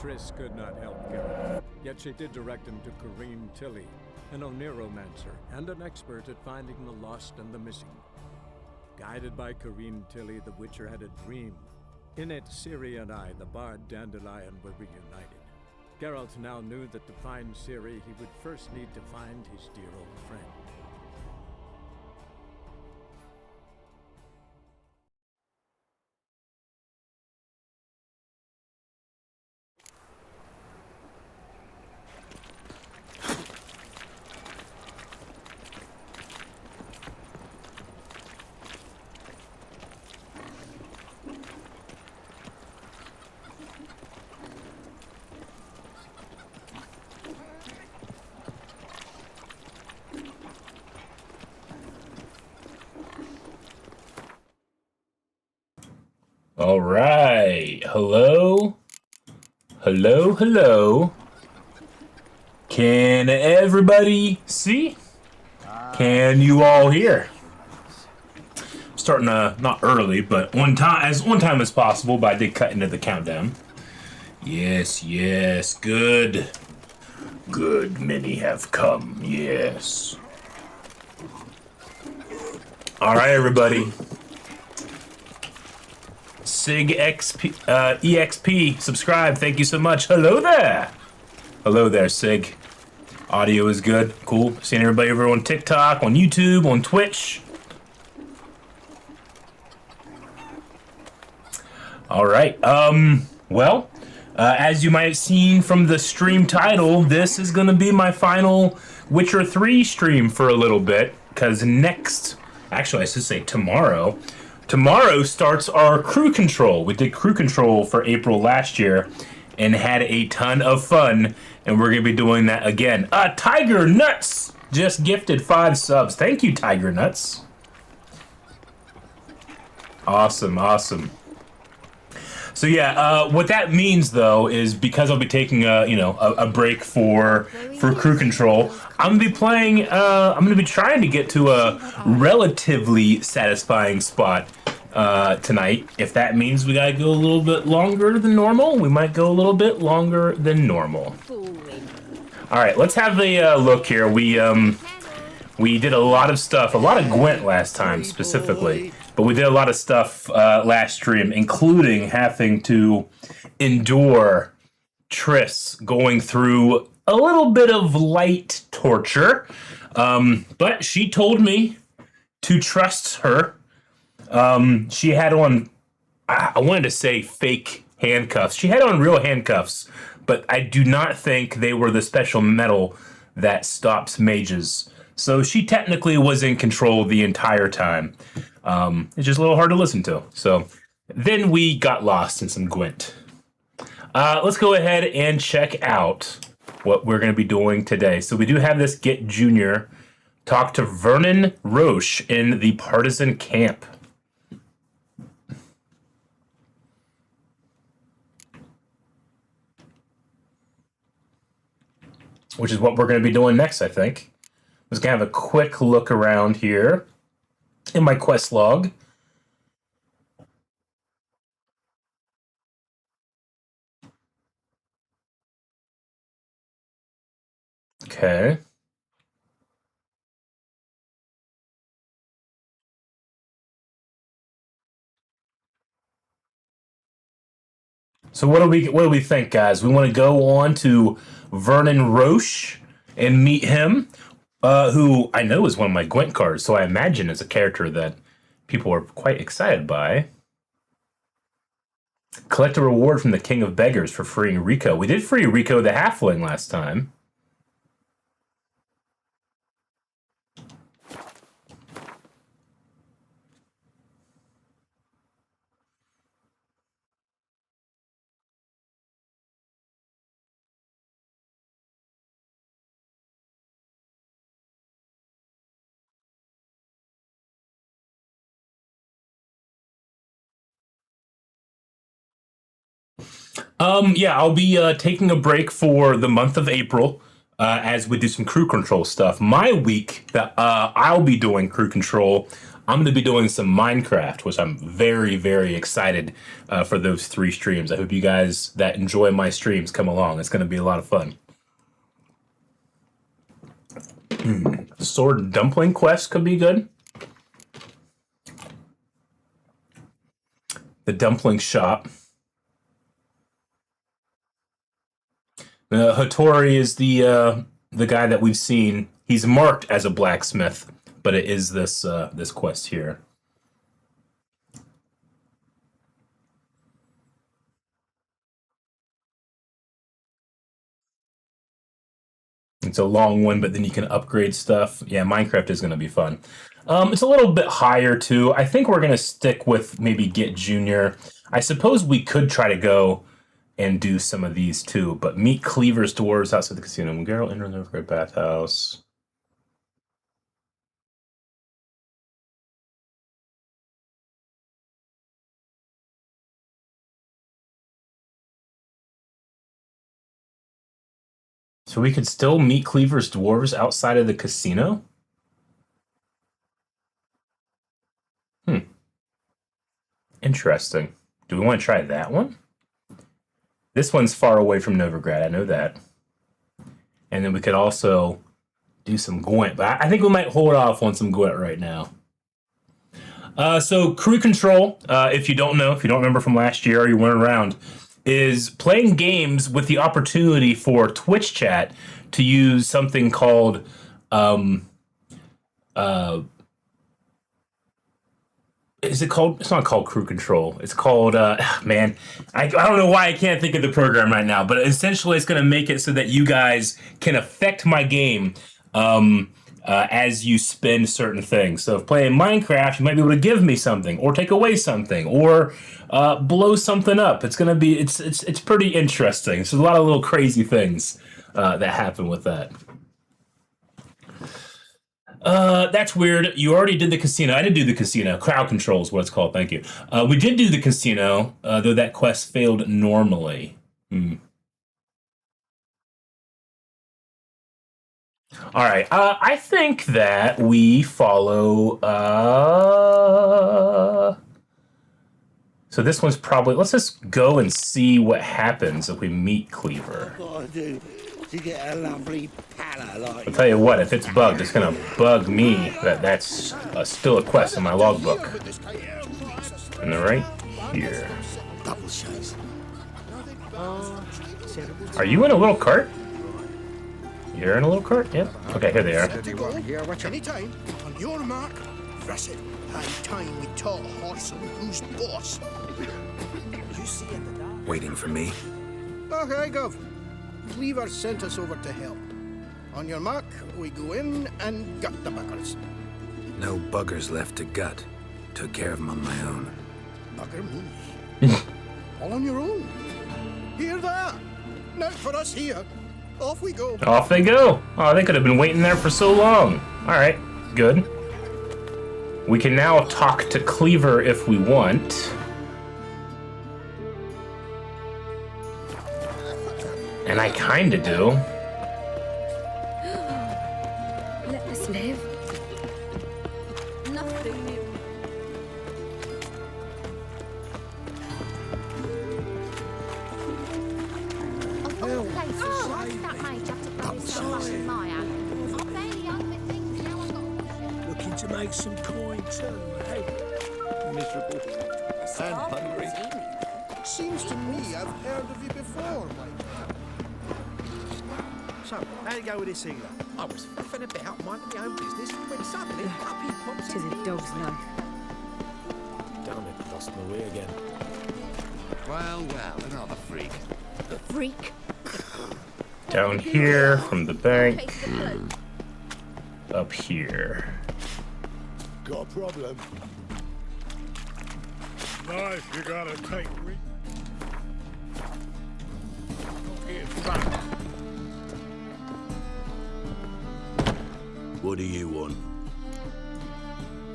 Triss could not help Geralt, yet she did direct him to Corrine Tilly, an Oniromancer and an expert at finding the lost and the missing. Guided by Corrine Tilly, the Witcher had a dream. In it, Ciri and I, the bard Dandelion, were reunited. Geralt now knew that to find Ciri, he would first need to find his dear old friend. All right. Hello? Hello, hello. Can everybody see? Can you all hear? Starting not early, but one time as possible, but I did cut into the countdown. Yes, yes, good. Good, many have come, yes. All right, everybody. Sig XP, EXP, subscribe. Thank you so much. Hello there. Hello there, Sig. Audio is good. Cool. Seeing everybody over on TikTok, on YouTube, on Twitch. All right. Well, as you might have seen from the stream title, this is going to be my final Witcher 3 stream for a little bit, because actually I should say tomorrow starts our crew control. We did crew control for April last year and had a ton of fun, and we're going to be doing that again. Tiger Nuts just gifted 5 subs. Thank you, Tiger Nuts. Awesome, awesome. So yeah, what that means though is because I'll be taking a break for crew control, I'm gonna be playing. I'm gonna be trying to get to a relatively satisfying spot tonight. If that means we gotta go a little bit longer than normal, we might go a little bit longer than normal. All right, let's have a look here. We did a lot of stuff, a lot of Gwent last time specifically. But we did a lot of stuff last stream, including having to endure Triss going through a little bit of light torture. But she told me to trust her. She had on, I wanted to say fake handcuffs. She had on real handcuffs, but I do not think they were the special metal that stops mages. So she technically was in control the entire time. It's just a little hard to listen to. So then we got lost in some Gwent. Let's go ahead and check out what we're going to be doing today. So we do have this Get Junior talk to Vernon Roche in the partisan camp. Which is what we're going to be doing next, I think. I'm just going to have a quick look around here in my quest log. Okay. So what do we think, guys? We want to go on to Vernon Roche and meet him, who I know is one of my Gwent cards, so I imagine is a character that people are quite excited by. Collect a reward from the King of Beggars for freeing Rico. We did free Rico the Halfling last time. Yeah, I'll be taking a break for the month of April as we do some crew control stuff. My week that I'll be doing crew control, I'm going to be doing some Minecraft, which I'm very, very excited for those 3 streams. I hope you guys that enjoy my streams come along. It's going to be a lot of fun. Sword dumpling quest could be good. The dumpling shop. Hattori is the guy that we've seen. He's marked as a blacksmith, but it is this this quest here. It's a long one, but then you can upgrade stuff. Yeah, Minecraft is going to be fun. It's a little bit higher, too. I think we're going to stick with maybe Get Junior. I suppose we could try to go and do some of these, too. But meet Cleaver's dwarves outside the casino. Geralt enter the great bathhouse. So we could still meet Cleaver's dwarves outside of the casino? Interesting. Do we want to try that one? This one's far away from Novigrad, I know that. And then we could also do some Gwent, but I think we might hold off on some Gwent right now. So crew control, if you don't know, if you don't remember from last year or you weren't around, is playing games with the opportunity for Twitch chat to use something called is it called? It's not called crew control. It's called, man, I don't know why I can't think of the program right now, but essentially it's going to make it so that you guys can affect my game as you spend certain things. So if playing Minecraft, you might be able to give me something or take away something or blow something up. It's going to be, it's pretty interesting. So a lot of little crazy things that happen with that. That's weird. You already did the casino. I didn't do the casino. Crowd control is what it's called. Thank you. We did do the casino, though that quest failed normally. All right. I think that we follow. So this one's probably. Let's just go and see what happens if we meet Cleaver. To get a lovely pala like I'll tell you what, if it's bugged, it's gonna bug me. That's still a quest in my logbook. And they're right here. Are you in a little cart? You're in a little cart? Yep. Okay, here they are. Anytime, on your mark, press it. High time we taught Hodson who's boss. Waiting for me? Okay, Gov. Cleaver sent us over to help. On your mark, we go in and gut the buggers. No buggers left to gut. Took care of them on my own. Bugger me. All on your own. Hear that? Now for us here. Off we go. Off they go. Oh, they could have been waiting there for so long. All right, good. We can now talk to Cleaver if we want. And I kinda do. Let us live. Nothing new. Of all places, why did that mage have to throw himself up in my hand? I barely own the things, now I've got... Looking to make some coin too, hey? Miserable. And hungry. Seems to me I've heard of you before, Mike. So, how'd it go with this healer? I was faffing about minding my own business when suddenly up he pops. Tis a dog's life. Damn it, lost my way again. Well, another freak. Freak. Down here from the bank. Up here. Got a problem. Nice, you gotta take What do you want?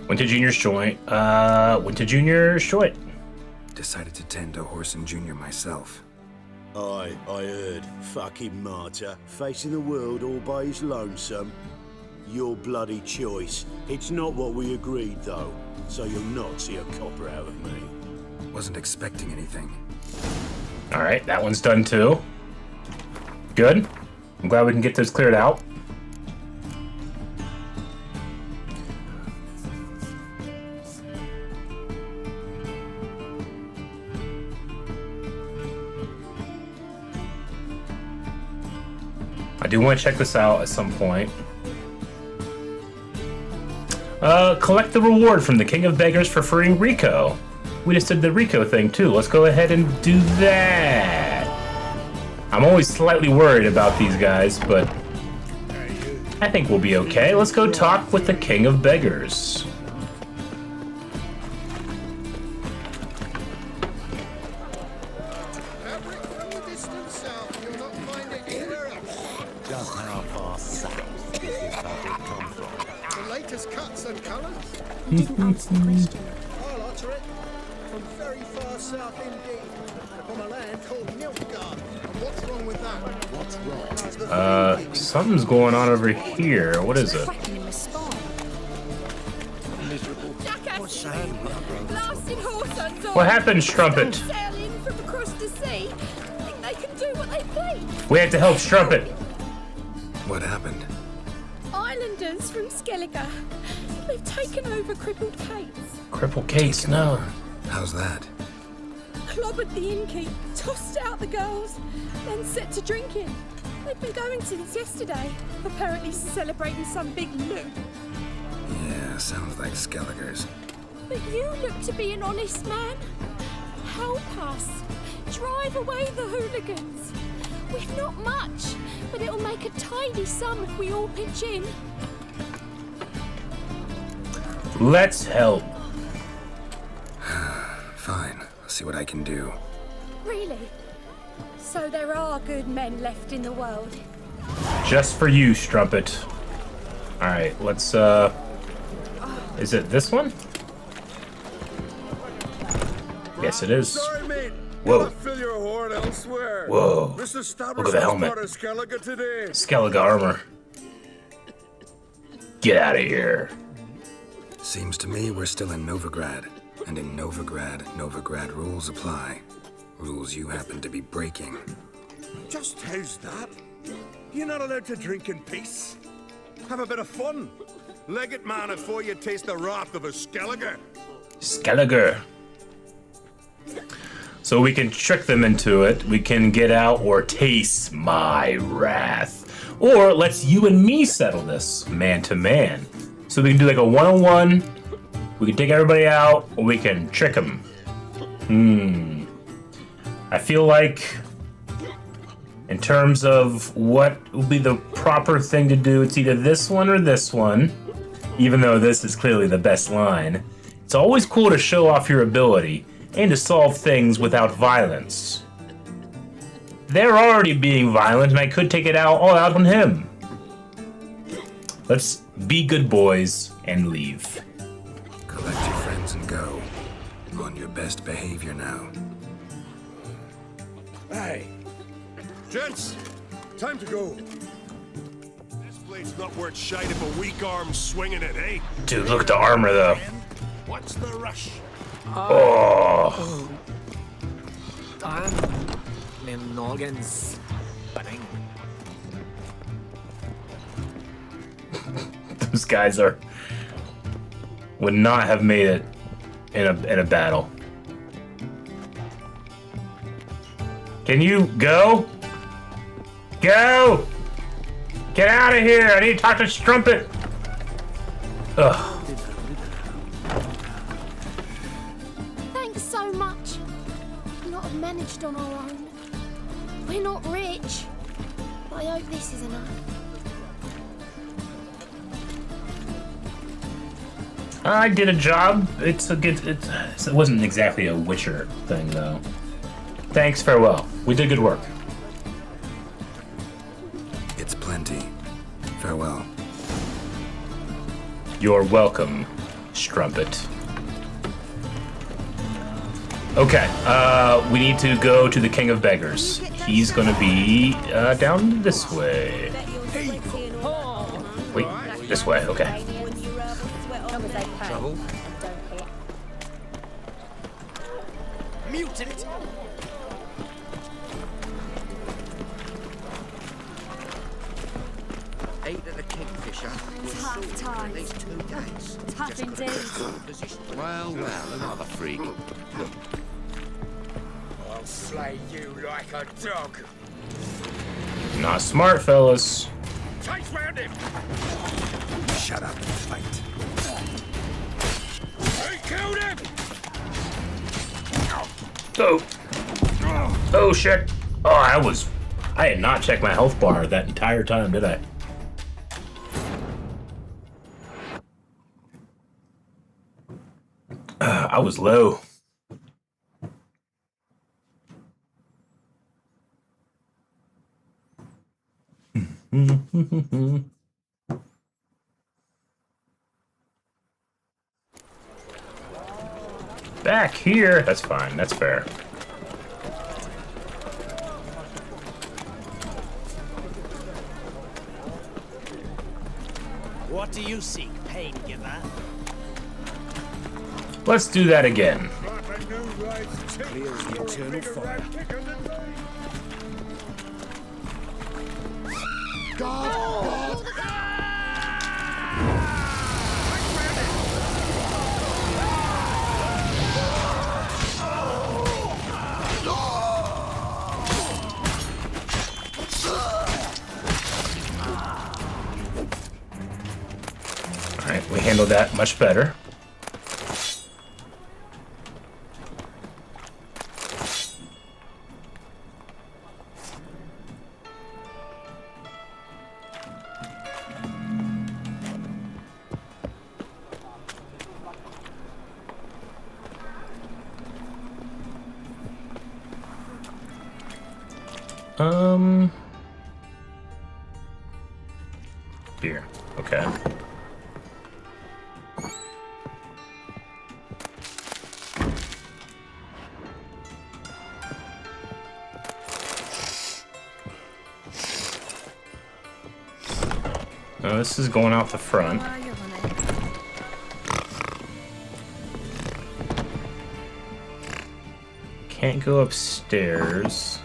Went to Junior's joint. Went to Junior's joint. Decided to tend to Horson Jr. myself. I heard. Fucking martyr. Facing the world all by his lonesome. Your bloody choice. It's not what we agreed, though. So you'll not see a copper out of me. Wasn't expecting anything. Alright, that one's done too. Good. I'm glad we can get this cleared out. I do want to check this out at some point. Collect the reward from the King of Beggars for freeing Rico. We just did the Rico thing too. Let's go ahead and do that. I'm always slightly worried about these guys, but I think we'll be okay. Let's go talk with the King of Beggars. Fabric from the distant south, you'll not find it anywhere else. Just how far south does this fabric come from? The latest cuts and colours. You didn't answer the question. I'll answer it. From very far south indeed. Upon a land called Nilfgaard. And what's wrong with that? What's wrong? Something's going on over here. What is it? Cracking in the spine. Jackass! Blasted horse on What happened, Strumpet? sail in from across the sea. Think they can do what they please. We have to help Strumpet. What happened? Islanders from Skellige. They've taken over crippled Kate's. Cripple Case, no. How's that? Clobbered the innkeep, tossed out the girls, then set to drinking. They've been going since yesterday, apparently celebrating some big loot. Yeah, sounds like Skelligers. But you look to be an honest man. Help us. Drive away the hooligans. We've not much, but it'll make a tidy sum if we all pitch in. Let's help. Fine, I'll see what I can do. Really? So there are good men left in the world. Just for you, Strumpet. Alright, let's, is it this one? Yes, it is. Sorry, mate. Whoa. Gotta fill your horn elsewhere. Whoa. This establishment's Look at the helmet. part of Skellige today. Skellige armor. Get out of here. Seems to me we're still in Novigrad. And in Novigrad rules apply. Rules you happen to be breaking. Just how's that? You're not allowed to drink in peace. Have a bit of fun. Leg it, man, before you taste the wrath of a Skellige. Skellige. So we can trick them into it. We can get out or taste my wrath. Or let's you and me settle this man to man. So we can do like a one-on-one. We can take everybody out, or we can trick them. I feel like, in terms of what will be the proper thing to do, it's either this one or this one. Even though this is clearly the best line. It's always cool to show off your ability and to solve things without violence. They're already being violent, and I could take it all out on him. Let's be good boys and leave. Collect your friends and go. On your best behavior now. Hey. Gents, time to go. This blade's not worth shite if a weak arm's swinging it, eh? Dude, look at the armor, though. What's the rush? Oh. Min organs spinning. Those guys would not have made it in a battle. Can you go? Go! Get out of here! I need to talk to Strumpet! Ugh. Thanks so much. Not have managed on our own. We're not rich, but I hope this is enough. I did a job. It wasn't exactly a Witcher thing, though. Thanks, farewell. We did good work. It's plenty. Farewell. You're welcome, Strumpet. Okay, we need to go to the King of Beggars. He's gonna be down this way. Wait, This way, okay. Trouble? Mutant! Ate at the Kingfisher. Tough times. These 2 days. Tough indeed. Position. Well, another freak. I'll slay you like a dog. Not smart, fellas. Chase round him! Shut up and fight. He killed him! Oh. Oh, shit. Oh, I had not checked my health bar that entire time, did I? I was low. Back here. That's fine. That's fair. What do you seek, pain giver? Let's do that again. Clear as the eternal fire. God! Alright, we handled that much better. Here. Okay. Oh, this is going out the front. Can't go upstairs.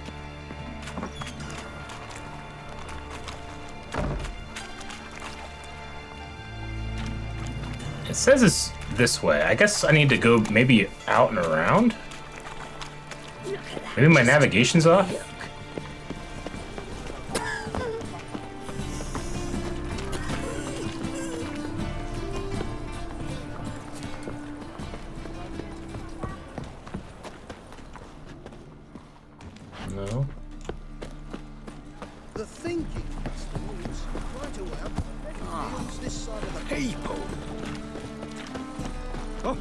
It says it's this way. I guess I need to go maybe out and around? Maybe my navigation's off? No. The thinking is right around. Use this side of the people. Oh.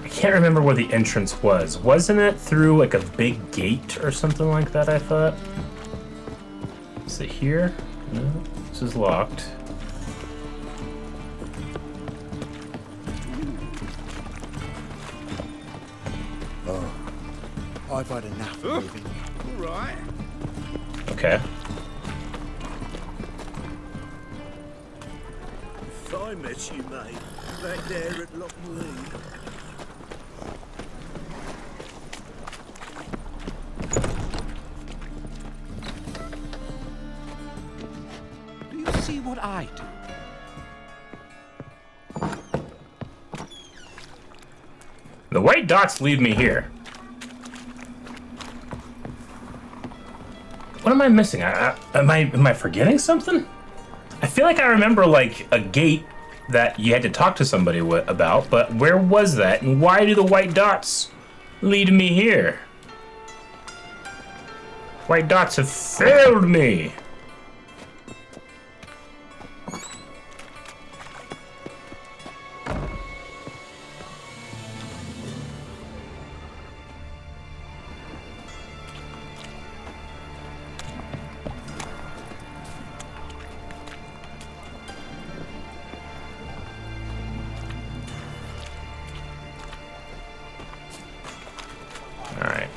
I can't remember where the entrance was. Wasn't it through like a big gate or something like that, I thought? Is it here? No, this is locked. I've had enough of living. All right. Okay. If I met you, mate, back there at Lockwood. Do you see what I do? The white dots lead me here. What am I missing? Am I forgetting something? I feel like I remember like a gate that you had to talk to somebody about, but where was that? And why do the white dots lead me here? White dots have failed me.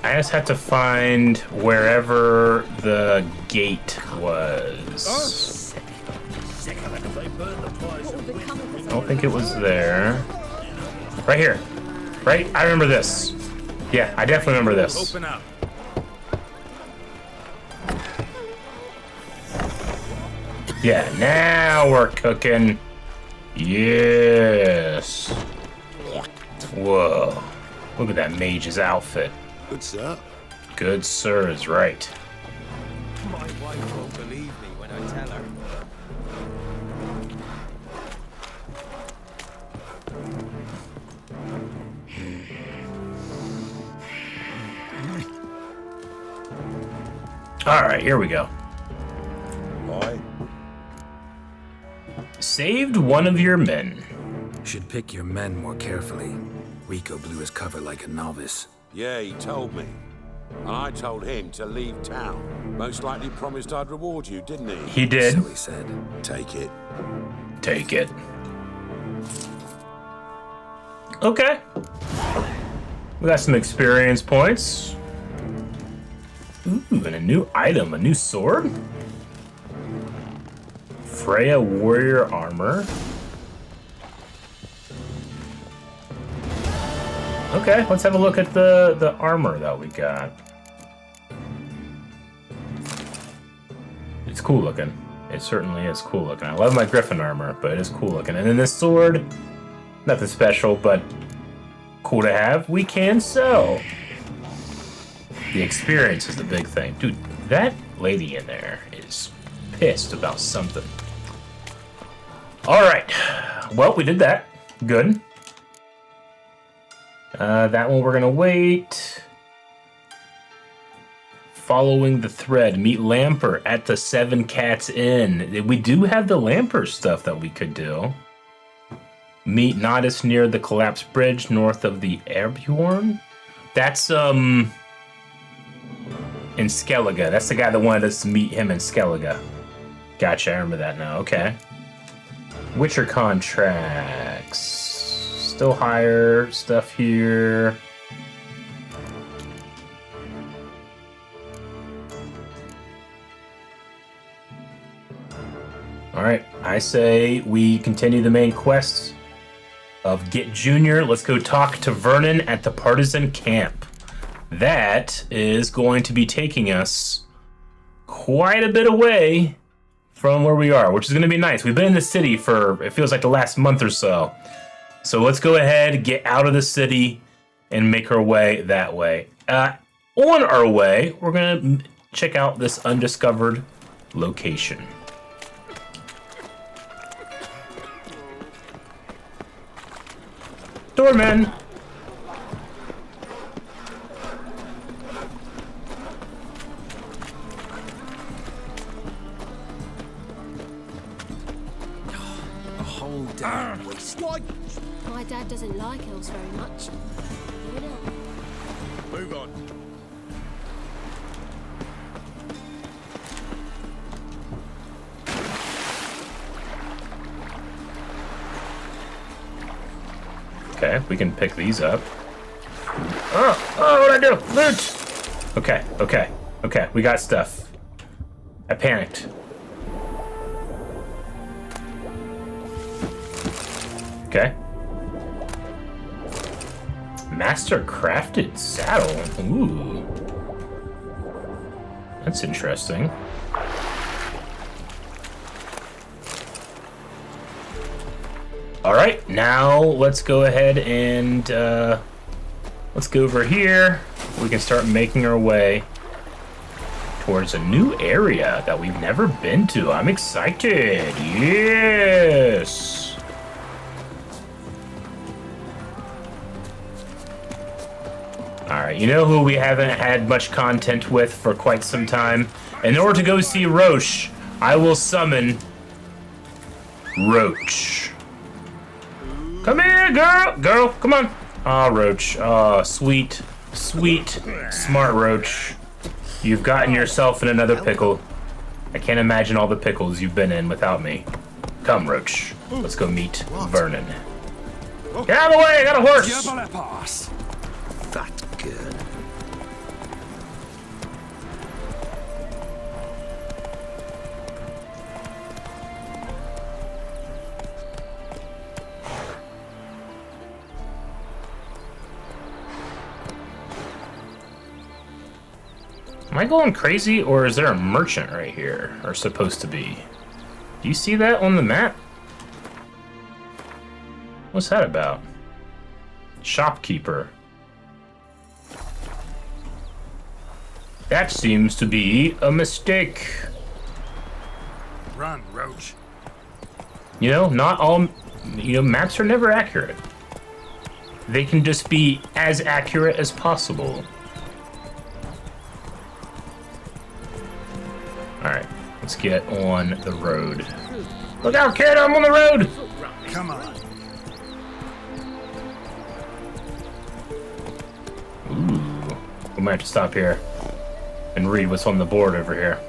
I just have to find wherever the gate was. I don't think it was there. Right here. Right? I remember this. Yeah, I definitely remember this. Open up. Yeah, now we're cooking. Yes. Whoa. Look at that mage's outfit. Good sir. Good sir is right. My wife won't believe me when I tell her. All right, here we go. Aye. Saved one of your men. Should pick your men more carefully. Rico blew his cover like a novice. Yeah, he told me. And I told him to leave town. Most likely promised I'd reward you, didn't he? He did. So he said. Take it. Take it. Okay. We got some experience points. Ooh, and a new item, a new sword. Freya warrior armor. Okay, let's have a look at the armor that we got. It's cool looking. It certainly is cool looking. I love my griffin armor, but it is cool looking. And then this sword, nothing special, but cool to have. We can sell. The experience is the big thing. Dude, that lady in there is pissed about something. All right. Well, we did that. Good. That one we're going to wait. Following the thread. Meet Lamper at the Seven Cats Inn. We do have the Lamper stuff that we could do. Meet Nodis near the collapsed bridge north of the Airborne. That's, in Skellige. That's the guy that wanted us to meet him in Skellige. Gotcha, I remember that now. Okay. Witcher contracts. Still higher stuff here. All right, I say we continue the main quest of Get Junior. Let's go talk to Vernon at the Partisan Camp. That is going to be taking us quite a bit away from where we are, which is going to be nice. We've been in the city for, it feels like the last month or so. So let's go ahead, get out of the city, and make our way that way. On our way, we're going to check out this undiscovered location. Doorman! A whole damn waste. Why? My dad doesn't like elves very much. You know. Move on. Okay, we can pick these up. Oh, what'd I do? Loot! Okay, we got stuff. I panicked. Okay. Master crafted saddle. Ooh. That's interesting. All right, now let's go ahead and let's go over here. We can start making our way towards a new area that we've never been to. I'm excited. Yes. All right, you know who we haven't had much content with for quite some time? In order to go see Roche, I will summon Roche. Come here, girl! Girl, come on! Ah, Roche. Ah, sweet, smart Roche. You've gotten yourself in another pickle. I can't imagine all the pickles you've been in without me. Come, Roche. Let's go meet Vernon. Get out of the way! I got a horse! That good. Am I going crazy, or is there a merchant right here? Or supposed to be? Do you see that on the map? What's that about? Shopkeeper. That seems to be a mistake. Run, Roche. You know, not all, maps are never accurate. They can just be as accurate as possible. Alright, let's get on the road. Look out, kid, I'm on the road! Come on. Ooh, we might have to stop here and read what's on the board over here.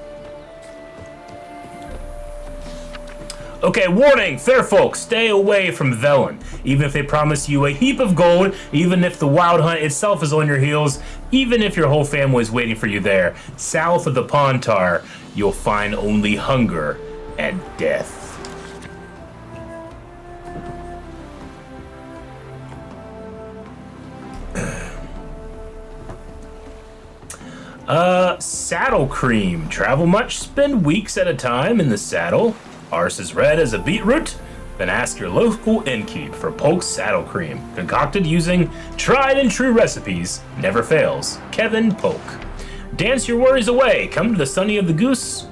Okay, warning, fair folk, stay away from Vernon. Even if they promise you a heap of gold, even if the wild hunt itself is on your heels, even if your whole family is waiting for you there, south of the Pontar, you'll find only hunger and death. Saddle cream. Travel much? Spend weeks at a time in the saddle. Arse is red as a beetroot. Then ask your local innkeep for Polk's saddle cream, concocted using tried and true recipes. Never fails. Kevin Polk. Dance your worries away. Come to the Sunny of the Goose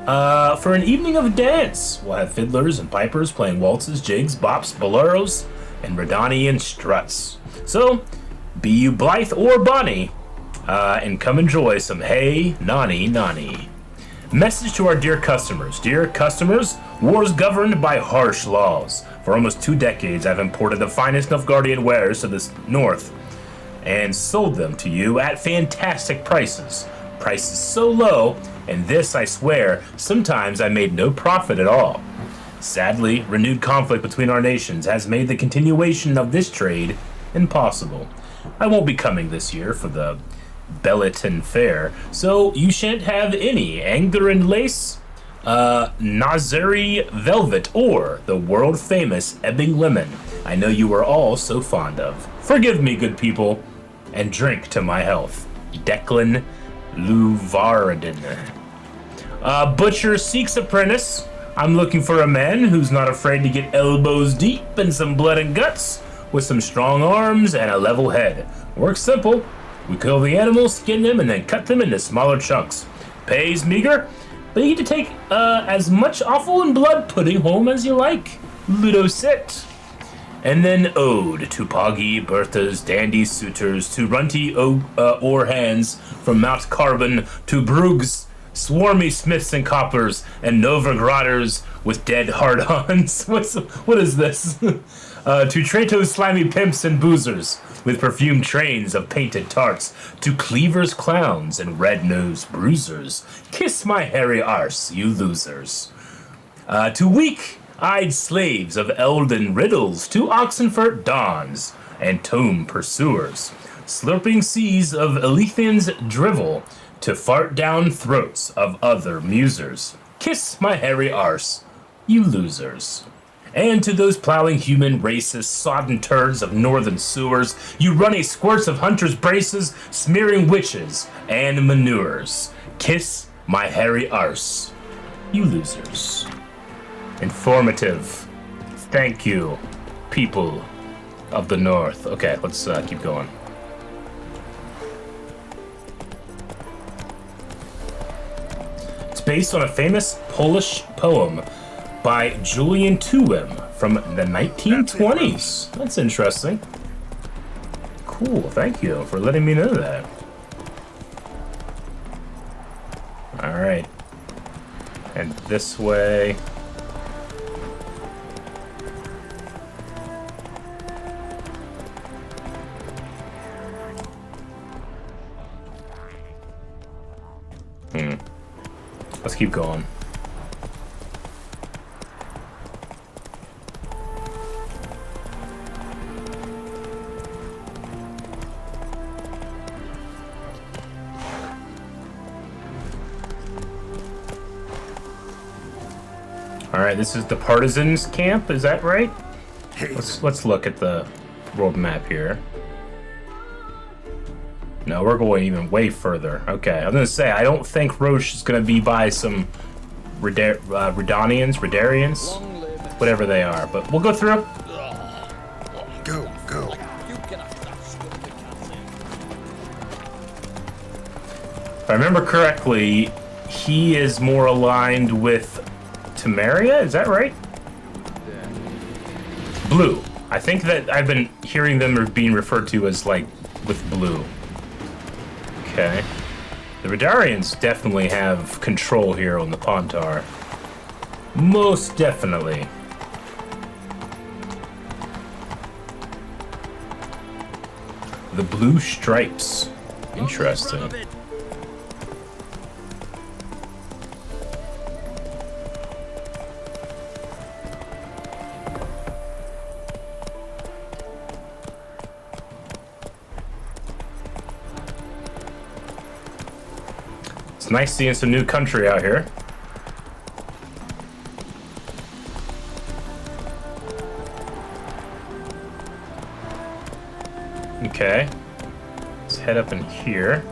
for an evening of dance. We'll have fiddlers and pipers playing waltzes, jigs, bops, boleros, and Radonian struts. So, be you blithe or bonny, and come enjoy some hey, nani, nani. Message to our dear customers. Dear customers, war is governed by harsh laws. For almost 2 decades, I've imported the finest Nilfgaardian wares to the north and sold them to you at fantastic prices. Prices so low, and this, I swear, sometimes I made no profit at all. Sadly, renewed conflict between our nations has made the continuation of this trade impossible. I won't be coming this year for the Belleton Fair, so you shan't have any Angtherin lace, Nazari velvet, or the world-famous Ebbing lemon I know you are all so fond of. Forgive me, good people, and drink to my health. Declan Luvaradin. Butcher seeks apprentice. I'm looking for a man who's not afraid to get elbows deep in some blood and guts, with some strong arms and a level head. Works simple. We kill the animals, skin them, and then cut them into smaller chunks. Pays meager, but you get to take as much offal and blood pudding home as you like. Ludo sit. And then ode to Poggy, Berthas, dandy suitors, to runty ore hands from Mount Carbon, to Brugs, swarmy smiths and coppers, and Novograders with dead hard-ons. What is this? To Trato's slimy pimps and boozers, with perfumed trains of painted tarts, to cleavers, clowns, and red-nosed bruisers. Kiss my hairy arse, you losers. To weak-eyed slaves of Elden riddles, to Oxenfurt dons, and tome pursuers. Slurping seas of Elethian's drivel, to fart down throats of other musers. Kiss my hairy arse, you losers. And to those plowing human races, sodden turds of northern sewers, you runny squirts of hunters' braces, smearing witches and manures. Kiss my hairy arse, you losers. Informative. Thank you, people of the north. Okay, let's keep going. It's based on a famous Polish poem by Julian Tuwim from the 1920s. That's interesting. Cool, thank you for letting me know that. Alright. And this way. Let's keep going. All right, this is the Partisans camp, is that right? Let's look at the world map here. No, we're going even way further. Okay, I was gonna say, I don't think Roche is gonna be by some Redanians, whatever they are, but we'll go through. Go, go. If I remember correctly, he is more aligned with Temeria, is that right? Blue. I think that I've been hearing them being referred to as, like, with blue. Okay. The Redarians definitely have control here on the Pontar. Most definitely. The blue stripes. Interesting. It's nice seeing some new country out here. Okay. Let's head up in here.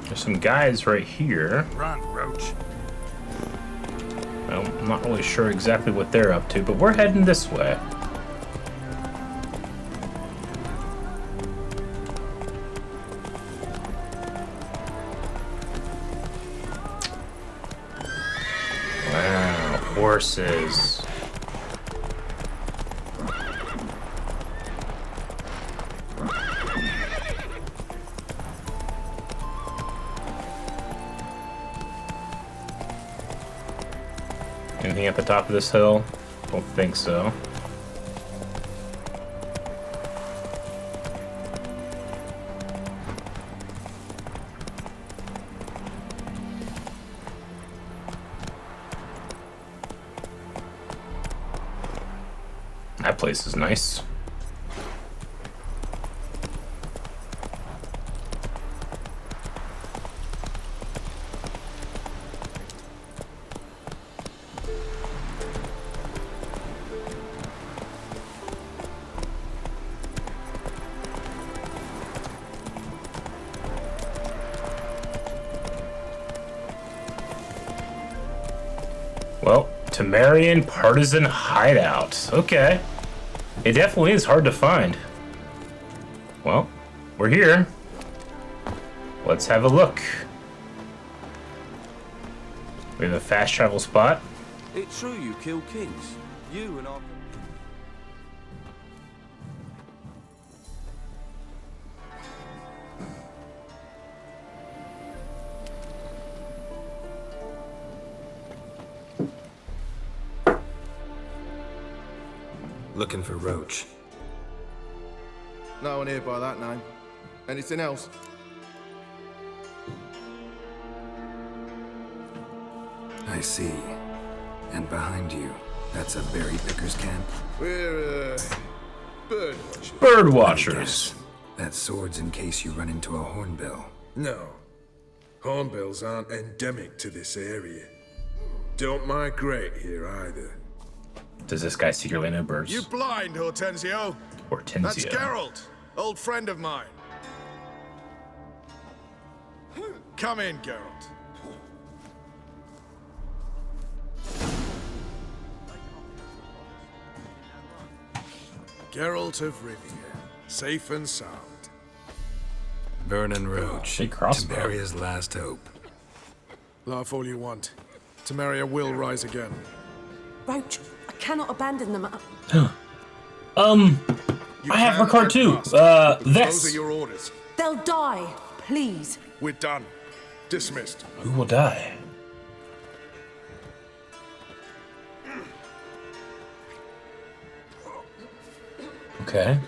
There's some guys right here. Run, Roach. Well, I'm not really sure exactly what they're up to, but we're heading this way. Horses. Anything at the top of this hill? Don't think so. That place is nice. Well, Temerian partisan hideout. Okay. It definitely is hard to find. Well, we're here. Let's have a look. We have a fast travel spot. It's true you kill kings. You and I. Looking for Roche. No one here by that name. Anything else? I see. And behind you, that's a berry picker's camp? We're, bird watchers. Bird watchers. That's swords in case you run into a hornbill. No. Hornbills aren't endemic to this area. Don't migrate here either. Does this guy secretly know birds? You blind, Hortensio? Hortensio. That's Geralt, old friend of mine. Come in, Geralt. Geralt of Rivia, safe and sound. Vernon Roche, Big crossbow. Temeria's last hope. Laugh all you want. Temeria will rise again. Roach, I cannot abandon them. I have her card too. Those are This. your orders. They'll die, please. We're done. Dismissed. Who will die? Okay.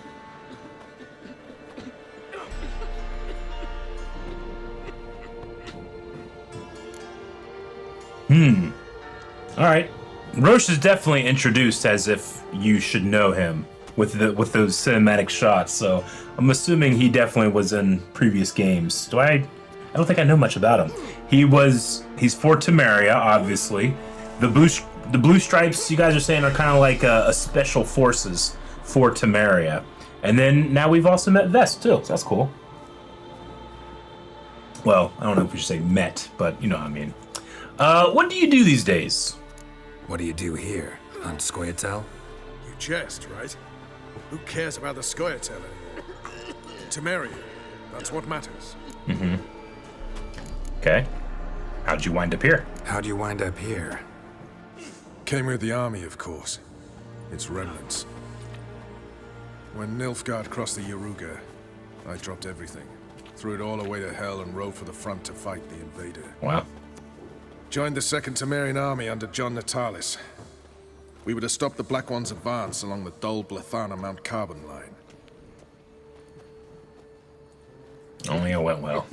All right. Roche is definitely introduced as if you should know him with those cinematic shots. So I'm assuming he definitely was in previous games. I don't think I know much about him. He's for Temeria, obviously. The blue stripes, you guys are saying, are kind of like a special forces for Temeria. And then now we've also met Vest too, so that's cool. Well, I don't know if we should say met, but you know what I mean. What do you do these days? What do you do here? On Scoia'tael? You jest, right? Who cares about the Scoia'tael anymore? Temeria, that's what matters. Mm-hmm. Okay. How'd you wind up here? How'd you wind up here? Came with the army, of course. Its remnants. When Nilfgaard crossed the Yaruga, I dropped everything. Threw it all away to hell and rode for the front to fight the invader. Wow. Joined the 2nd Temerian army under John Natalis. We were to stop the Black One's advance along the Dol Blathana Mount Carbon line. Only it went well.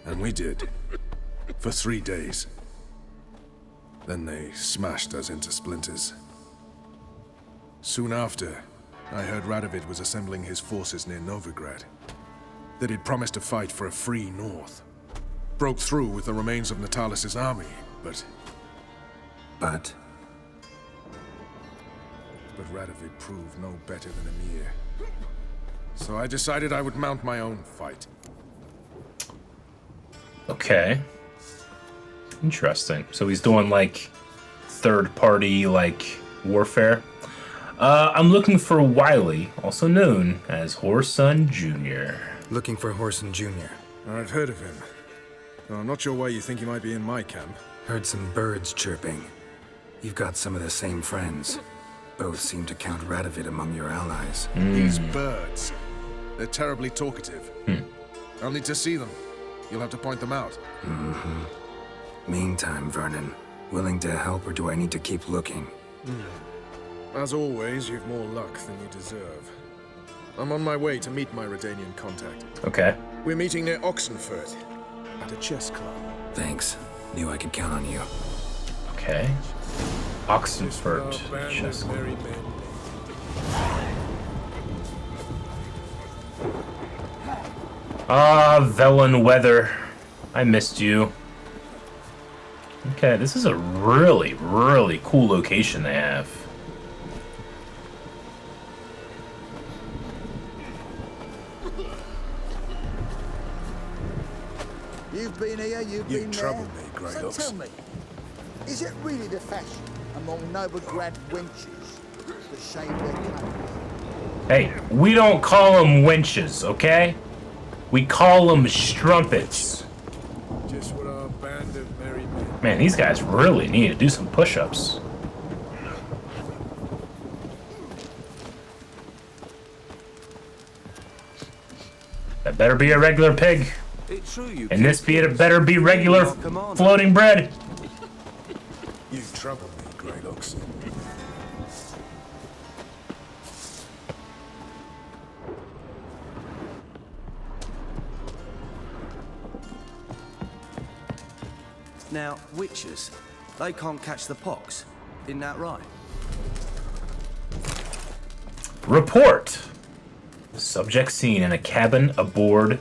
And we did. For 3 days. Then they smashed us into splinters. Soon after, I heard Radovid was assembling his forces near Novigrad. That he'd promised to fight for a free North. Broke through with the remains of Natalis' army, but Radovid proved no better than Emir. So I decided I would mount my own fight. Okay. Interesting. So he's doing like third-party like warfare. I'm looking for Wiley, also known as Whoreson Jr. Looking for Whoreson Jr. I've heard of him. Though I'm not sure why you think he might be in my camp. Heard some birds chirping. You've got some of the same friends. Both seem to count Radovid among your allies. These birds. They're terribly talkative. I'll need to see them. You'll have to point them out. Mm-hmm. Meantime, Vernon, willing to help or do I need to keep looking? As always, you've more luck than you deserve. I'm on my way to meet my Redanian contact. Okay. We're meeting near Oxenford, at a chess club. Thanks. Knew I could count on you. Okay. Oxenford chess club. Velen Weather. I missed you. Okay, this is a really, really cool location they have. You've been here, you've You been trouble there. me, Grey So Ox. tell me, is it really the fashion among Novigrad wenches to shave their clothes? Hey, we don't call them wenches, okay? We call them strumpets. Just what our band of merry men. Man, these guys really need to do some push-ups. That better be a regular pig. It's true you And this better be regular floating bread. You trouble me, Grey Ox. Now, witches, they can't catch the pox. Isn't that right? Report. Subject seen in a cabin aboard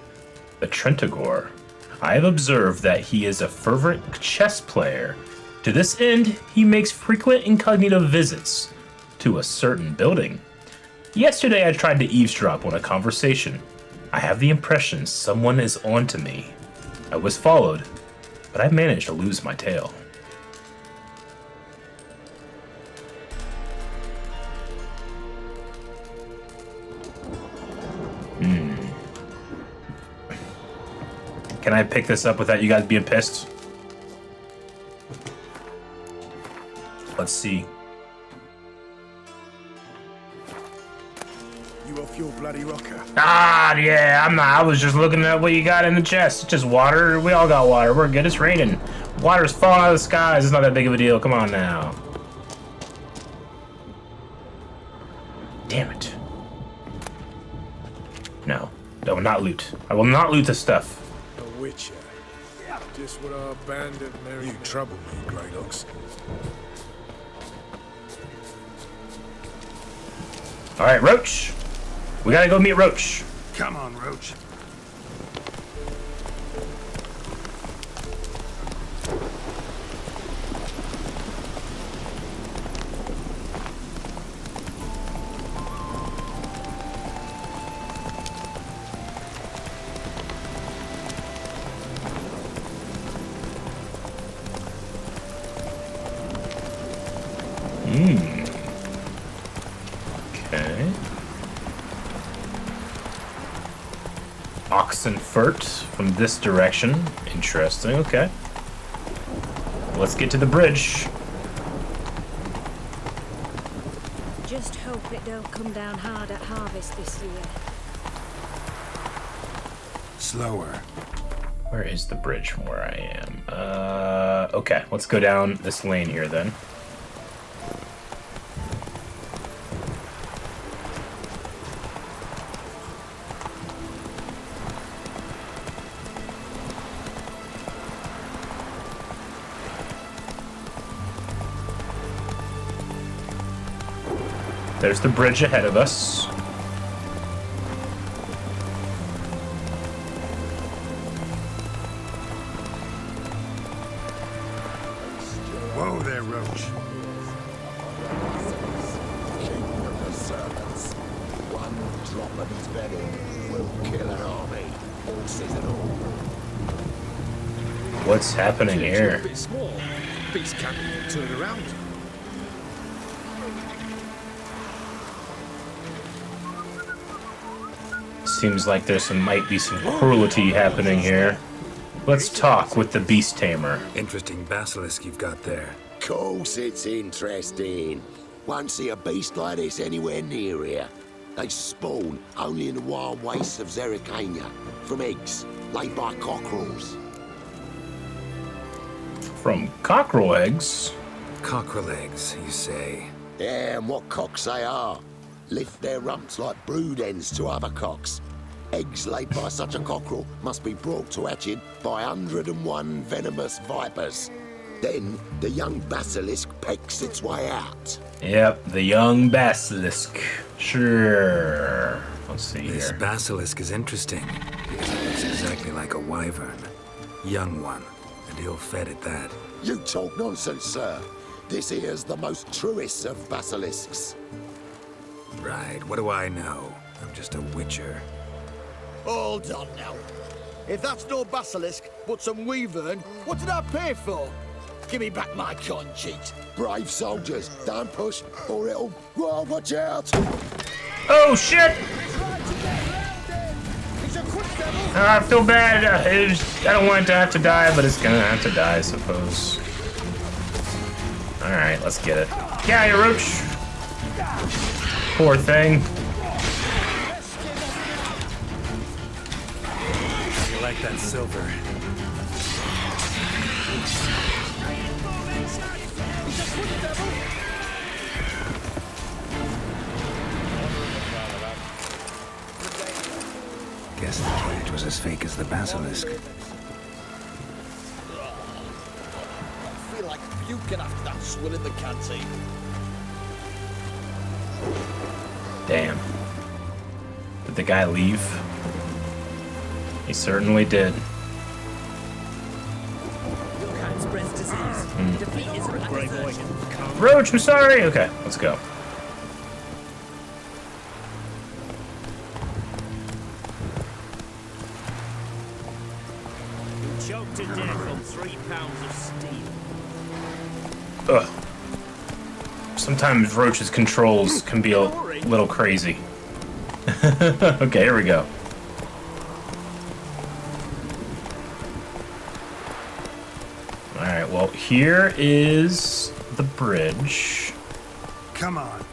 the Trentagore. I have observed that he is a fervent chess player. To this end, he makes frequent incognito visits to a certain building. Yesterday, I tried to eavesdrop on a conversation. I have the impression someone is onto me. I was followed, but I managed to lose my tail. Can I pick this up without you guys being pissed? Let's see. You off your bloody rocker? Ah, yeah, I'm not. I was just looking at what you got in the chest. It's just water. We all got water. We're good. It's raining. Water's falling out of the skies. It's not that big of a deal. Come on now. Damn it. No. I will not loot. I will not loot this stuff. A witcher. Just what our band of merry men. You trouble me, Grey Ox. All right, Roche. We gotta go meet Roche. Come on, Roche. Okay. Oxenfurt from this direction. Interesting, okay. Let's get to the bridge. Just hope it don't come down hard at harvest this year. Slower. Where is the bridge from where I am? Okay, let's go down this lane here then. There's the bridge ahead of us. Whoa there, Roche. King of the serpents. One drop of his venom will kill an army. Horses and all. What's happening here? A bit small. Beast can't even turn around. Seems like might be some cruelty happening here. Let's talk with the beast tamer. Interesting basilisk you've got there. Course it's interesting. Won't see a beast like this anywhere near here. They spawn only in the wild wastes of Zerrikania, from eggs laid by cockerels. From cockerel eggs? Cockerel eggs, you say? Yeah, and what cocks they are. Lift their rumps like brood hens to other cocks. Eggs laid by such a cockerel must be brought to hatching by 101 venomous vipers. Then the young basilisk pecks its way out. Yep, the young basilisk. Sure. Let's see This here. basilisk is interesting because it looks exactly like a wyvern. Young one, and ill-fed at that. You talk nonsense, sir. This here's the most truest of basilisks. Right, what do I know? I'm just a witcher. Hold on now. If that's no basilisk, but some wyvern, what did I pay for? Give me back my con cheat. Brave soldiers, don't push, or it'll... Whoa, watch out! Oh, shit! I feel bad. I don't want it to have to die, but it's gonna have to die, I suppose. Alright, let's get it. Yeah, you Roche. Poor thing. You like that silver? Guess the cage was as fake as the basilisk. I feel like puking after that swill in the canteen. Damn. Did the guy leave? He certainly did. Roche, I'm sorry! Okay, let's go. Choked to death on 3 pounds of steel. Ugh. Sometimes Roche's controls can be a little crazy. Okay, here we go. Alright, well, here is the bridge. Come on.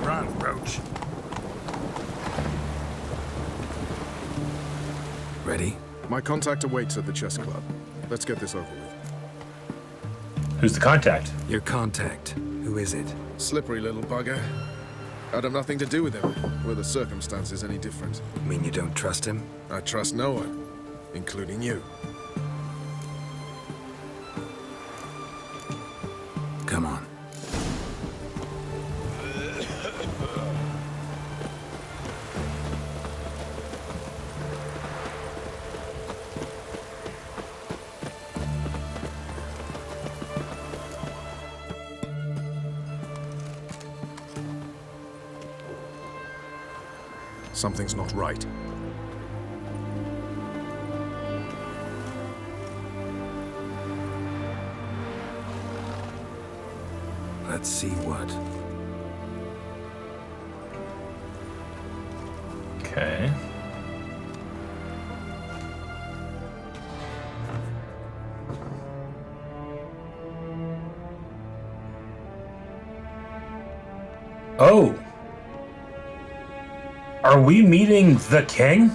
Run, Roche. Ready? My contact awaits at the chess club. Let's get this over with. Who's the contact? Your contact. Who is it? Slippery little bugger. I'd have nothing to do with him, were the circumstances any different. Mean you don't trust him? I trust no one, including you. Come on. Something's not right. Let's see what. Okay. Oh! Are we meeting the king?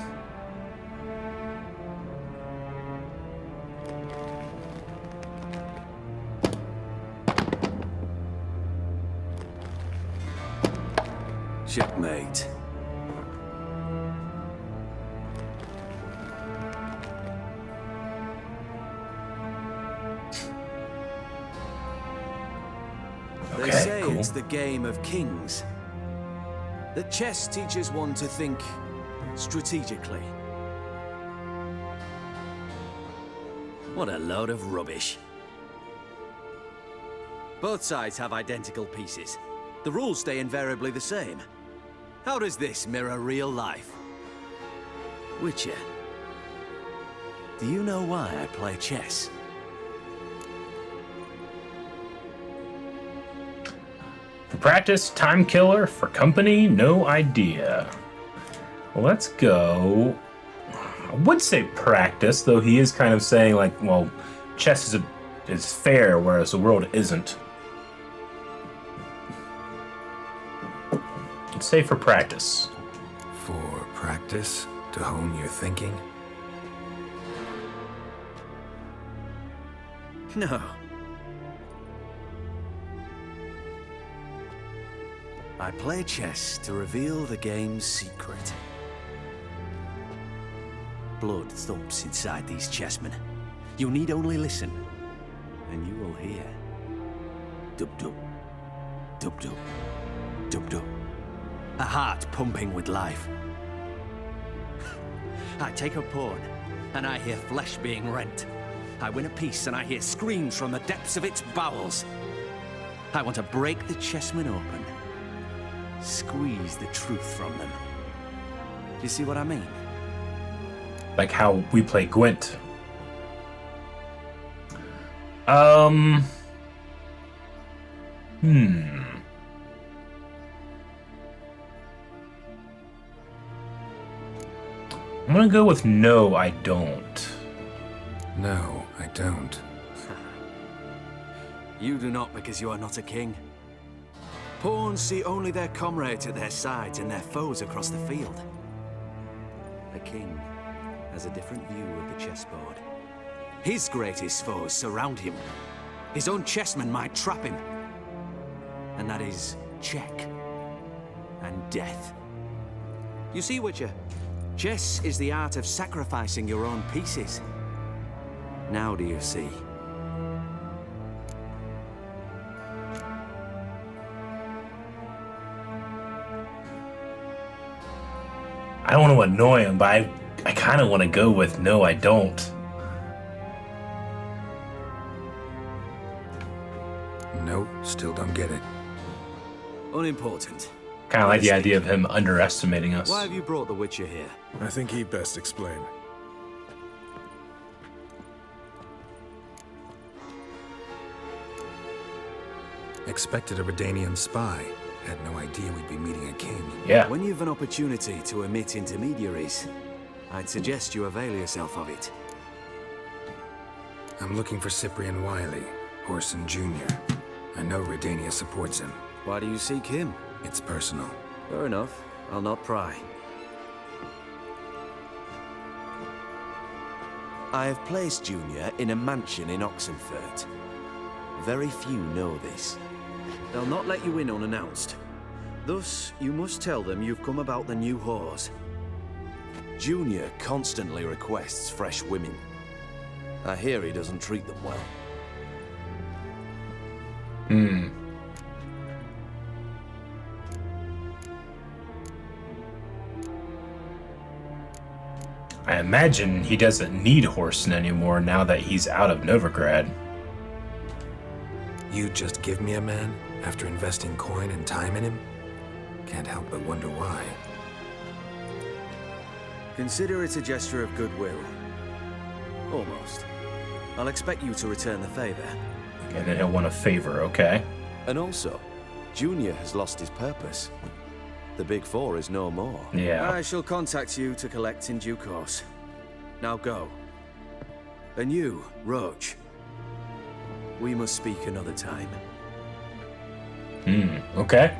Checkmate. They say cool. it's the game of kings. That chess teaches one to think strategically. What a load of rubbish. Both sides have identical pieces. The rules stay invariably the same. How does this mirror real life? Witcher, do you know why I play chess? For practice, time killer. For company, no idea. Let's go. I would say practice, though he is kind of saying like, well, chess is fair, whereas the world isn't. Let's say for practice. For practice? To hone your thinking? No. I play chess to reveal the game's secret. Blood thumps inside these chessmen. You need only listen, and you will hear. Dub-dub, dub-dub, dub-dub. A heart pumping with life. I take a pawn, and I hear flesh being rent. I win a piece, and I hear screams from the depths of its bowels. I want to break the chessmen open. Squeeze the truth from them. Do you see what I mean? Like how we play Gwent. I'm gonna go with no, I don't. No, I don't. You do not because you are not a king. Pawns see only their comrades at their sides and their foes across the field. A king has a different view of the chessboard. His greatest foes surround him. His own chessmen might trap him. And that is check and death. You see, Witcher, chess is the art of sacrificing your own pieces. Now do you see? I don't want to annoy him, but I kind of want to go with no, I don't. No, still don't get it. Unimportant. Kind of like the idea of him underestimating us. Why have you brought the Witcher here? I think he'd best explain. Expected a Redanian spy. Had no idea we'd be meeting a king. Yeah. When you've an opportunity to omit intermediaries, I'd suggest you avail yourself of it. I'm looking for Cyprian Wiley, Horson Junior. I know Redania supports him. Why do you seek him? It's personal. Fair enough. I'll not pry. I have placed Junior in a mansion in Oxenfurt. Very few know this. They'll not let you in unannounced. Thus, you must tell them you've come about the new whores. Junior constantly requests fresh women. I hear he doesn't treat them well. I imagine he doesn't need Horson anymore now that he's out of Novigrad. You just give me a man after investing coin and time in him? Can't help but wonder why. Consider it a gesture of goodwill. Almost. I'll expect you to return the favor. And then he'll want a favor, okay? And also, Junior has lost his purpose. The Big Four is no more. Yeah. I shall contact you to collect in due course. Now go. And you, Roche. We must speak another time. Okay.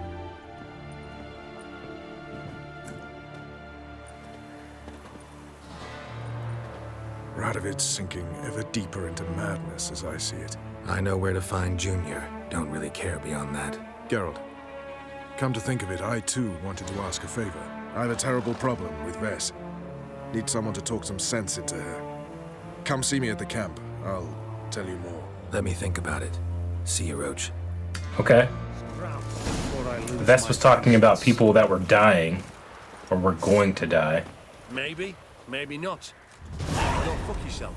Radovid's sinking ever deeper into madness as I see it. I know where to find Junior. Don't really care beyond that. Geralt, come to think of it, I too wanted to ask a favor. I have a terrible problem with Vess. Need someone to talk some sense into her. Come see me at the camp. I'll tell you more. Let me think about it. See you, Roche. Okay. Vess was talking about people that were dying, or were going to die. Maybe, maybe not. Don't fuck yourself.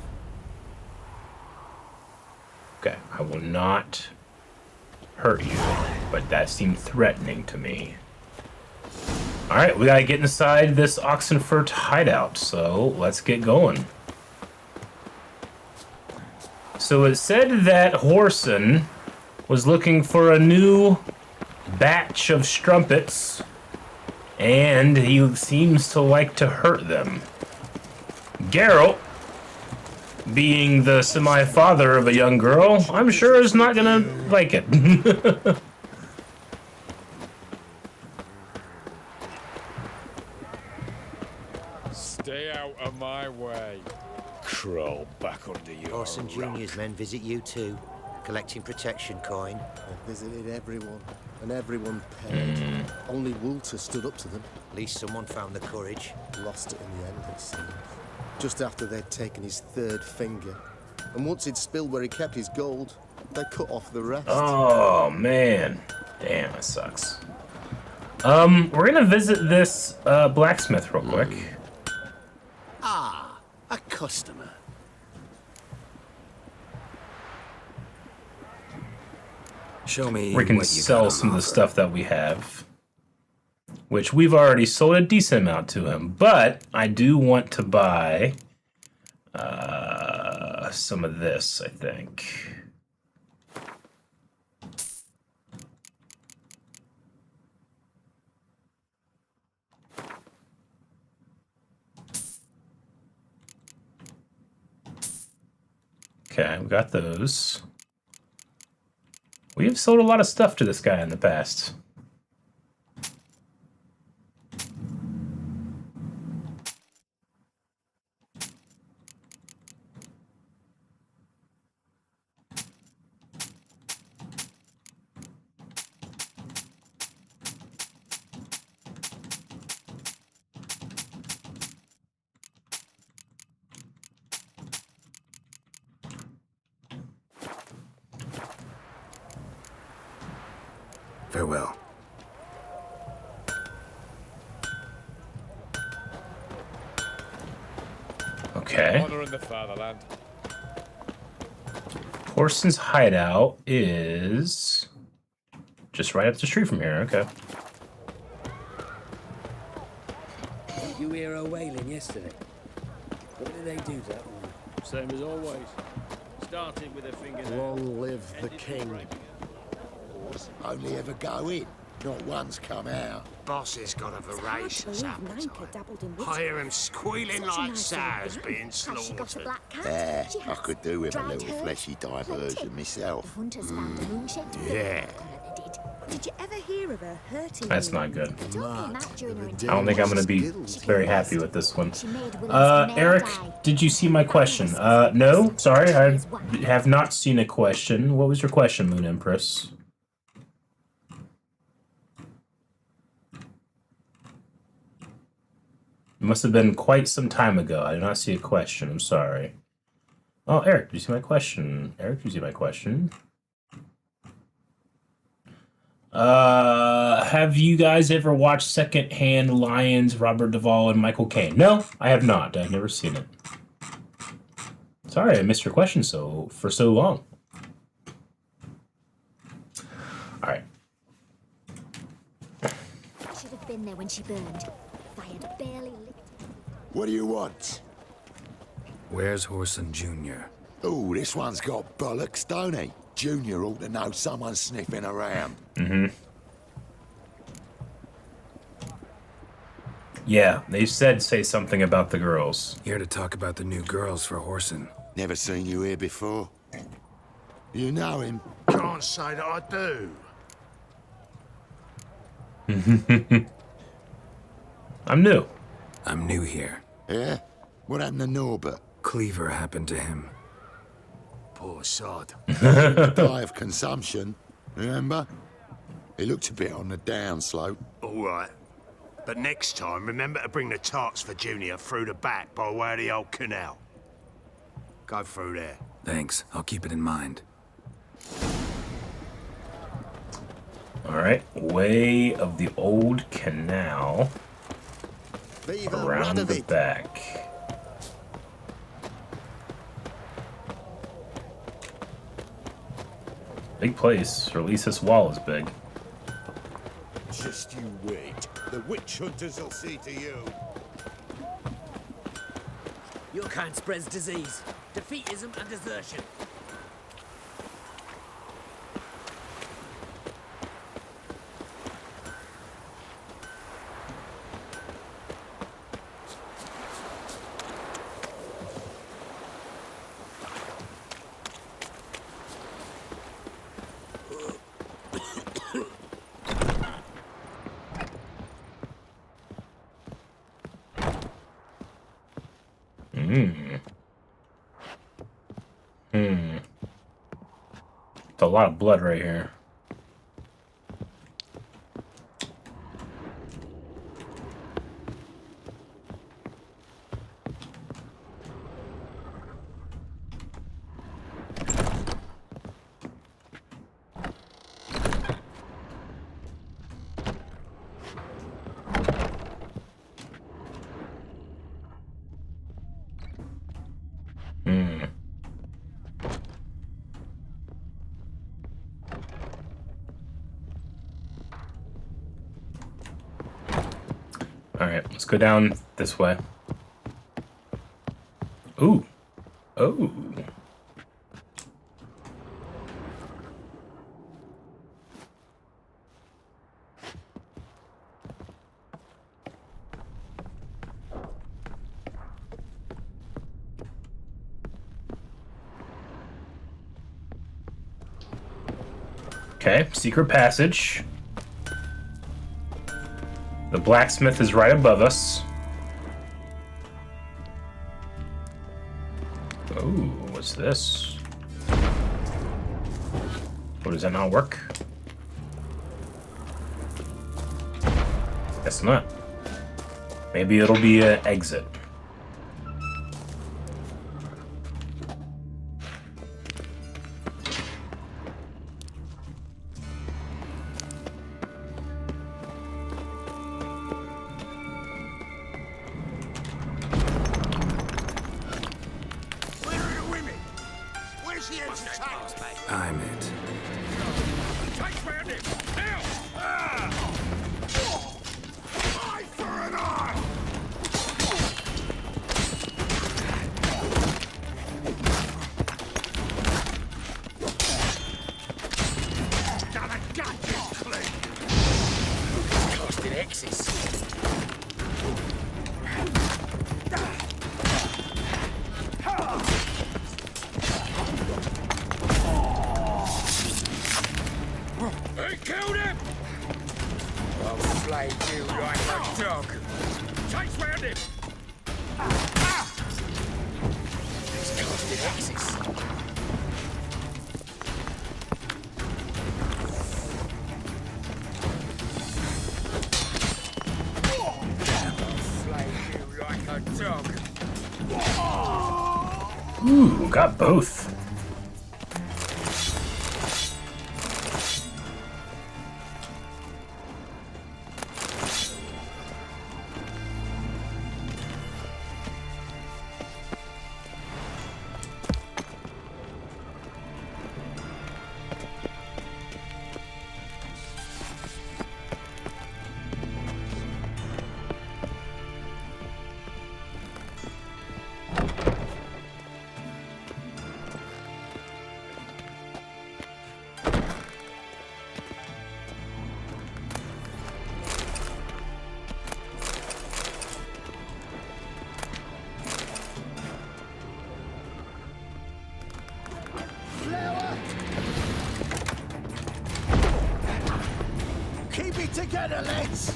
Okay, I will not hurt you, but that seemed threatening to me. Alright, we gotta get inside this Oxenfurt hideout, so let's get going. So it said that Whoreson was looking for a new batch of strumpets, and he seems to like to hurt them. Geralt, being the semi-father of a young girl, I'm sure is not gonna like it. Stay out of my way. Crawl back under your Roche and Junior's men visit you too, collecting protection coin. They visited everyone, and everyone paid. Only Walter stood up to them. At least someone found the courage. Lost it in the end, it seems. Just after they'd taken his third finger. And once he'd spilled where he kept his gold, they cut off the rest. Oh, man. Damn, that sucks. We're gonna visit this blacksmith real quick. Ah, a customer. Show me We can what you sell got some on of the offer. stuff that we have, which we've already sold a decent amount to him. But I do want to buy some of this, I think. Okay, we got those. We have sold a lot of stuff to this guy in the past. Farewell. Okay. Honor in the fatherland. Whoreson's hideout is just right up the street from here. Okay. You hear her wailing yesterday? What did they do to that woman? Same as always. Started with a finger. Long live the king. Only ever go in, not once come out. Boss has got a voracious appetite. I hear him squealing like sows being slaughtered. I could do with a little fleshy diversion myself. Yeah. Did you ever hear of her hurting That's you? not good. I I don't think I'm gonna be very happy with this one. Eric, did you see my question? No, sorry, I have not seen a question. What was your question, Moon Empress? It must have been quite some time ago. I did not see a question. I'm sorry. Oh, Eric, did you see my question? Eric, did you see my question? Have you guys ever watched Secondhand Lions, Robert Duvall, and Michael Caine? No, I have not. I've never seen it. Sorry, I missed your question for so long. All right. Should have been there when she burned. If I had barely licked it. What do you want? Where's Whoreson Junior? Oh, this one's got bollocks, don't he? Junior ought to know someone's sniffing around. Yeah, they said say something about the girls. Here to talk about the new girls for Whoreson. Never seen you here before. You know him? Can't say that I do. I'm new. I'm new here. Yeah? What happened to Norbert? Cleaver happened to him. Poor sod. Die of consumption, remember? He looked a bit on the down slope. All right. But next time, remember to bring the tarts for Junior through the back by way of the old canal. Go through there. Thanks. I'll keep it in mind. Alright, way of the old canal. Around the back. Big place, or at least this wall is big. Just you wait. The witch hunters will see to you. Your kind spreads disease, defeatism and desertion. It's a lot of blood right here. Alright, let's go down this way. Ooh. Oh. Okay, secret passage. The blacksmith is right above us. Oh, what's this? Oh, does that not work? Guess not. Maybe it'll be an exit. I'm it. Ooh, got both. together, lads!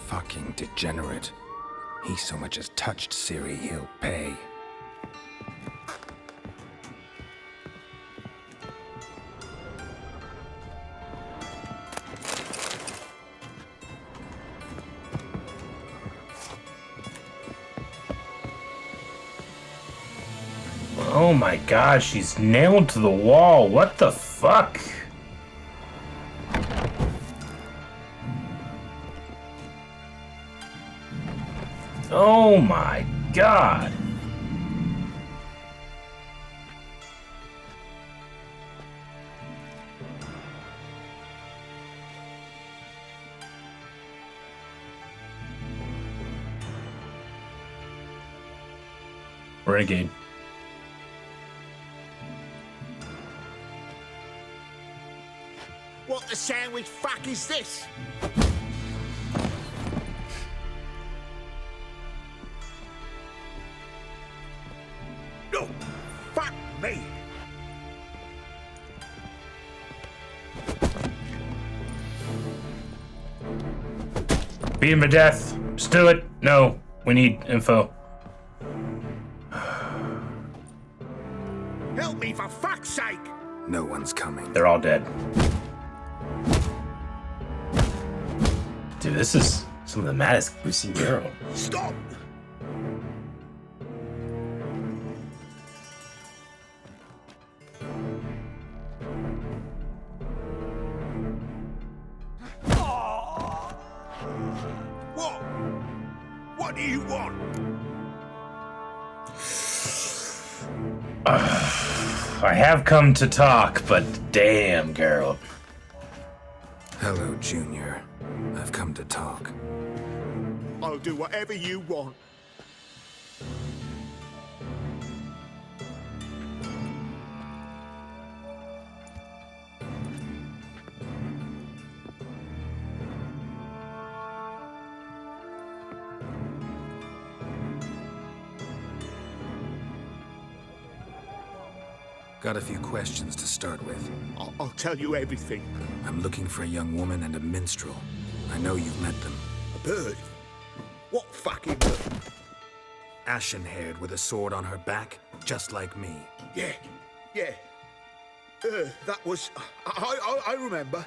Fucking degenerate. He so much as touched Ciri, he'll pay. Oh my god, she's nailed to the wall. What the fuck? Oh my god. Renegade. What the sandwich fuck is this? No, fuck me. Beat him to death. Just do it. No, we need info. Help me for fuck's sake. No one's coming. They're all dead. Dude, this is some of the maddest we've seen Geralt. Stop! What do you want? I have come to talk, but damn, Geralt. Hello, Junior. I've come to talk. I'll do whatever you want. Got a few questions to start with. I'll tell you everything. I'm looking for a young woman and a minstrel. I know you've met them. A bird? What fucking bird? Ashen-haired with a sword on her back, just like me. Yeah. That was... I remember.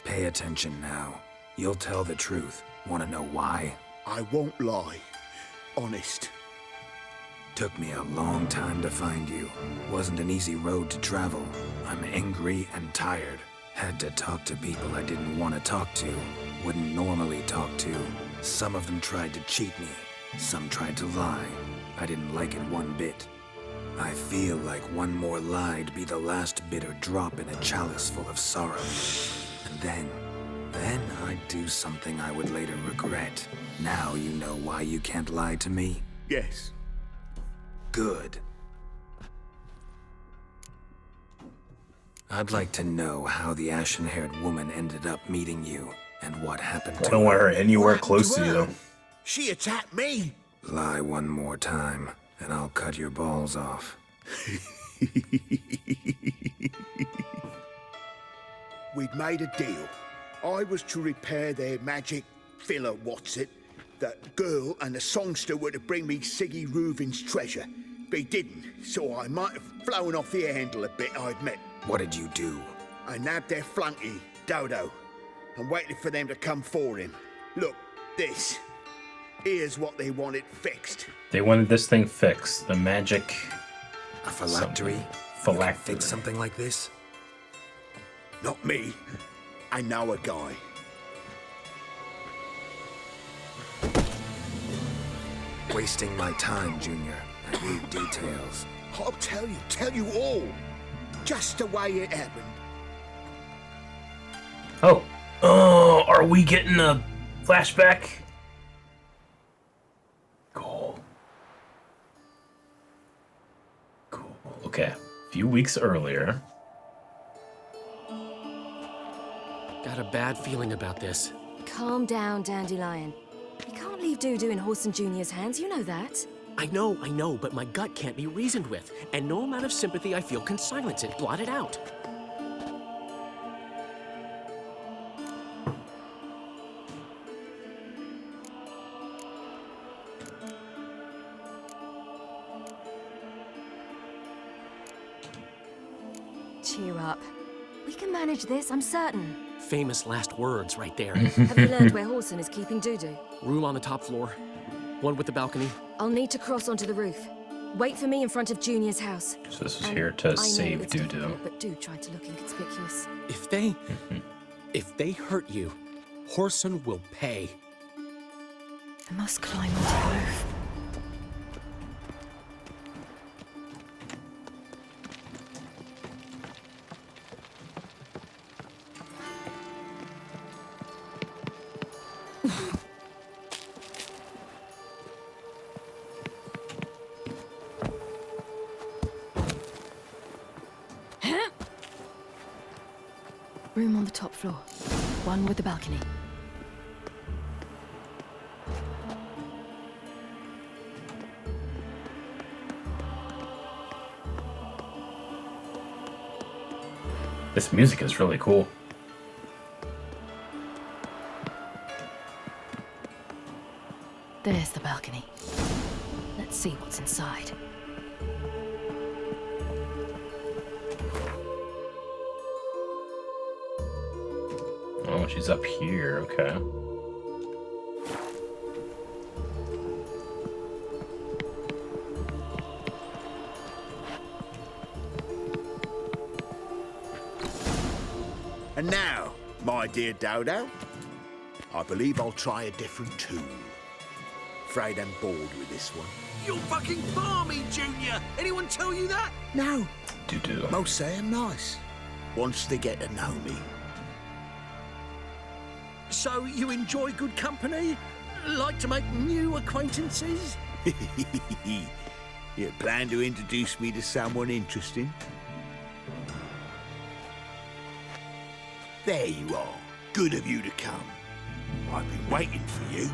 Pay attention now. You'll tell the truth. Want to know why? I won't lie. Honest. Took me a long time to find you. Wasn't an easy road to travel. I'm angry and tired. Had to talk to people I didn't want to talk to. Wouldn't normally talk to. Some of them tried to cheat me. Some tried to lie. I didn't like it one bit. I feel like one more lie'd be the last bitter drop in a chalice full of sorrow. And then I'd do something I would later regret. Now you know why you can't lie to me? Yes. Good. I'd like to know how the ashen-haired woman ended up meeting you, and what happened to I don't want her anywhere close to you. She attacked me. Lie one more time, and I'll cut your balls off. We'd made a deal. I was to repair their magic filler, The girl and the songster were to bring me Siggy Reuven's treasure. They didn't, so I might have flown off the handle a bit, I admit. What did you do? I nabbed their flunky, Dodo, and waited for them to come for him. Look, this. Here's what they wanted fixed. They wanted this thing fixed. The magic... A phylactery? Phylactery. Fix something like this? Not me. I know a guy. Wasting my time, Junior. I rude details. I'll tell you all. Just the way it happened. Oh, are we getting a flashback? Cool. Okay, a few weeks earlier. Got a bad feeling about this. Calm down, Dandelion. You can't leave Dudu in Horson Junior's hands, you know that. I know, but my gut can't be reasoned with, and no amount of sympathy I feel can silence it, blot it out. Cheer up. We can manage this, I'm certain. Famous last words right there. Have you learned where Horson is keeping Dudu? Room on the top floor. One with the balcony. I'll need to cross onto the roof. Wait for me in front of Junior's house. So this was here to save Dudu. But do try to look inconspicuous. If they hurt you, Horson will pay. I must climb onto the roof. Room on the top floor. One with the balcony. This music is really cool. There's the balcony. Let's see what's inside. Oh, she's up here, okay. And now, my dear Dodo, I believe I'll try a different tool. Afraid I'm bored with this one. You're fucking balmy, Junior! Anyone tell you that? No. Dudu. Most say I'm nice. Once they get to know me. So you enjoy good company? Like to make new acquaintances? You plan to introduce me to someone interesting? There you are. Good of you to come. I've been waiting for you.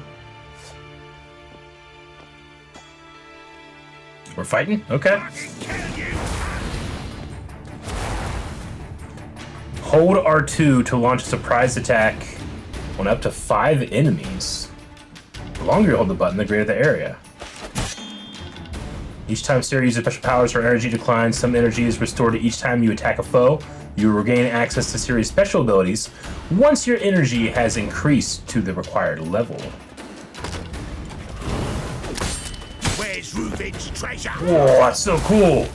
We're fighting? Okay. Hold R2 to launch a surprise attack on up to 5 enemies. The longer you hold the button, the greater the area. Each time Sarah uses special powers, her energy declines. Some energy is restored each time you attack a foe. You regain access to Siri's special abilities once your energy has increased to the required level. Where's Radovid's treasure? Whoa, that's so cool!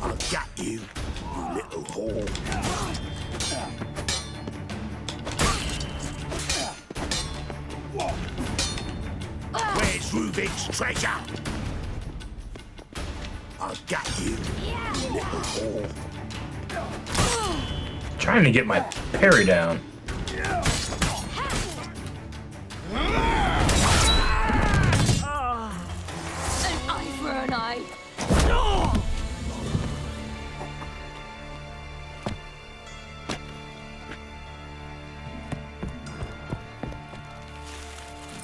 I'll get you, you little whore. Where's Radovid's treasure? I'll get you, you little whore. Trying to get my parry down. An eye for an eye.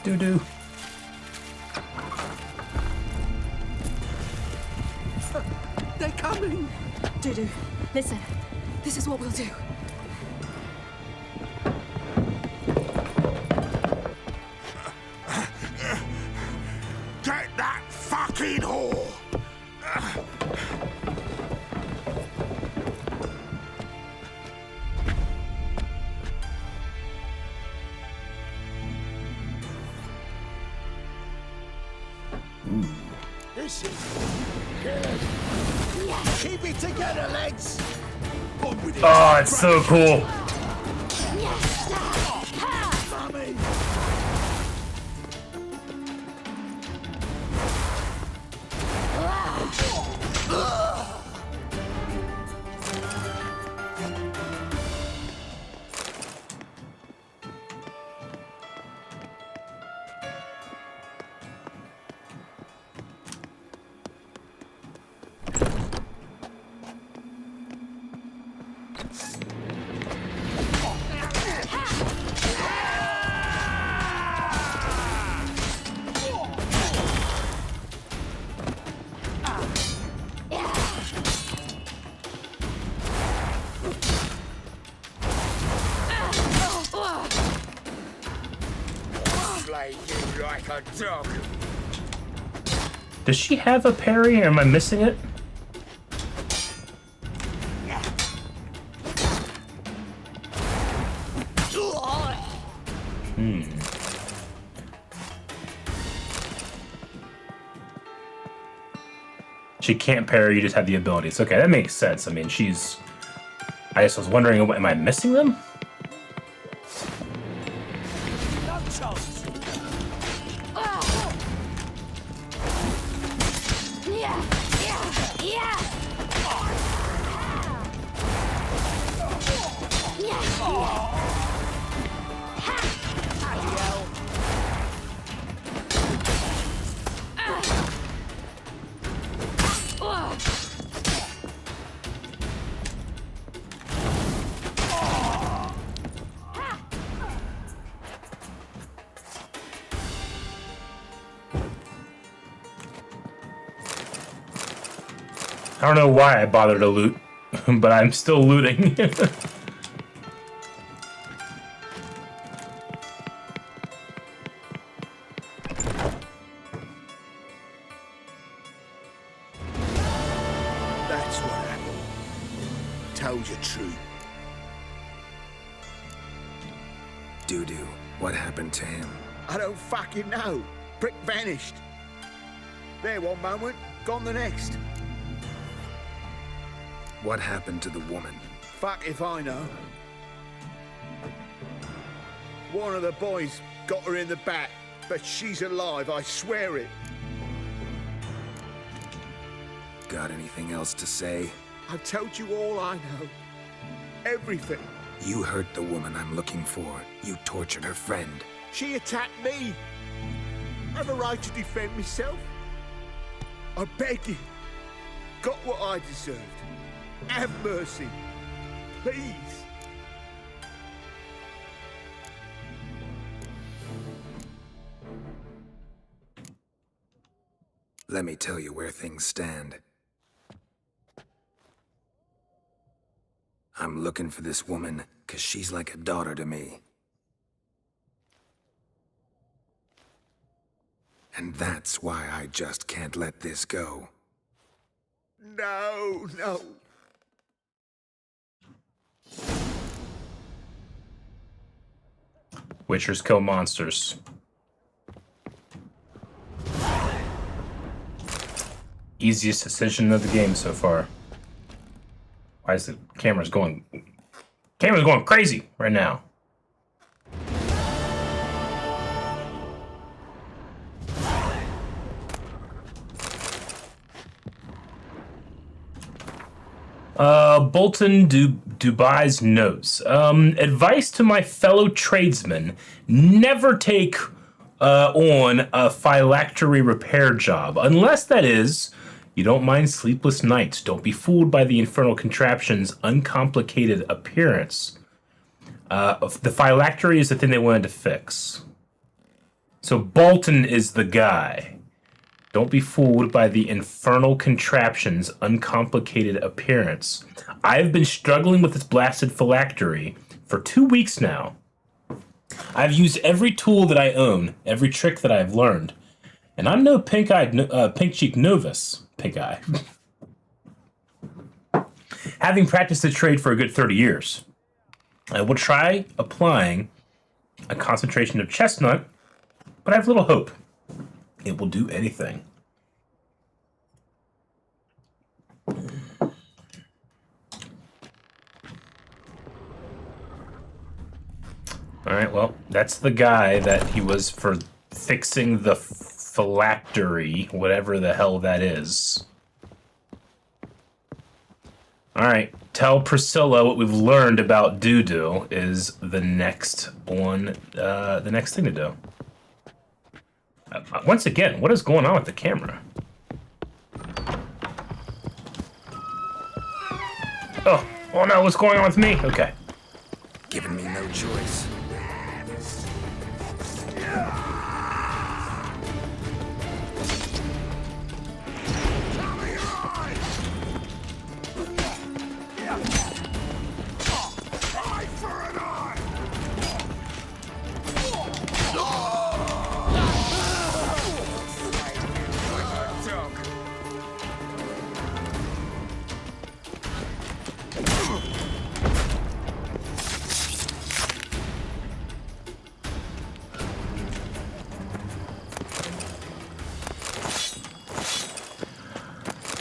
Doo-doo. They're coming! Dudu, listen. This is what we'll do. Get that fucking whore! This is good. Keep it together, lads. Oh, it's so cool. Slay you like a dog. Does she have a parry, or am I missing it? She can't parry, you just have the abilities. Okay, that makes sense. I mean, she's... I just was wondering, am I missing them? I don't know why I bothered to loot, but I'm still looting. That's what happened. Told you true. Doo-doo, what happened to him? I don't fucking know. Prick vanished. There one moment, gone the next. What happened to the woman? Fuck if I know. One of the boys got her in the back, but she's alive, I swear it. Got anything else to say? I've told you all I know. Everything. You hurt the woman I'm looking for. You tortured her friend. She attacked me. I have a right to defend myself. I beg you. Got what I deserved. Have mercy. Please. Let me tell you where things stand. I'm looking for this woman, 'cause she's like a daughter to me. And that's why I just can't let this go. No, no. Witchers kill monsters. Easiest decision of the game so far. Why is the camera's going crazy right now? Bolton Dubai's notes. Advice to my fellow tradesmen: never take on a phylactery repair job, unless that is you don't mind sleepless nights. Don't be fooled by the infernal contraption's uncomplicated appearance. The phylactery is the thing they wanted to fix. So Bolton is the guy. Don't be fooled by the infernal contraption's uncomplicated appearance. I've been struggling with this blasted phylactery for 2 weeks now. I've used every tool that I own, every trick that I've learned, and I'm no pink-cheek novice. Pink eye. Having practiced the trade for a good 30 years, I will try applying a concentration of chestnut, but I have little hope it will do anything. Alright, well, that's the guy that he was for fixing the phylactery, whatever the hell that is. Alright, tell Priscilla what we've learned about Doo-Doo is the next one, the next thing to do. Once again, what is going on with the camera? Oh, Oh no, what's going on with me? Okay. Giving me no choice.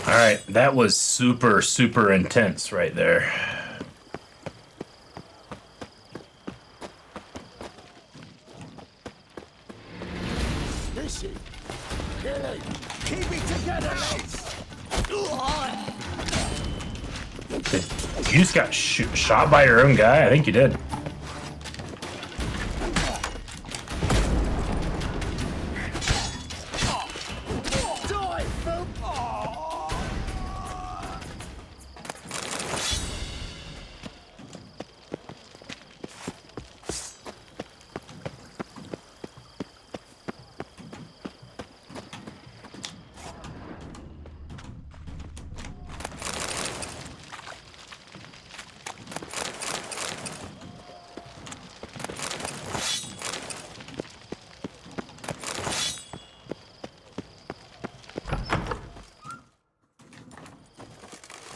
All right, that was super, super intense right there. Listen, Gilly, keep it together, lads. You just got shot by your own guy? I think you did.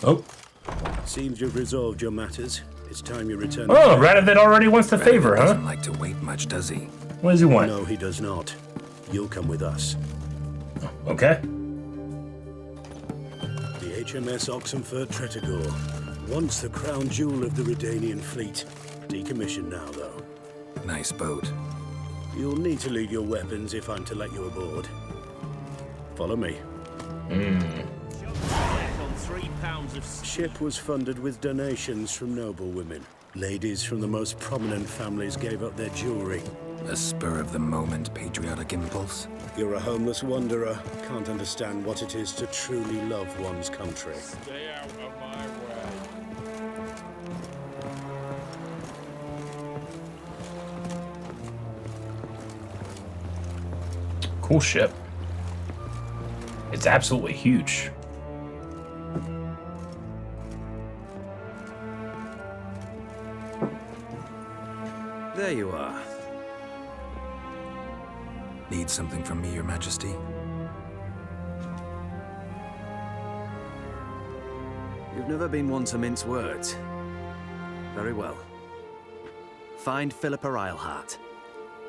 Oh. Seems you've resolved your matters. It's time you return. Oh, Radovid already wants the favor, huh? Doesn't like to wait much, does he? What does he want? No, he does not. You'll come with us. Okay. The HMS Oxenford Tretogor. Once the crown jewel of the Redanian fleet. Decommissioned now, though. Nice boat. You'll need to leave your weapons if I'm to let you aboard. Follow me. Ship was funded with donations from noble women. Ladies from the most prominent families gave up their jewelry. A spur-of-the-moment patriotic impulse? You're a homeless wanderer. Can't understand what it is to truly love one's country. Stay out of my way. Cool ship. It's absolutely huge. There you are. Need something from me, Your Majesty? You've never been one to mince words. Very well. Find Philippa Eilhart.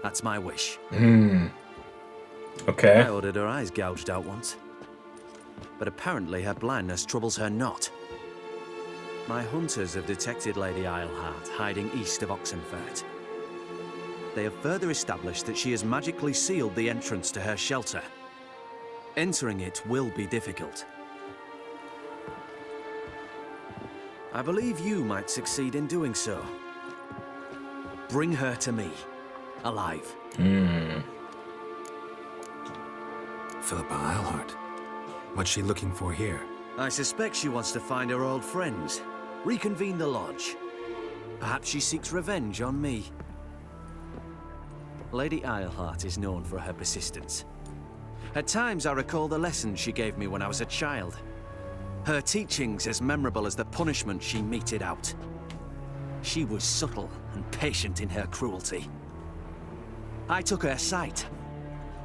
That's my wish. Okay. I ordered her eyes gouged out once. But apparently her blindness troubles her not. My hunters have detected Lady Eilhart hiding east of Oxenfurt. They have further established that she has magically sealed the entrance to her shelter. Entering it will be difficult. I believe you might succeed in doing so. Bring her to me, alive. Philippa Eilhart. What's she looking for here? I suspect she wants to find her old friends, reconvene the lodge. Perhaps she seeks revenge on me. Lady Eilhart is known for her persistence. At times I recall the lessons she gave me when I was a child. Her teachings as memorable as the punishment she meted out. She was subtle and patient in her cruelty. I took her sight,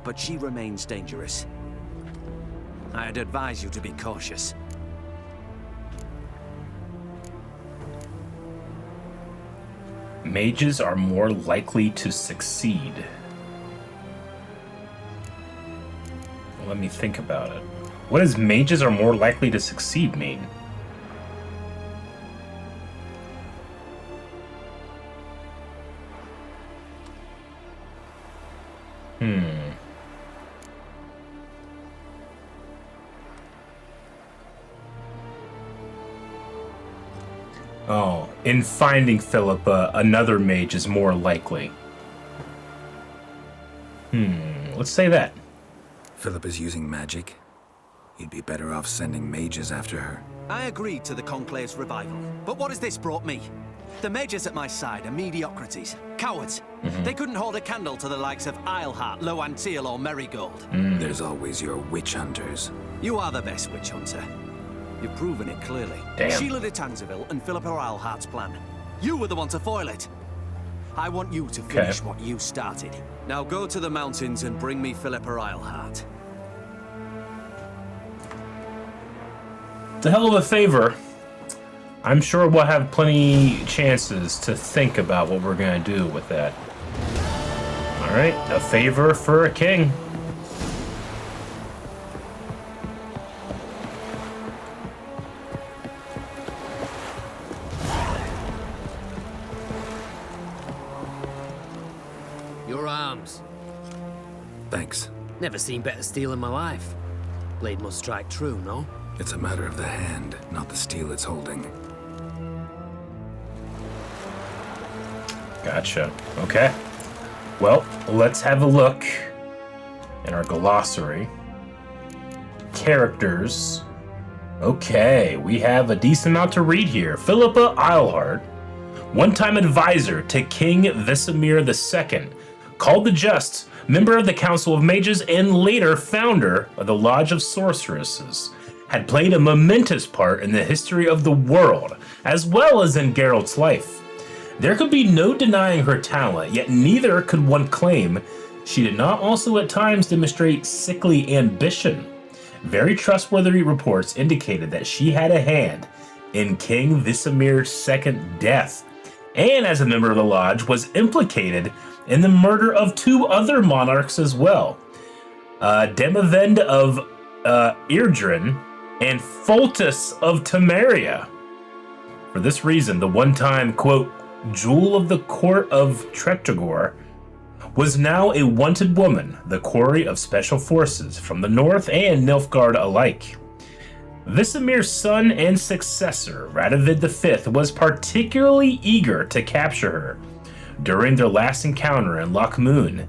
but she remains dangerous. I'd advise you to be cautious. Mages are more likely to succeed. Let me think about it. What does mages are more likely to succeed mean? Oh, in finding Philippa, another mage is more likely. Let's say that. Philippa's using magic. You'd be better off sending mages after her. I agreed to the Conclave's revival, but what has this brought me? The mages at my side are mediocrities, cowards. They couldn't hold a candle to the likes of Isleheart, Loantil, or Merigold. There's always your witch hunters. You are the best witch hunter. You've proven it clearly. Damn. Sheila de Tanzeville and Philippa Isleheart's plan. You were the one to foil it. I want you to finish what you started. Now go to the mountains and bring me Philippa Isleheart. It's a hell of a favor. I'm sure we'll have plenty chances to think about what we're gonna do with that. Alright, a favor for a king. Your arms. Thanks. Never seen better steel in my life. Blade must strike true, no? It's a matter of the hand, not the steel it's holding. Gotcha. Okay. Well, let's have a look in our glossary. Characters. Okay, we have a decent amount to read here. Philippa Isleheart, one-time advisor to King Vesemir II, called the Just, member of the Council of Mages, and later founder of the Lodge of Sorceresses, had played a momentous part in the history of the world, as well as in Geralt's life. There could be no denying her talent, yet neither could one claim she did not also at times demonstrate sickly ambition. Very trustworthy reports indicated that she had a hand in King Vesemir's second death, and as a member of the Lodge was implicated in the murder of two other monarchs as well, Demavend of Irdrin and Foltest of Temeria. For this reason, the one-time, quote, jewel of the court of Tretogor was now a wanted woman, the quarry of special forces from the north and Nilfgaard alike. Vesemir's son and successor, Radovid V, was particularly eager to capture her. During their last encounter in Loch Moon,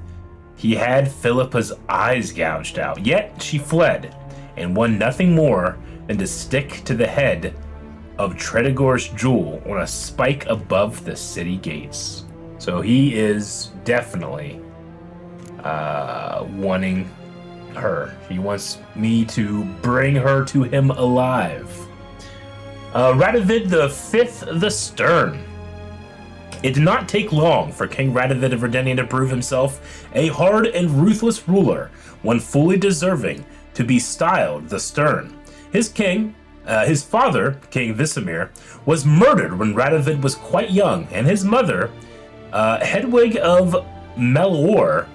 he had Philippa's eyes gouged out, yet she fled and won nothing more than to stick to the head of Tretogor's jewel on a spike above the city gates. So he is definitely wanting her. He wants me to bring her to him alive. Radovid V the Stern. It did not take long for King Radovid of Redenia to prove himself a hard and ruthless ruler, one fully deserving to be styled the Stern. His father, King Vesemir, was murdered when Radovid was quite young, and his mother, Hedwig of Melor,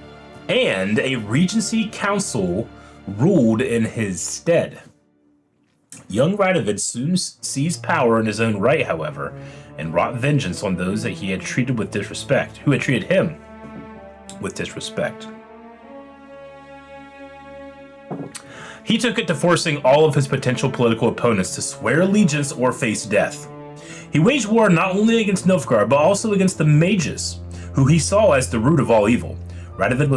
and a regency council ruled in his stead. Young Radovid soon seized power in his own right, however, and wrought vengeance on those that he had treated with disrespect, who had treated him with disrespect. He took it to forcing all of his potential political opponents to swear allegiance or face death. He waged war not only against Nilfgaard, but also against the mages, who he saw as the root of all evil. Radovid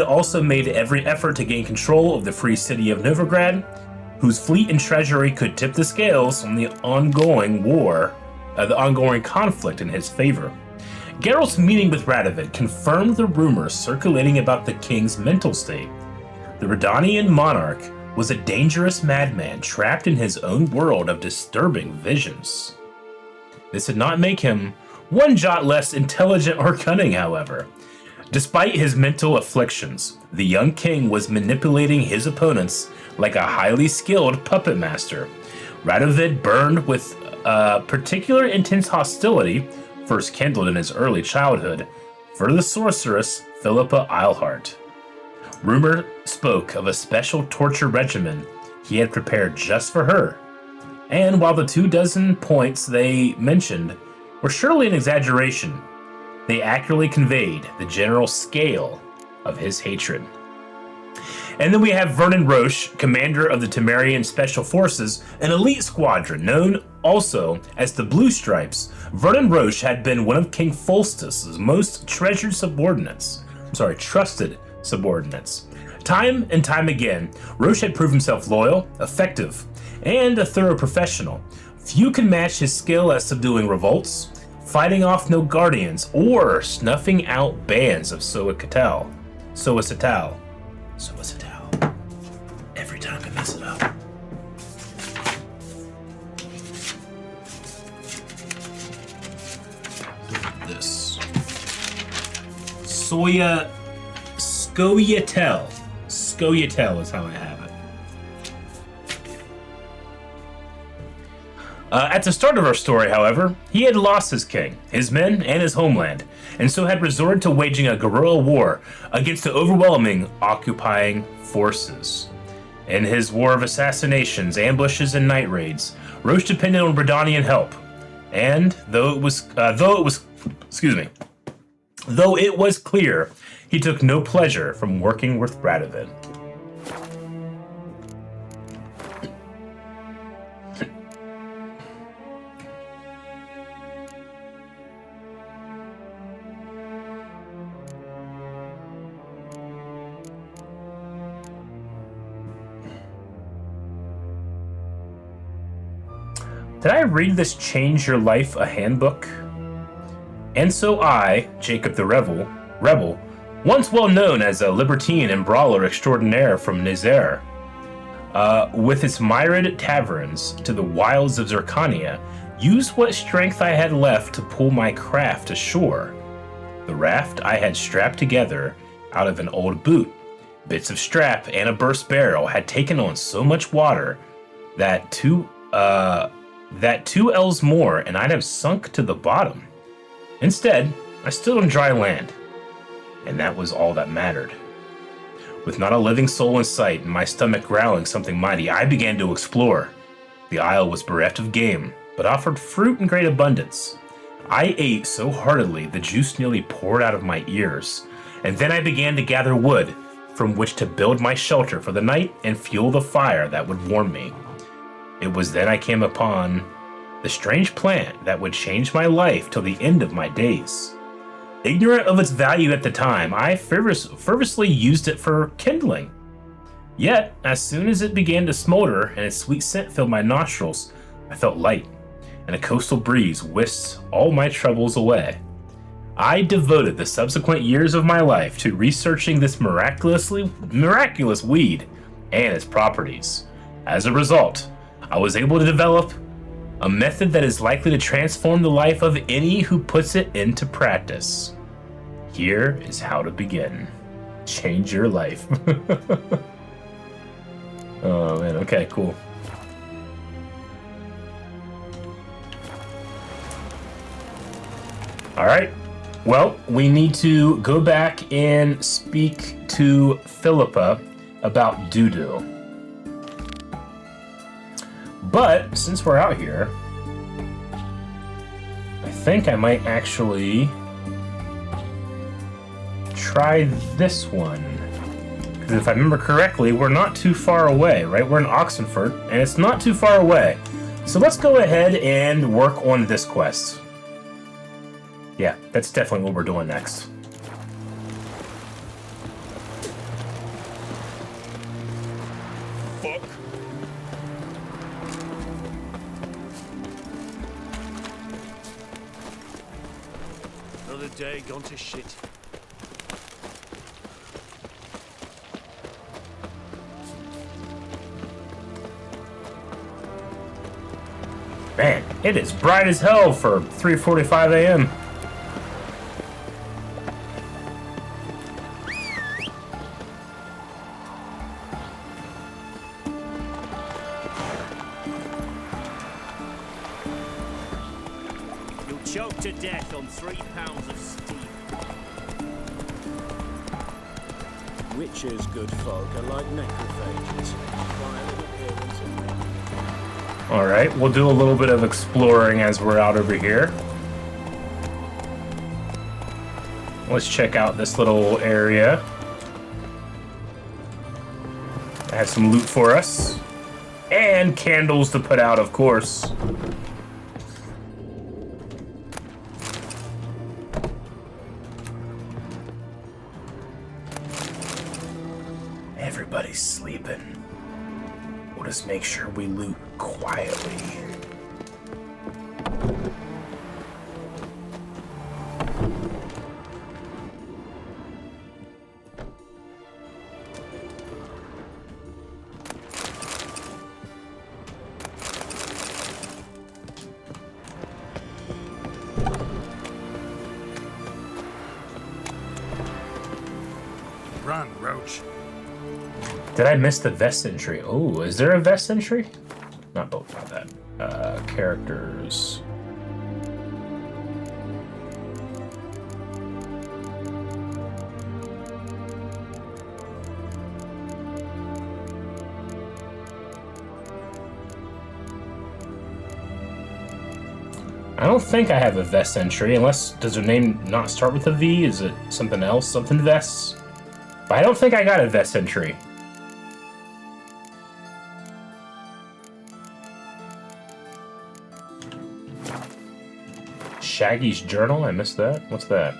also made every effort to gain control of the free city of Novigrad, whose fleet and treasury could tip the scales on the ongoing conflict in his favor. Geralt's meeting with Radovid confirmed the rumors circulating about the king's mental state. The Redanian monarch was a dangerous madman trapped in his own world of disturbing visions. This did not make him one jot less intelligent or cunning, however. Despite his mental afflictions, the young king was manipulating his opponents like a highly skilled puppet master. Radovid burned with particular intense hostility, first kindled in his early childhood, for the sorceress Philippa Isleheart. Rumor spoke of a special torture regimen he had prepared just for her, and while the 24 points they mentioned were surely an exaggeration, they accurately conveyed the general scale of his hatred. And then we have Vernon Roche, commander of the Temerian Special Forces, an elite squadron known also as the Blue Stripes. Vernon Roche had been one of King Foltest's most trusted subordinates. Time and time again, Roche had proved himself loyal, effective, and a thorough professional. Few can match his skill at subduing revolts, fighting off Nilfgaardians, or snuffing out bands of Soacatal. Every time I mess it up. This. Scoia'tael. Scoia'tael is how I have it. At the start of our story, however, he had lost his king, his men, and his homeland, and so had resorted to waging a guerrilla war against the overwhelming occupying forces. In his war of assassinations, ambushes, and night raids, Roche depended on Redanian help, and though it was clear he took no pleasure from working with Radovid. Did I read this Change Your Life a handbook? And so I, Jacob the Rebel, once well known as a libertine and brawler extraordinaire from Nizer, with its myriad taverns to the wilds of Zircania, used what strength I had left to pull my craft ashore. The raft I had strapped together out of an old boot. Bits of strap and a burst barrel had taken on so much water that two ells more and I'd have sunk to the bottom. Instead, I stood on dry land, and that was all that mattered. With not a living soul in sight and my stomach growling something mighty, I began to explore. The isle was bereft of game, but offered fruit in great abundance. I ate so heartily the juice nearly poured out of my ears, and then I began to gather wood from which to build my shelter for the night and fuel the fire that would warm me. It was then I came upon the strange plant that would change my life till the end of my days. Ignorant of its value at the time, I fervently used it for kindling. Yet, as soon as it began to smolder and its sweet scent filled my nostrils, I felt light, and a coastal breeze whisked all my troubles away. I devoted the subsequent years of my life to researching this miraculous weed and its properties. As a result, I was able to develop a method that is likely to transform the life of any who puts it into practice. Here is how to begin. Change your life. Oh man, okay, cool. Alright, well, we need to go back and speak to Philippa about Dudu. But since we're out here, I think I might actually try this one. Because if I remember correctly, we're not too far away, right? We're in Oxenford, and it's not too far away. So let's go ahead and work on this quest. Yeah, that's definitely what we're doing next. Fuck. Another day gone to shit. Man, it is bright as hell for 3:45 a.m. You'll choke to death on 3 pounds of steam. Witches, good folk, are like necrophages. Violent appearance and Alright, we'll do a little bit of exploring as we're out over here. Let's check out this little area. I have some loot for us. And candles to put out, of course. we'll just make sure we loot quietly. Run, Roche. Did I miss the vest entry? Oh, is there a vest entry? Not both, not that. Characters. I don't think I have a vest entry, unless, does her name not start with a V? Is it something else? Something vests? But I don't think I got a vest entry. Shaggy's journal? I missed that. What's that?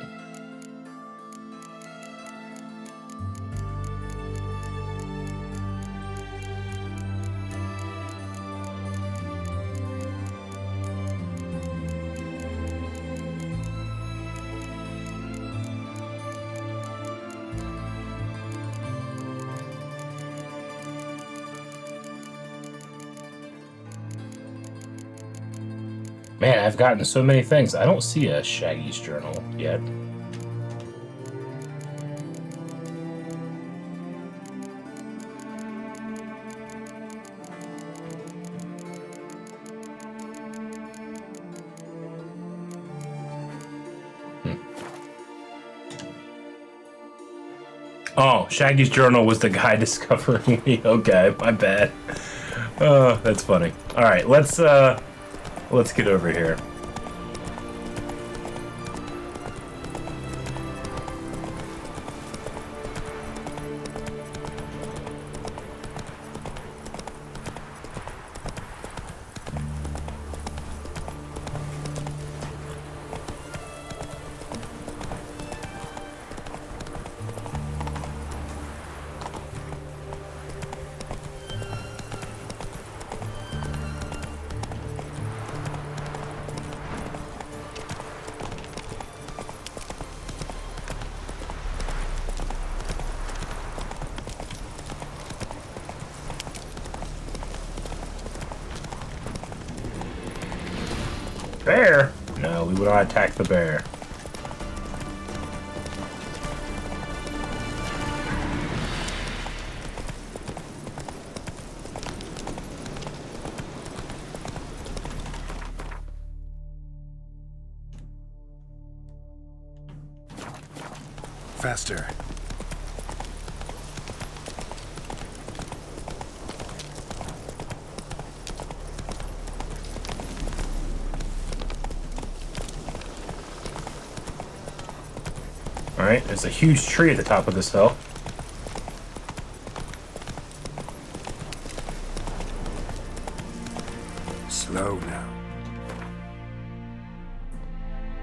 Man, I've gotten so many things. I don't see a Shaggy's journal yet. Oh, Shaggy's journal was the guy discovering me. Okay, my bad. Oh, that's funny. All right, let's get over here. Bear? No, we would not attack the bear. Faster. Alright, there's a huge tree at the top of this hill. Slow now.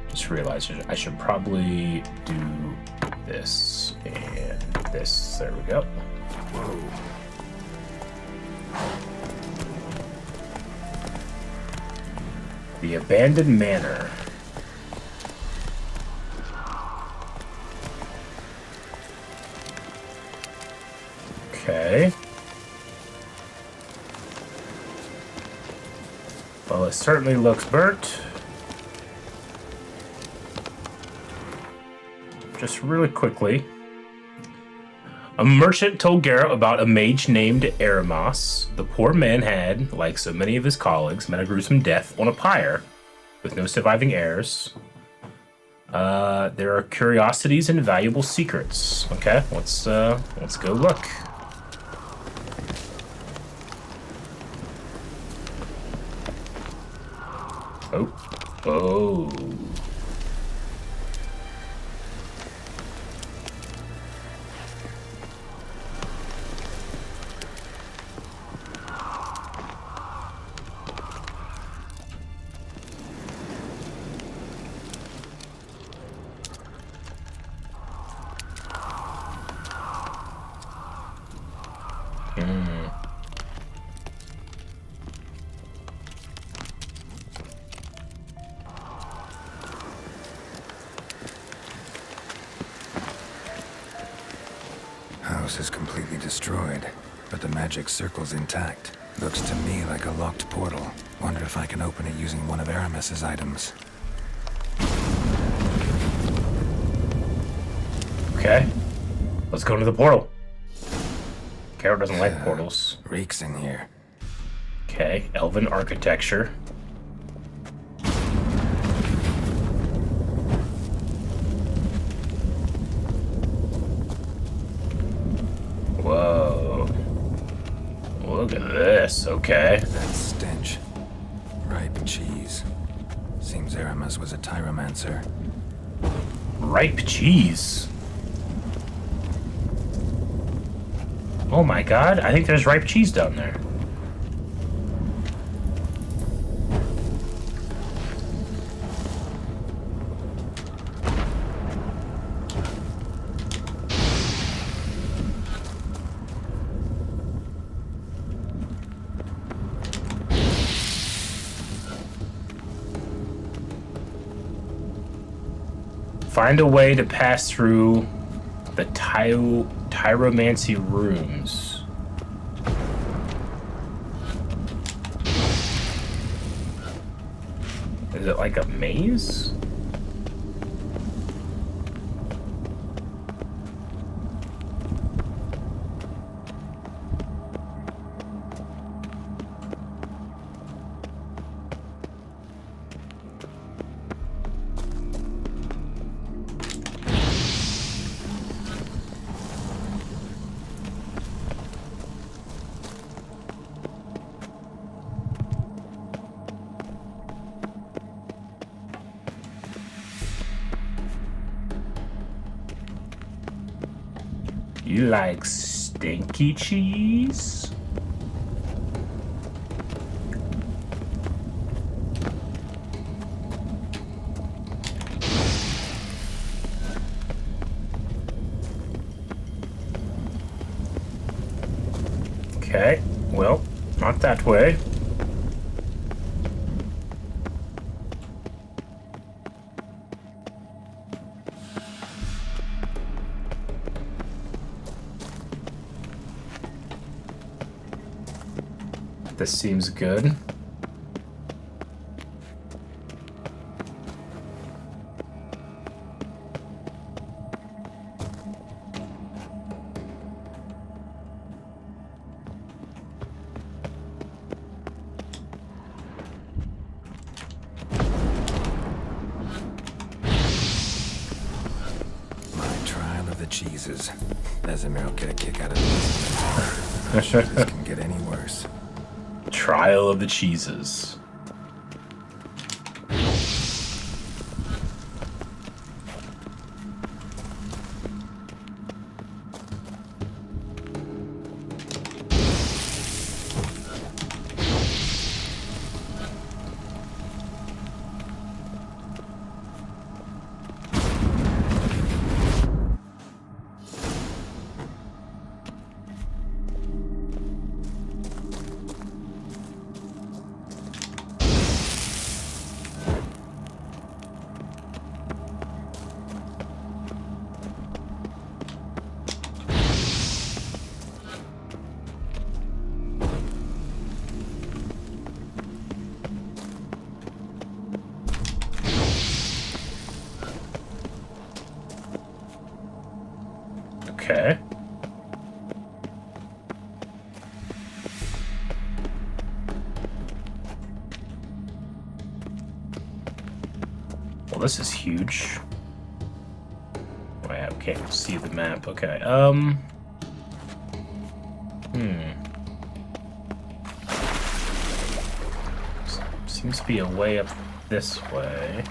Just realized I should probably do this and this. There we go. Whoa. The abandoned manor. Okay. Well, it certainly looks burnt. Just really quickly. A merchant told Garrett about a mage named Eremos. The poor man had, like so many of his colleagues, met a gruesome death on a pyre with no surviving heirs. There are curiosities and valuable secrets. Okay, let's go look. Oh. Oh. house is completely destroyed, but the magic circle's intact. Looks to me like a locked portal. Wonder if I can open it using one of Aramis's items. Okay. Let's go into the portal. Carol doesn't like portals. Reeks in here. Okay, elven architecture. Whoa. Look at this, okay. That stench. Ripe cheese. Seems Aramis was a tyromancer. Ripe cheese? Oh my god, I think there's ripe cheese down there. Find a way to pass through the tyromancy rooms. Is it like a maze? You like stinky cheese? Okay, well, not that way. This seems good. My trial of the cheeses. Vesemir will get a kick out of this. This can get any worse. Trial of the cheeses. Okay. Well, this is huge. Wow, can't see the map. Okay. Seems to be a way up this way.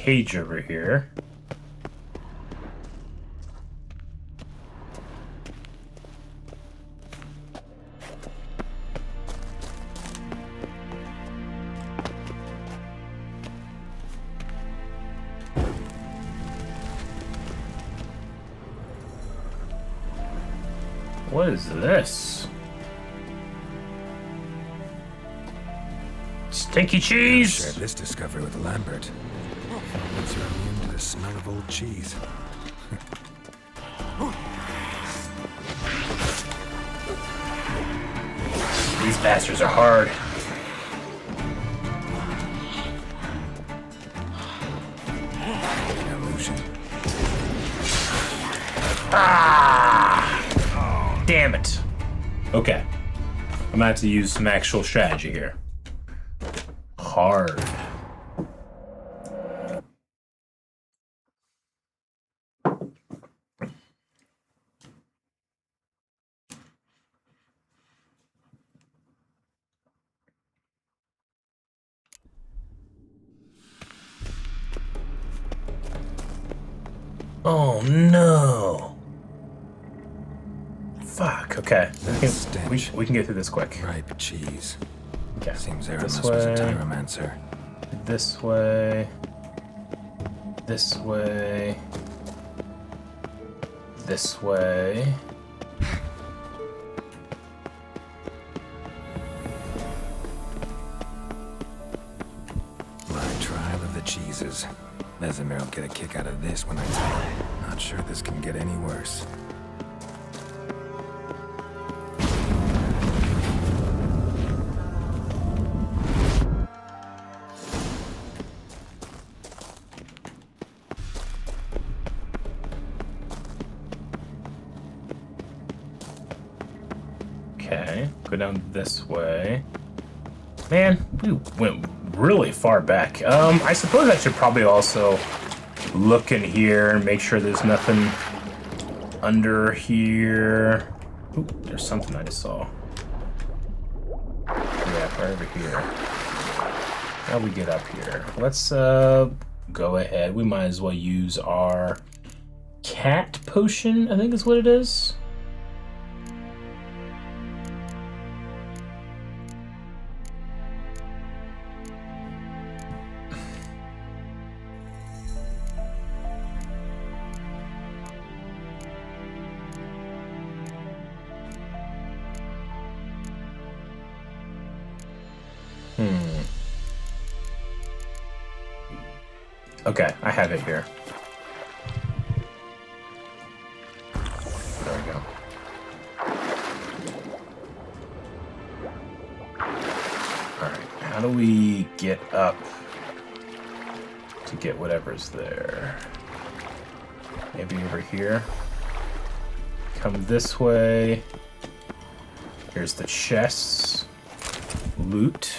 cage over here. What is this? Stinky cheese! Shared this discovery with Lambert. It's immune to the smell of old cheese. These bastards are hard. Illusion. Ah! Damn it. Okay. I'm gonna have to use some actual strategy here. Hard. Oh no. Fuck, okay. We can get through this quick. Ripe cheese. Okay. Seems This Aramis was a way. tyromancer. This way. This way. This way. My trial of the cheeses. Vesemir will get a kick out of this when I tell him. Not sure this can get any worse. Okay, go down this way. Man, we went really far back. I suppose I should probably also look in here and make sure there's nothing under here. Ooh, there's something I just saw. Yeah, right over here. How do we get up here? Let's go ahead. We might as well use our cat potion, I think is what it is. Okay, I have it here. There we go. Alright, how do we get up to get whatever's there? Maybe over here. Come this way. Here's the chests. Loot.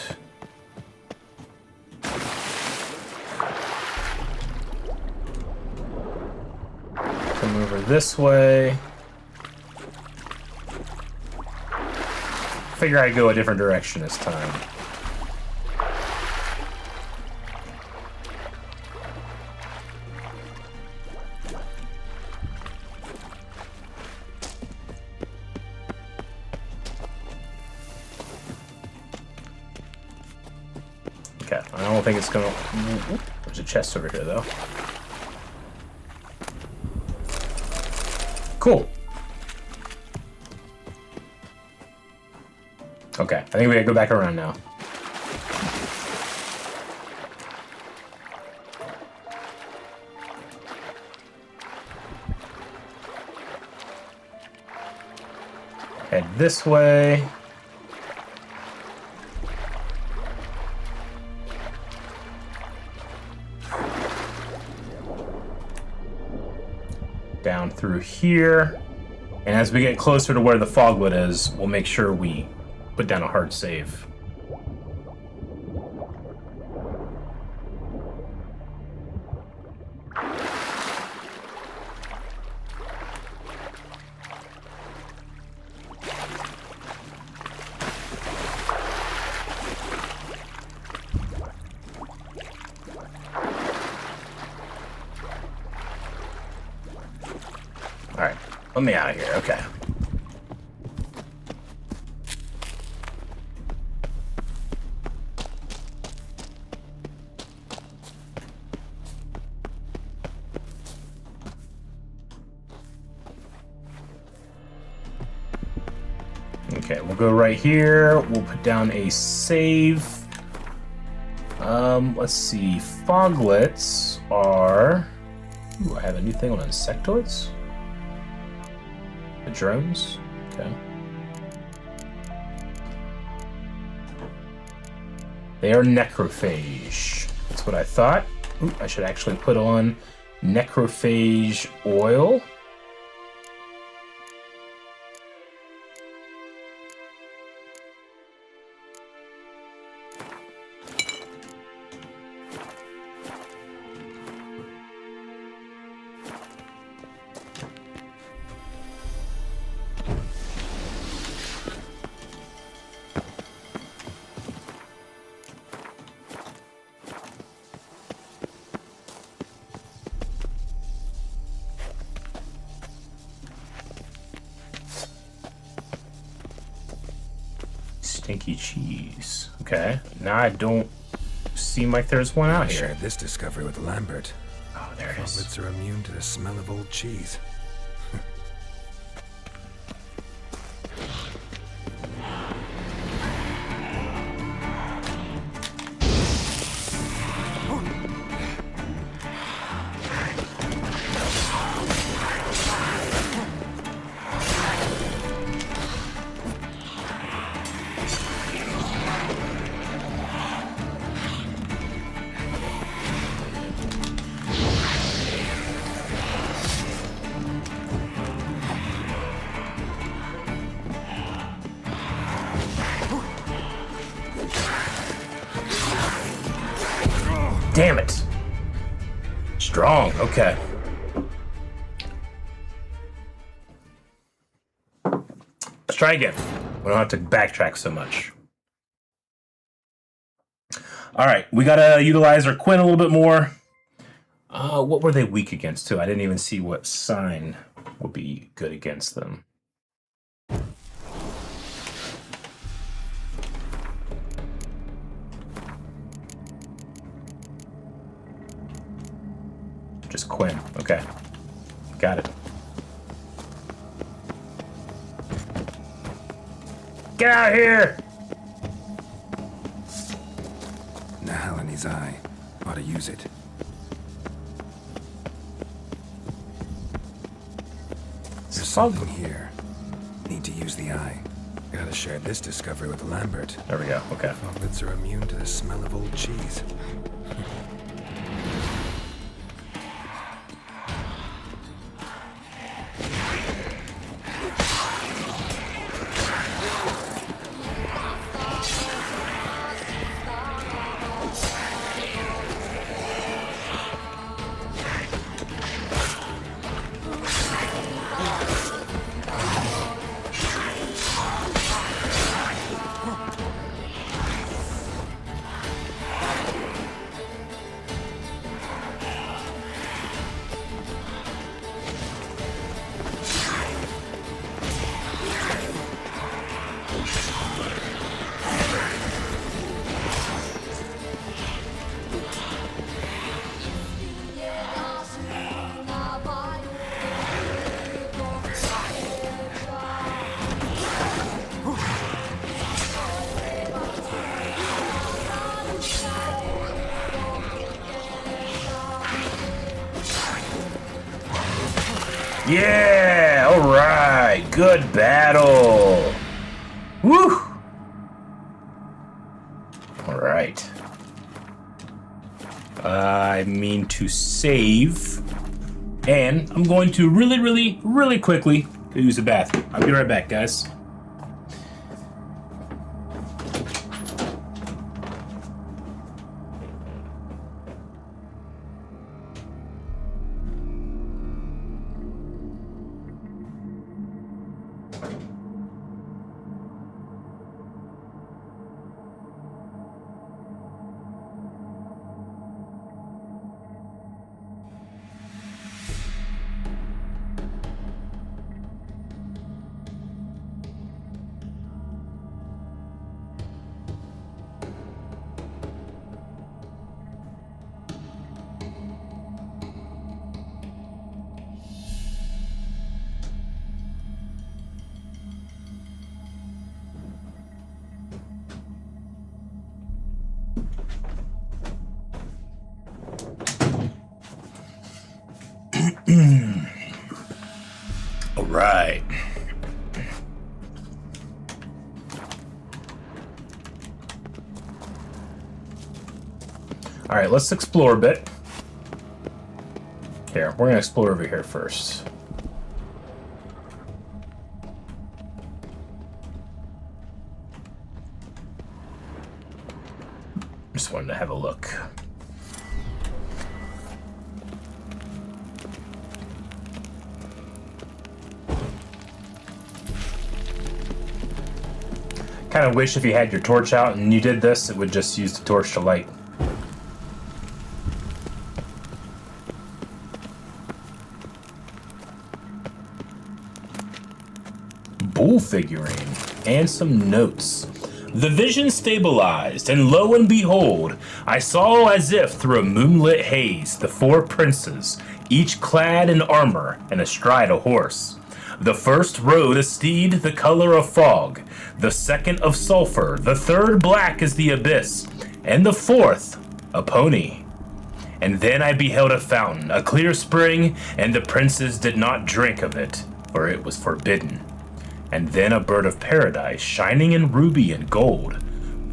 Come over this way. Figure I'd go a different direction this time. Okay, I don't think it's gonna... There's a chest over here, though. Cool. Okay, I think we gotta go back around now. Head this way. Down through here. And as we get closer to where the fogwood is, we'll make sure we put down a hard save. Let me out of here. Okay. Okay, we'll go right here. We'll put down a save. Let's see. Foglets are... Ooh, I have a new thing on insectoids. The drones. Okay. They are necrophage. That's what I thought. Ooh, I should actually put on necrophage oil. Stinky cheese. Okay. Now I don't seem like there's one out I here. shared this discovery with Lambert. Oh, there it is. Foglets are immune to the smell of old cheese. Damn it. Strong. Okay. Let's try again. We don't have to backtrack so much. All right. We got to utilize our Quinn a little bit more. What were they weak against, too? I didn't even see what sign would be good against them. Just Quinn. Okay. Got it. Get out of here! Now in his eye. Ought to use it. There's something here. Need to use the eye. Gotta share this discovery with Lambert. There we go. Okay. Foglets are immune to the smell of old cheese. Yeah! Alright! Good battle! Woo! Alright. I mean to save. And I'm going to really quickly go use the bathroom. I'll be right back, guys. All right. All right, let's explore a bit. Here, we're gonna explore over here first. Just wanted to have a look. Kind of wish if you had your torch out and you did this, it would just use the torch to light. Bull figurine and some notes. The vision stabilized, and lo and behold, I saw as if through a moonlit haze the 4 princes, each clad in armor and astride a horse. The first rode a steed the color of fog, the second of sulfur, the third black as the abyss, and the fourth a pony. And then I beheld a fountain, a clear spring, and the princes did not drink of it, for it was forbidden. And then a bird of paradise, shining in ruby and gold,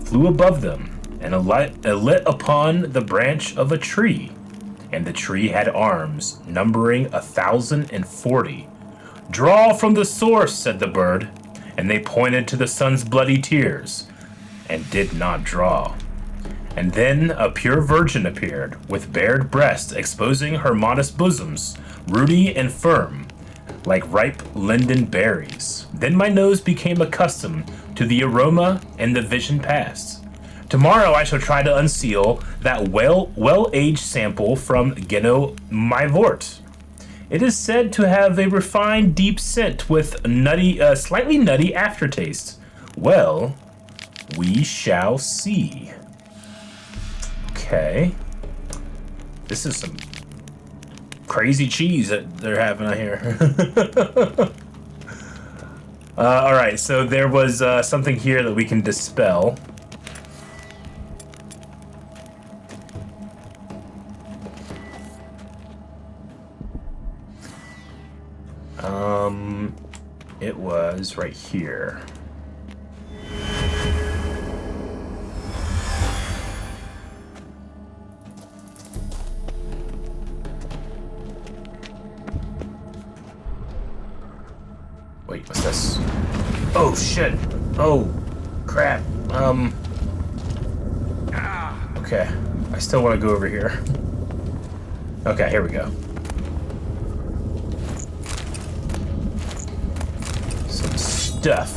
flew above them, and lit upon the branch of a tree. And the tree had arms, numbering 1,040. Draw from the source, said the bird, and they pointed to the sun's bloody tears, and did not draw. And then a pure virgin appeared, with bared breasts exposing her modest bosoms, ruddy and firm, like ripe linden berries. Then my nose became accustomed to the aroma, and the vision passed. Tomorrow I shall try to unseal that well-aged sample from Geno Myvort. It is said to have a refined, deep scent with nutty, slightly nutty aftertaste. Well, we shall see. Okay. This is some crazy cheese that they're having out here. Alright, so there was something here that we can dispel. It was right here. Wait, what's this? Oh, shit. Oh, crap. Okay. I still want to go over here. Okay, here we go. Some stuff.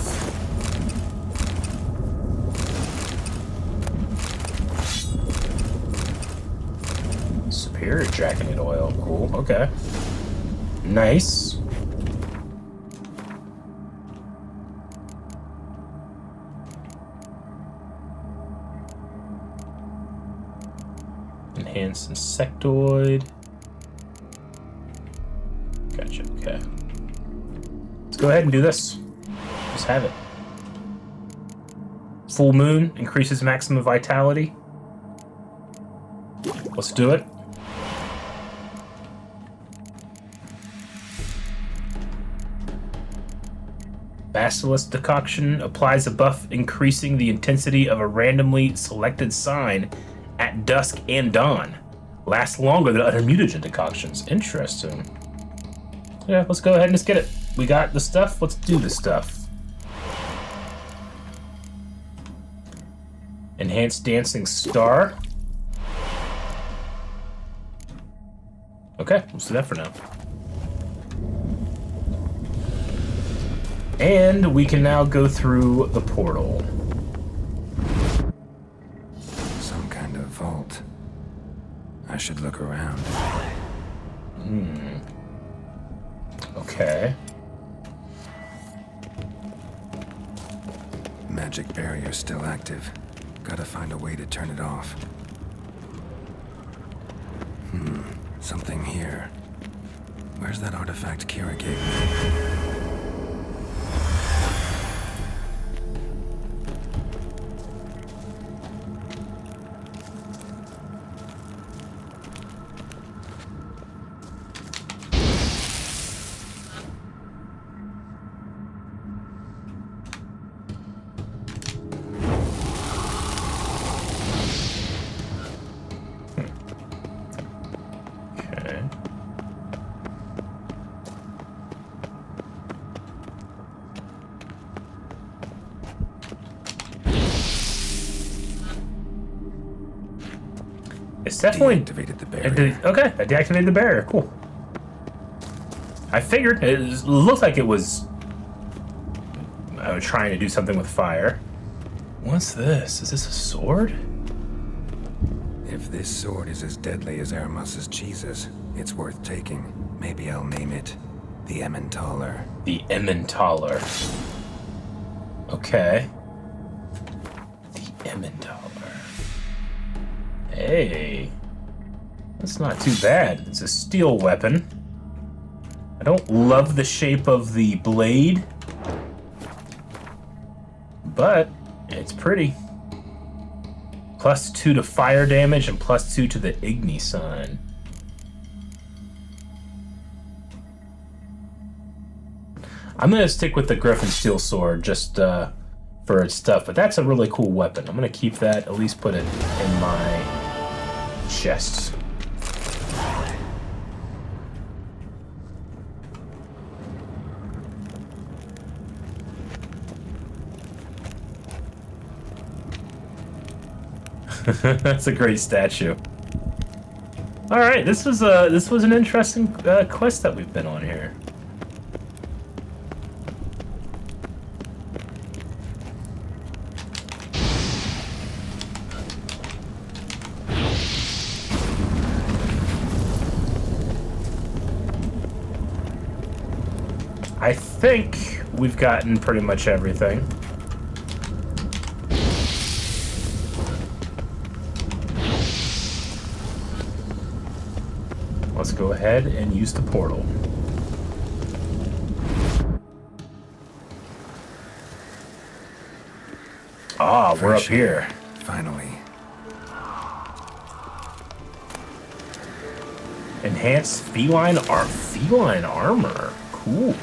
Superior dragonite oil. Cool. Okay. Nice. Enhanced insectoid. Gotcha, okay. Let's go ahead and do this. Just have it. Full moon increases maximum vitality. Let's do it. Basilisk decoction applies a buff increasing the intensity of a randomly selected sign at dusk and dawn. Lasts longer than other mutagen decoctions. Interesting. Yeah, let's go ahead and just get it. We got the stuff, let's do the stuff. Enhanced Dancing Star. Okay, let's do that for now. And we can now go through the portal. Some kind of vault. I should look around. Okay. Magic barrier still active. Gotta find a way to turn it off. Something here. Where's that artifact Kira gave me? It's definitely Deactivated the barrier. Okay, I deactivated the barrier. Cool. I figured it looked like it was. I was trying to do something with fire. What's this? Is this a sword? If this sword is as deadly as Aramus's cheeses, it's worth taking. Maybe I'll name it the Emmentaler. The Emmentaler. Okay. The Emmentaler. Hey. That's not too bad. It's a steel weapon. I don't love the shape of the blade, but it's pretty. +2 to fire damage and +2 to the Igni sign. I'm gonna stick with the Griffin Steel Sword just for its stuff, but that's a really cool weapon. I'm gonna keep that, at least put it in my chest. That's a great statue. All right, this was an interesting quest that we've been on here. I think we've gotten pretty much everything. Let's go ahead and use the portal. Ah, we're up here. Finally. Enhanced feline armor. Cool.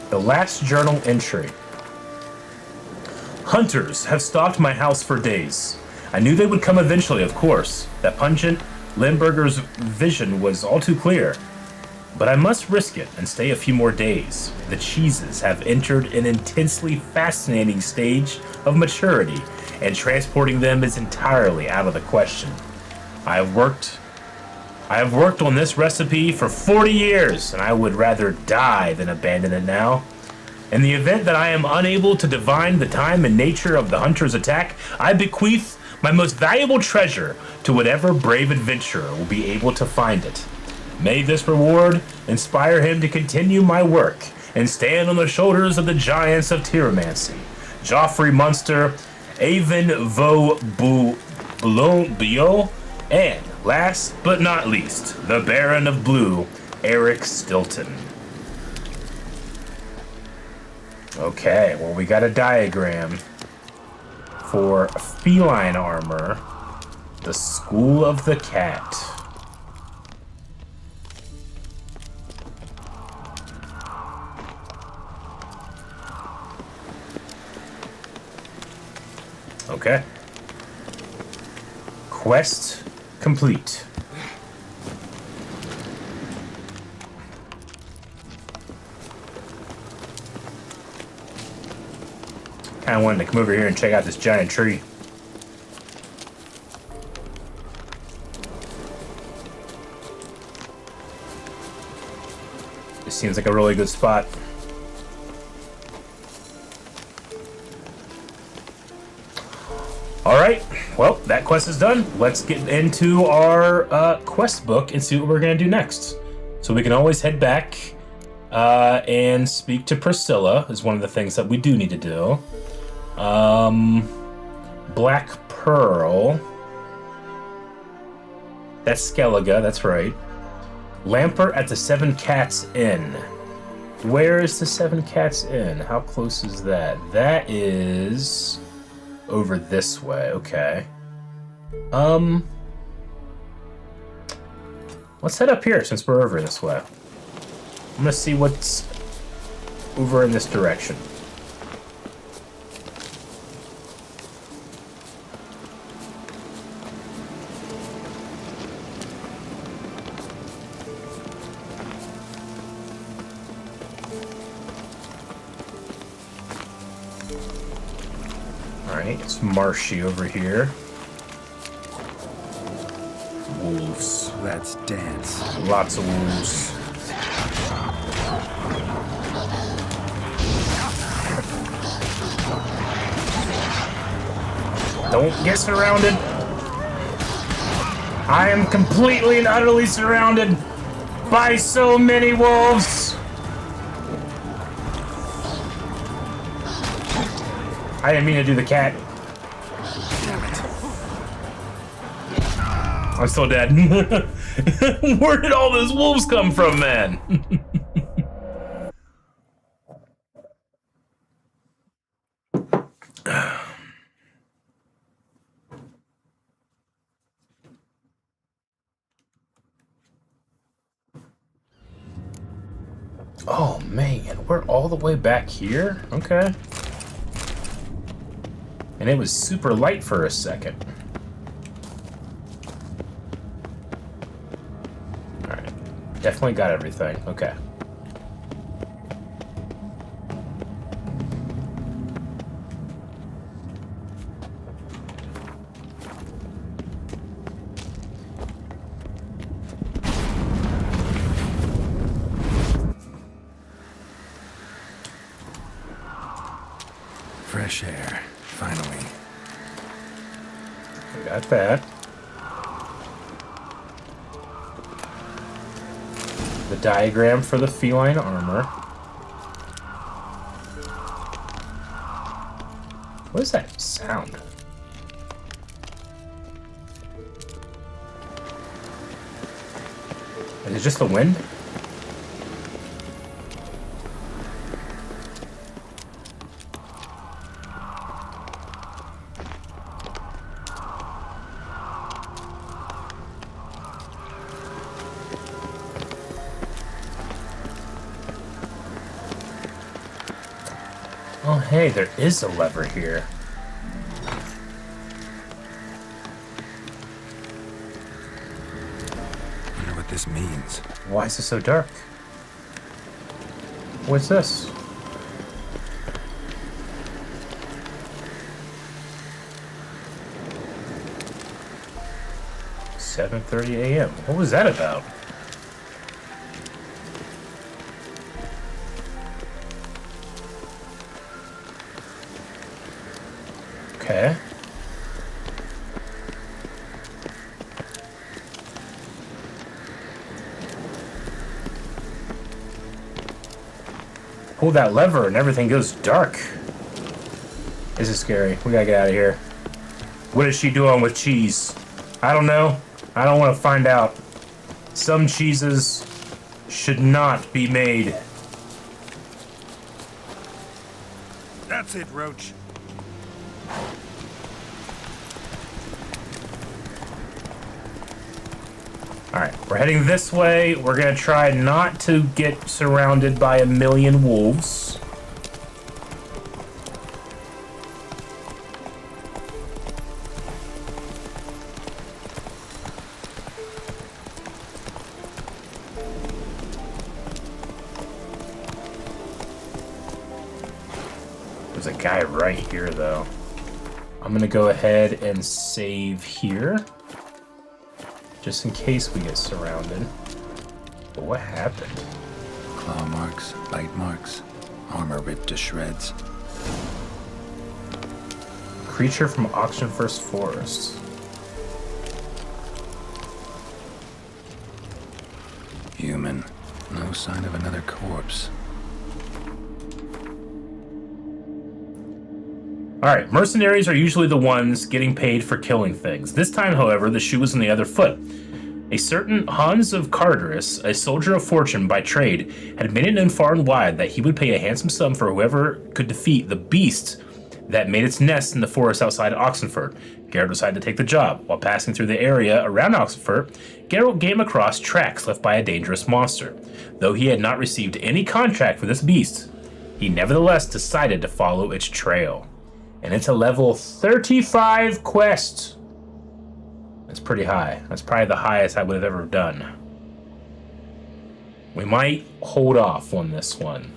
The last journal entry. Hunters have stalked my house for days. I knew they would come eventually, of course. That pungent Limburger's vision was all too clear. But I must risk it and stay a few more days. The cheeses have entered an intensely fascinating stage of maturity, and transporting them is entirely out of the question. I have worked on this recipe for 40 years, and I would rather die than abandon it now. In the event that I am unable to divine the time and nature of the hunter's attack, I bequeath my most valuable treasure to whatever brave adventurer will be able to find it. May this reward inspire him to continue my work and stand on the shoulders of the giants of tyromancy. Joffrey Munster, Avon Vo Bio, and last but not least, the Baron of Blue, Eric Stilton. Okay, well, we got a diagram for feline armor, the School of the Cat. Okay. Quest complete. I wanted to come over here and check out this giant tree. This seems like a really good spot. Alright, well, that quest is done. Let's get into our quest book and see what we're going to do next. So we can always head back and speak to Priscilla is one of the things that we do need to do. Black Pearl. That's Skellige, that's right. Lamper at the Seven Cats Inn. Where is the Seven Cats Inn? How close is that? That is over this way, okay. Let's head up here since we're over this way. I'm gonna see what's over in this direction. Alright, it's marshy over here. Wolves. Let's dance. Lots of wolves. Don't get surrounded. I am completely and utterly surrounded by so many wolves. I didn't mean to do the cat. Damn it. I'm still dead. Where did all those wolves come from, man? Oh man, we're all the way back here? Okay. And it was super light for a second. Alright. Definitely got everything. Okay. Fresh air, finally. We got that. The diagram for the feline armor. What is that sound? Is it just the wind? Oh, hey, there is a lever here. Wonder what this means. Why is it so dark? What's this? $7:30 a.m. What was that about? Okay. Pull that lever and everything goes dark. This is scary. We gotta get out of here. What is she doing with cheese? I don't know. I don't want to find out. Some cheeses should not be made. That's it, Roche. Alright, we're heading this way. We're gonna try not to get surrounded by a million wolves. There's a guy right here, though. I'm gonna go ahead and save here. Just in case we get surrounded. But what happened? Claw marks, bite marks, armor ripped to shreds. Creature from Oxenfurst Forest. Human. No sign of another corpse. Alright, mercenaries are usually the ones getting paid for killing things. This time, however, the shoe was on the other foot. A certain Hans of Carduris, a soldier of fortune by trade, had made it known far and wide that he would pay a handsome sum for whoever could defeat the beast that made its nest in the forest outside Oxenfurt. Geralt decided to take the job. While passing through the area around Oxenfurt, Geralt came across tracks left by a dangerous monster. Though he had not received any contract for this beast, he nevertheless decided to follow its trail. And it's a level 35 quest. That's pretty high. That's probably the highest I would have ever done. We might hold off on this one.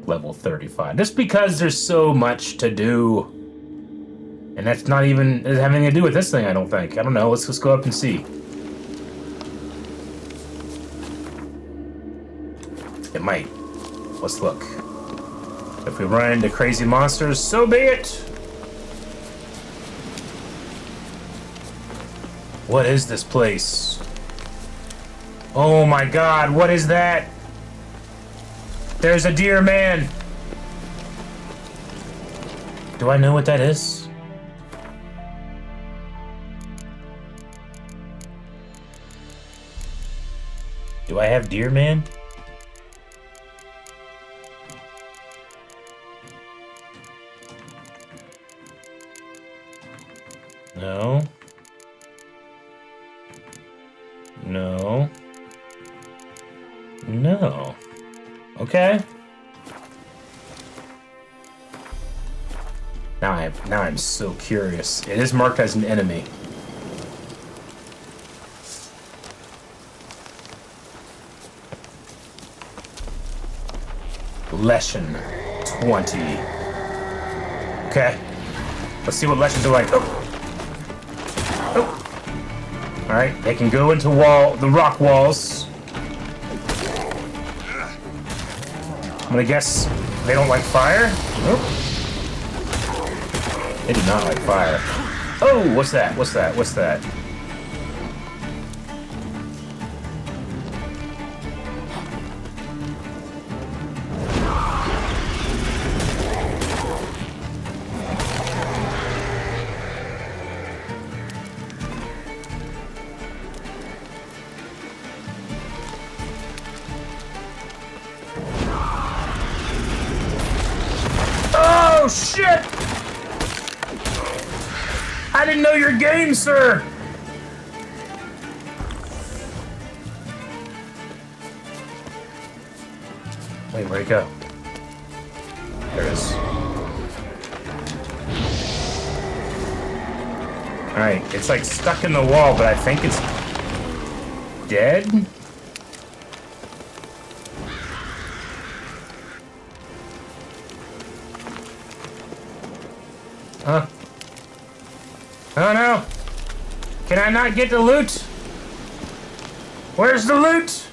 level 35. Just because there's so much to do. And that's not even having to do with this thing, I don't think. I don't know. Let's just go up and see. It might. Let's look. If we run into crazy monsters, so be it. What is this place? Oh my god, what is that? There's a deer man. Do I know what that is? Do I have deer man? No. No. No. Okay. Now I'm so curious. It is marked as an enemy. Leshen 20. Okay. Let's see what Leshens are like. Oh. Oh. Alright, they can go into the rock walls. I'm gonna guess they don't like fire? Nope. They do not like fire. Oh, what's that? What's that? What's that? Oh, shit! I didn't know your game, sir! Wait, where'd he go? There it is. Alright, it's like stuck in the wall, but I think it's dead? Huh? Oh no! Can I not get the loot? Where's the loot?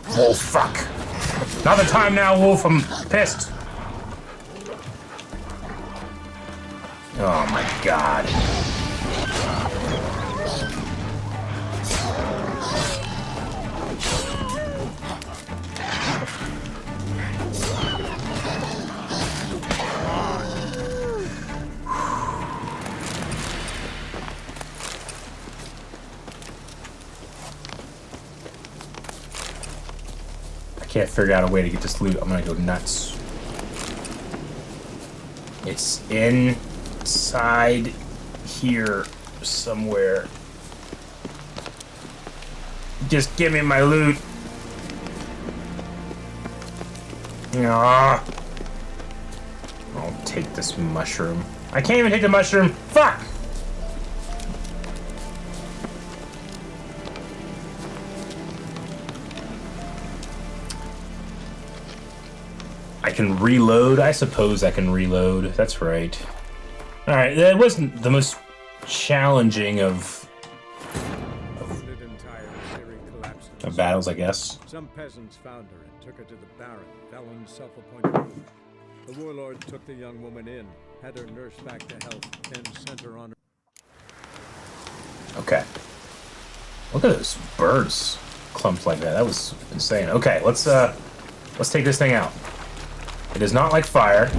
Oh fuck! Not the time now, Wolf. I'm pissed. Oh my god. Can't figure out a way to get this loot. I'm gonna go nuts. It's inside here somewhere. Just give me my loot. I'll take this mushroom. I can't even take the mushroom. Fuck! I can reload. I suppose I can reload. That's right. Alright, that wasn't the most challenging of battles, I guess. Some peasants found her and took her to the Baron, Felon's self-appointed ruler. The warlord took the young woman in, had her nursed back to health, and sent her on her... Okay. Look at those birds clumped like that. That was insane. Okay, let's take this thing out. It is not like fire.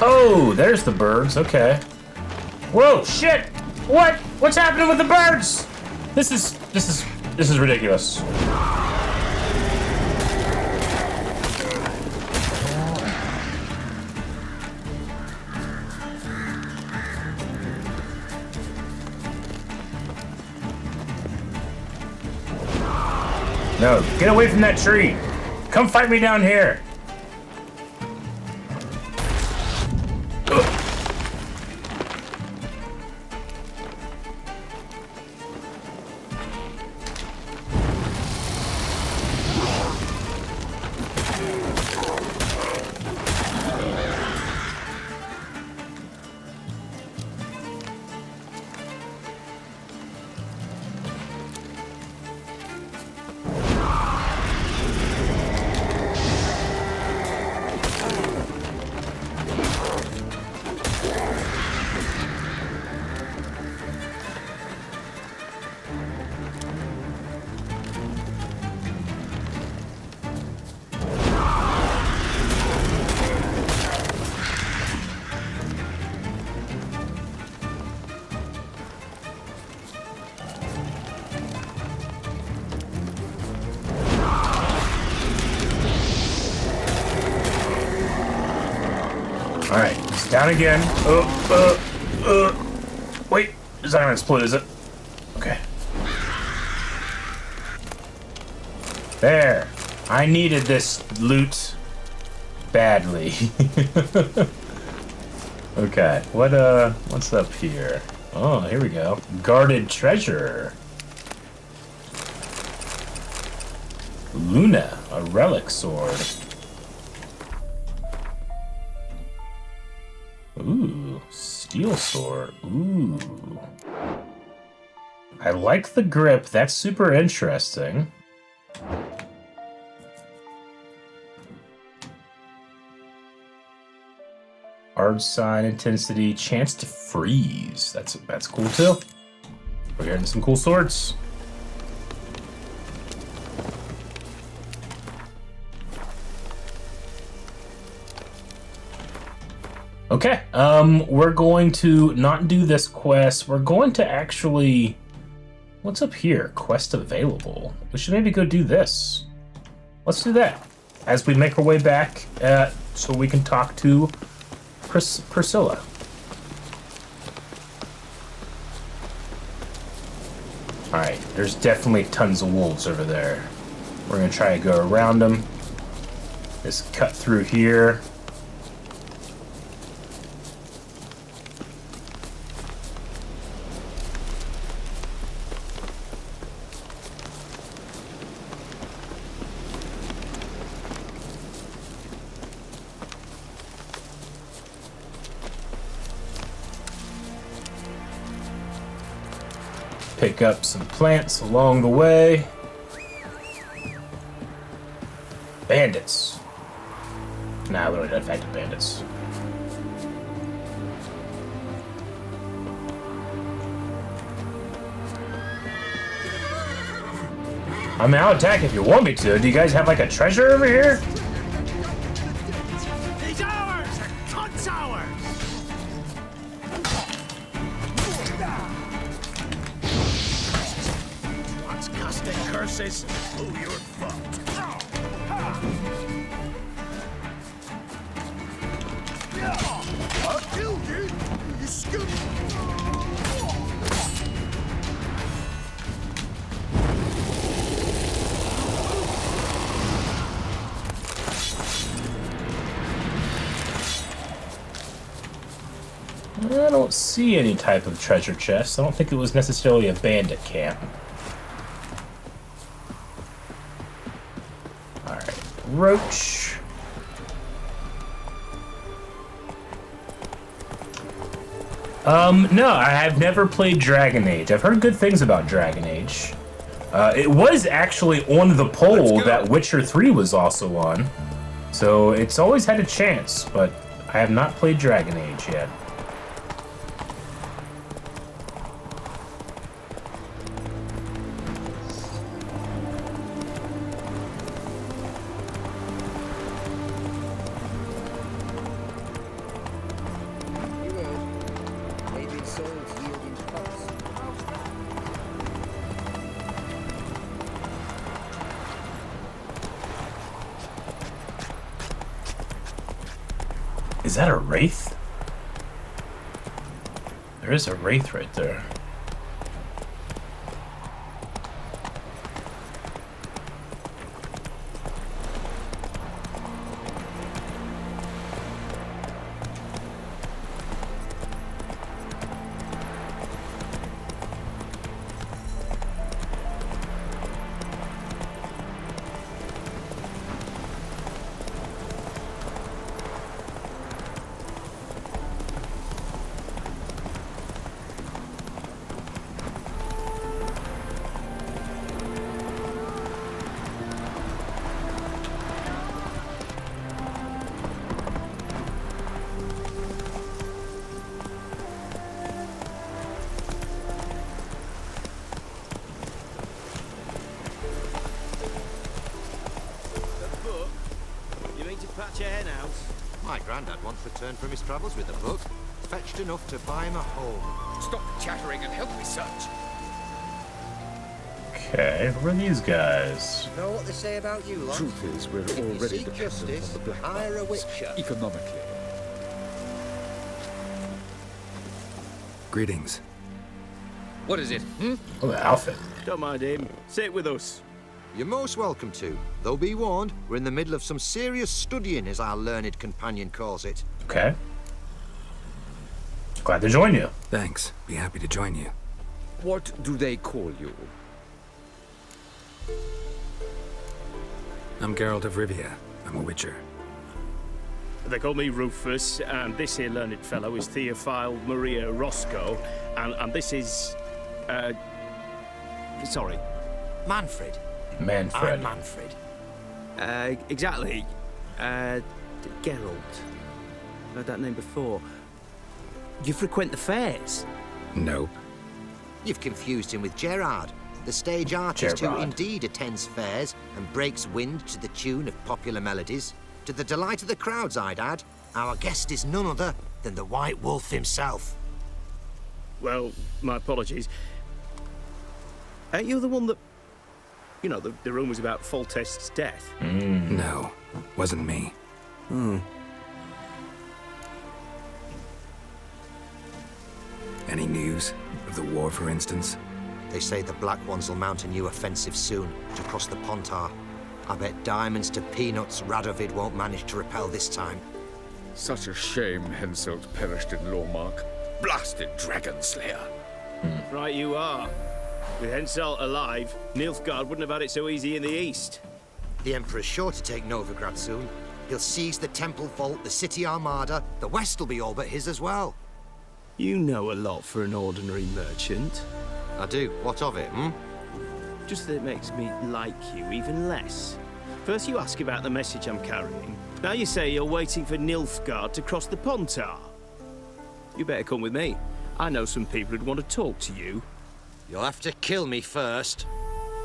Oh, there's the birds. Okay. Whoa, shit! What? What's happening with the birds? This is ridiculous. No, get away from that tree. Come fight me down here. Down again. Wait, is that gonna explode, is it? Okay. There. I needed this loot badly. Okay, what's up here? Oh, here we go. Guarded treasure. Luna, a relic sword. Ooh, steel sword. Ooh. I like the grip. That's super interesting. Hard sign, intensity, chance to freeze. That's cool too. We're getting some cool swords. Okay, we're going to not do this quest. We're going to actually... What's up here? Quest available. We should maybe go do this. Let's do that. As we make our way back, so we can talk to Priscilla. Alright, there's definitely tons of wolves over there. We're gonna try to go around them. Just cut through here. Pick up some plants along the way. Bandits. Nah, we don't have infected bandits. I mean, I'll attack if you want me to. Do you guys have like a treasure over here? He's ours! Cunt's ours! Once casting curses, oh, you're fucked. I killed you, you scum! I don't see any type of treasure chest. I don't think it was necessarily a bandit camp. Alright, Roche. No, I have never played Dragon Age. I've heard good things about Dragon Age. It was actually on the poll that Witcher 3 was also on. So it's always had a chance, but I have not played Dragon Age yet. Is that a wraith? There is a wraith right there. My granddad once returned from his travels with a book, fetched enough to buy him a home. Stop chattering and help me search. Okay, who are these guys? Know what they say about you, lot? Truth is, we're If you already seek dependent justice, on the Black hire a Marks, witcher. economically. Greetings. What is it, Oh, the outfit. Don't mind him. Sit with us. You're most welcome to. Though be warned, we're in the middle of some serious studying, as our learned companion calls it. Okay. Glad to join you. Thanks. Be happy to join you. What do they call you? I'm Geralt of Rivia. I'm a witcher. They call me Rufus, and this here learned fellow is Theophile Maria Roscoe, and this is... sorry. Manfred. Manfred. I'm Manfred. Exactly. Geralt. Heard that name before. You frequent the fairs? Nope. You've confused him with Gerard, the stage artist who Gerard. indeed attends fairs and breaks wind to the tune of popular melodies. To the delight of the crowds, I'd add. Our guest is none other than the White Wolf himself. Well, my apologies. Ain't you the one that... You know, the rumours about Foltest's death? No, wasn't me. Any news of the war, for instance? They say the Black Ones will mount a new offensive soon to cross the Pontar. I bet diamonds to peanuts Radovid won't manage to repel this time. Such a shame Henselt perished in Lormark. Blasted dragon slayer. Right you are. With Henselt alive, Nilfgaard wouldn't have had it so easy in the east. The Emperor's sure to take Novigrad soon. He'll seize the Temple Vault, the City Armada. The West will be all but his as well. You know a lot for an ordinary merchant. I do. What of it, Just that it makes me like you even less. First you ask about the message I'm carrying. Now you say you're waiting for Nilfgaard to cross the Pontar. You better come with me. I know some people who'd want to talk to you. You'll have to kill me first.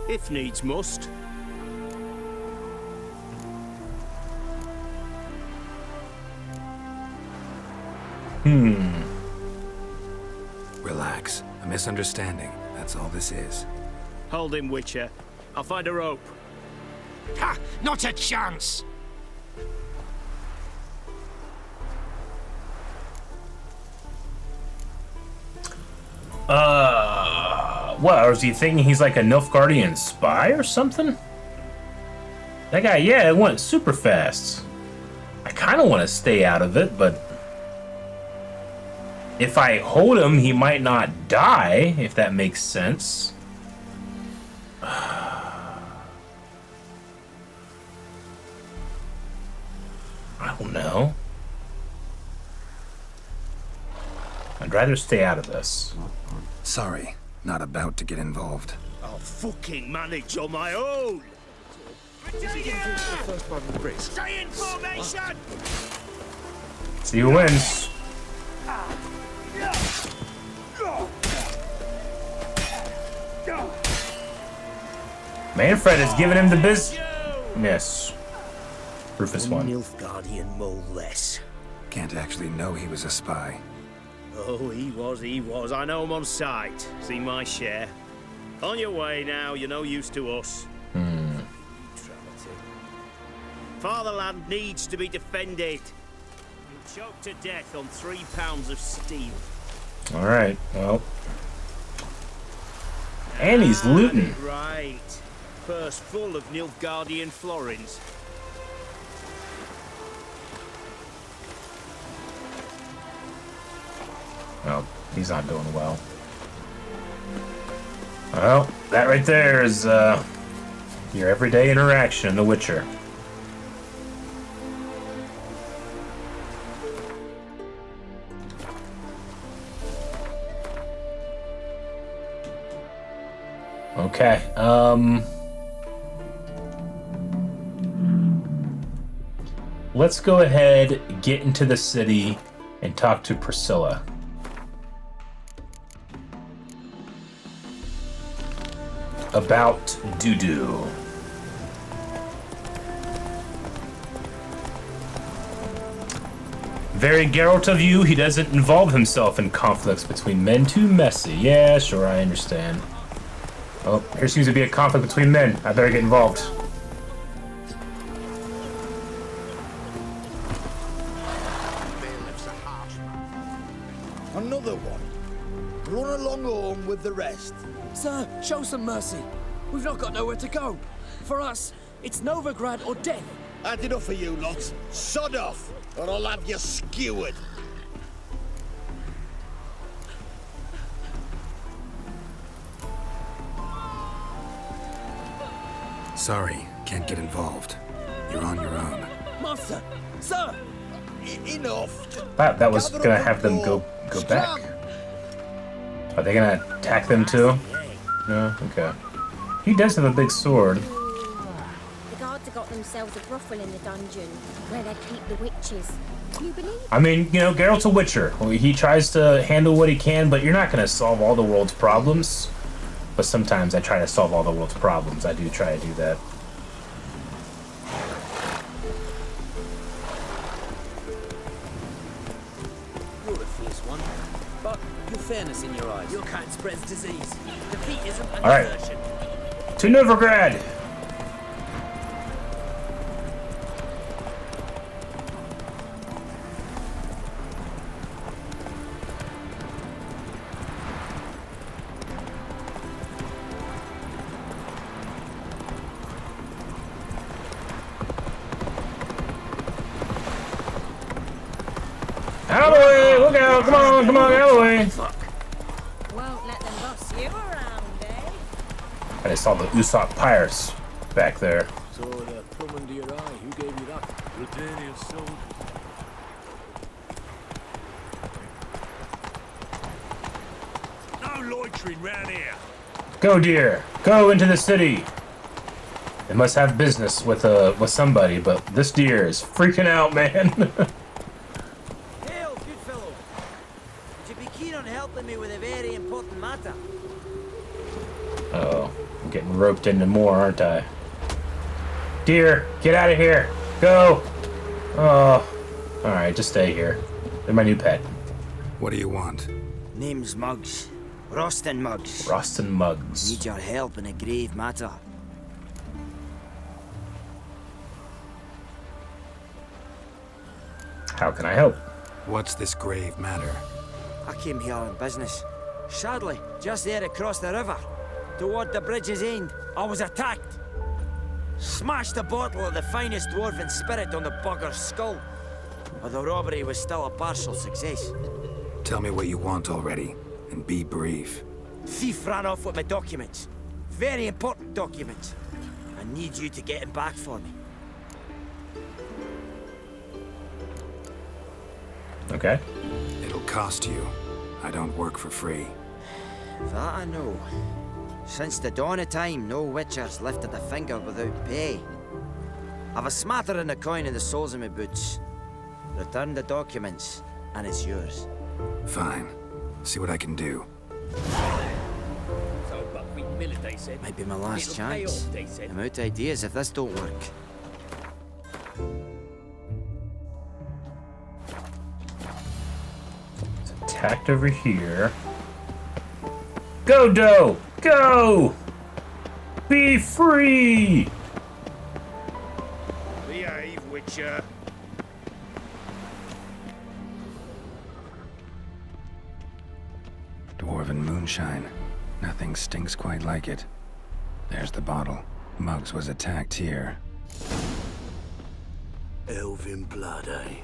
If needs must. Relax. A misunderstanding. That's all this is. Hold him, Witcher. I'll find a rope. Ha! Not a chance! What? Or is he thinking he's like a Nilfgaardian spy or something? That guy, yeah, it went super fast. I kind of want to stay out of it, but if I hold him, he might not die, if that makes sense. I don't know. I'd rather stay out of this. Sorry, not about to get involved. I'll fucking manage on my own! Stay in formation! See who wins. Manfred has given him the business. Rufus won. Nilfgaardian mole less. Can't actually know he was a spy. Oh, he was. I know him on sight. Seen my share. On your way now, you're no use to us. Fatherland needs to be defended. You choked to death on 3 pounds of steel. Alright, well. And he's looting. Right. Purse full of Nilfgaardian florins. Well, he's not doing well. Well, that right there is your everyday interaction in The Witcher. Okay, let's go ahead, get into the city, and talk to Priscilla. About Dudu. Very Geralt of you, he doesn't involve himself in conflicts between men too messy. Yeah, sure, I understand. Oh, here seems to be a conflict between men. I better get involved. Another one. Run along home with the rest. Sir, show some mercy. We've not got nowhere to go. For us, it's Novigrad or death. Had enough of you lot. Sod off, or I'll have you skewered. Sorry, can't get involved. You're on your own. Master! Sir! Enough! That was gonna have them go back. Are they gonna attack them too? No? Okay. He does have a big sword. The guards have got themselves a brothel in the dungeon, where they keep the witches. You believe? I mean, you know, Geralt's a witcher. He tries to handle what he can, but you're not gonna solve all the world's problems. But sometimes I try to solve all the world's problems. I do try to do that. You're a fierce one, but your fairness in your eyes. Your kind spreads disease. Defeat isn't an Alright. desertion. To Novigrad! Out of the way! Look out! Come on, come on, out of the way! Won't let them boss you around, eh? I just saw the Usopp pirates back there. So the plum under your eye, who gave you that? Britannia's soldiers. No loitering round here. Go, dear. Go into the city. They must have business with somebody, but this deer is freaking out, man. Hail, good fellow. Would you be keen on helping me with a very important matter? Uh-oh. I'm getting roped into more, aren't I? Deer, get out of here. Go. Oh. Alright, just stay here. They're my new pet. What do you want? Name's Muggs. Roston Muggs. Roston Muggs. Need your help in a grave matter. How can I help? What's this grave matter? I came here on business. Sadly, just there across the river, toward the bridge's end, I was attacked. Smashed a bottle of the finest dwarven spirit on the bugger's skull. But the robbery was still a partial success. Tell me what you want already, and be brief. Thief ran off with my documents. Very important documents. I need you to get him back for me. Okay. It'll cost you. I don't work for free. That I know. Since the dawn of time, no witcher's lifted a finger without pay. I've a smattering of coin in the soles of my boots. Return the documents, and it's yours. Fine. See what I can do. So buckwheat millet, they said. Might be my last It'll pay chance. off, they said. I'm out of ideas if this don't work. Attacked over here. Go, Doe! Go! Be free! Behave, Witcher. Dwarven moonshine. Nothing stinks quite like it. There's the bottle. Muggs was attacked here. Elven blood, eh?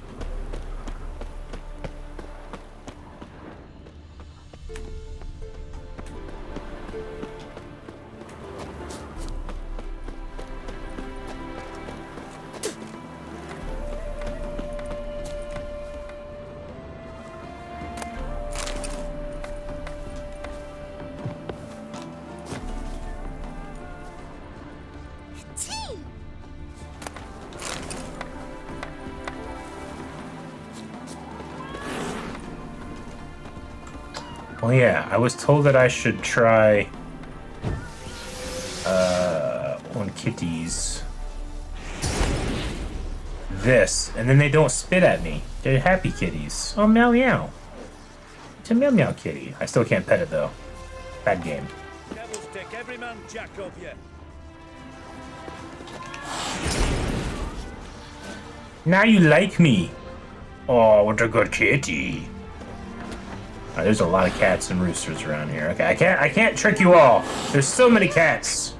Well, yeah, I was told that I should try on kitties this, and then they don't spit at me. They're happy kitties. Oh, meow meow. It's a meow meow kitty. I still can't pet it though. Bad game. Devil's dick, every man jack of you. Now you like me. Oh, what a good kitty. There's a lot of cats and roosters around here. Okay, I can't trick you all. There's so many cats.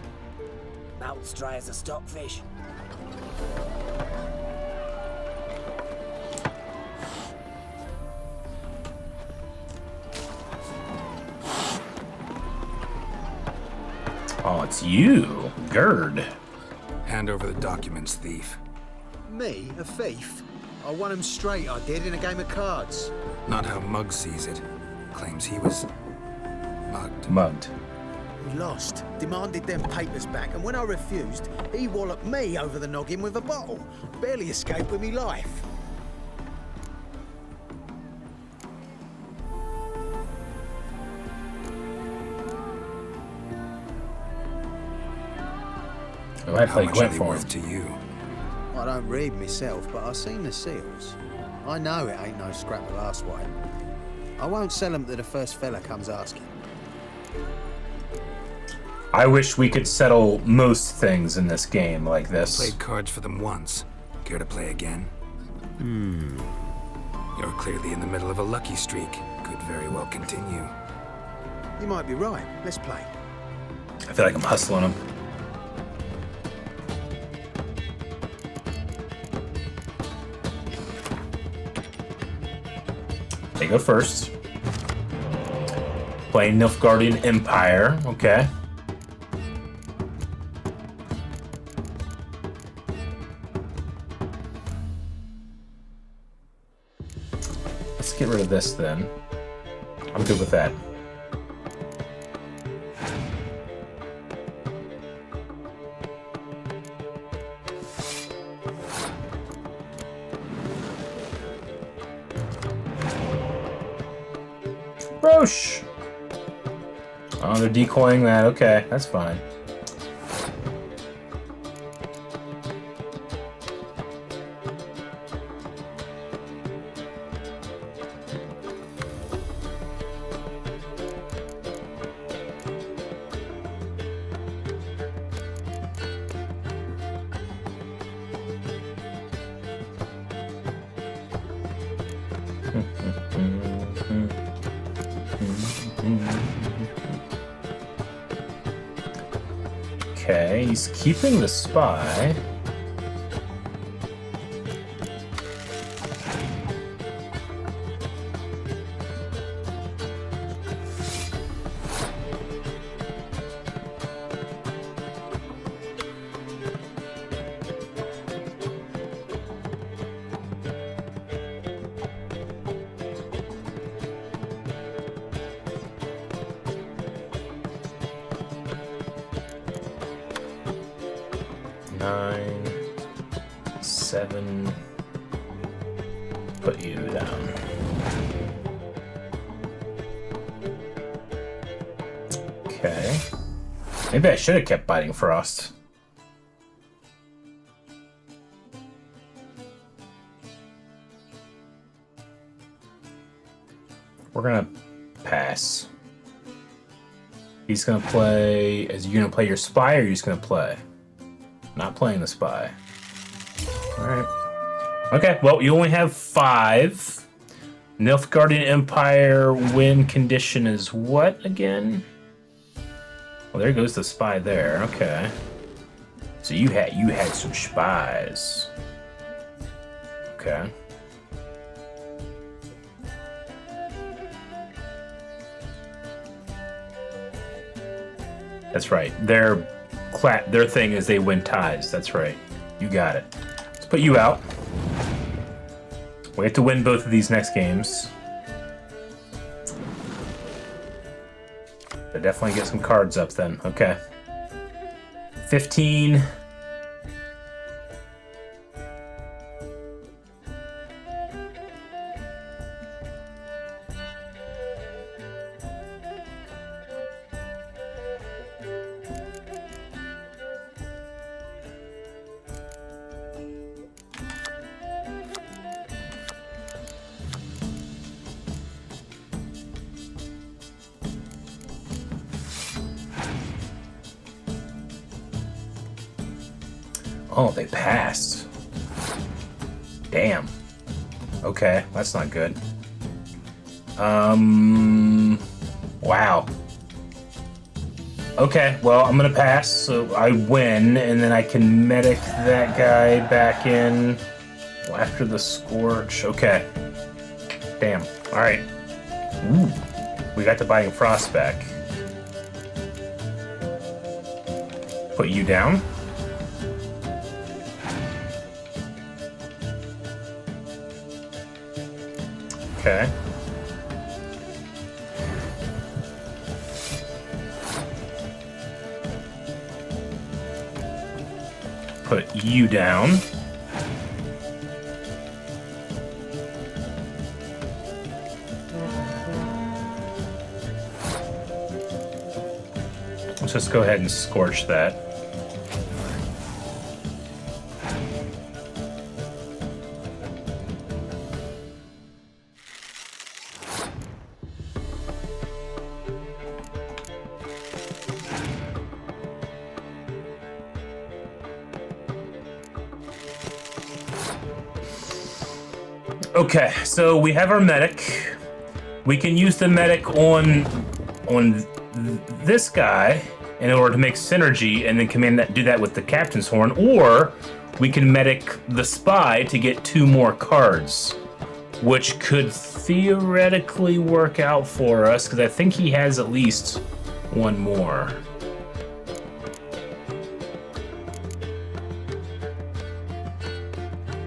Mouth's dry as a stockfish. Oh, it's you, Gerd. Hand over the documents, thief. Me? A thief? I won him straight, I did, in a game of cards. Not how Mugg sees it. Claims he was mugged. Mugged. He lost, demanded them papers back, and when I refused, he walloped me over the noggin with a bottle. Barely escaped with me life. Oh, I played much Gwent are they for worth him. to you? I don't read myself, but I seen the seals. I know it ain't no scrap of arse white. I won't sell them to the first fella comes asking. I wish we could settle most things in this game like this. Played cards for them once. Care to play again? You're clearly in the middle of a lucky streak. Could very well continue. You might be right. Let's play. I feel like I'm hustling him. They go first. Playing Nilfgaardian Empire. Okay. Let's get rid of this then. I'm good with that. Roche! Oh, they're decoying that. Okay, that's fine. Okay, he's keeping the spy. Put you down. Okay. Maybe I should have kept biting Frost. We're gonna pass. He's gonna play. Is you gonna play your spy, or are you just gonna play? Not playing the spy. All right. Okay, well, you only have 5. Nilfgaardian Empire win condition is what again? Well, there goes the spy there. Okay. So you had some spies. Okay. That's right. Their thing is they win ties. That's right. You got it. Let's put you out. We have to win both of these next games. So definitely get some cards up then. Okay. 15. Oh, they passed. Damn. Okay, that's not good. Wow. Okay, well, I'm gonna pass, so I win, and then I can medic that guy back in after the Scorch. Okay. Damn. Alright. Ooh. We got the Biting Frost back. Put you down. Okay. Put you down. Let's just go ahead and scorch that. Okay, so we have our medic. We can use the medic on this guy in order to make synergy and then do that with the captain's horn, or we can medic the spy to get 2 more cards, which could theoretically work out for us because I think he has at least 1 more.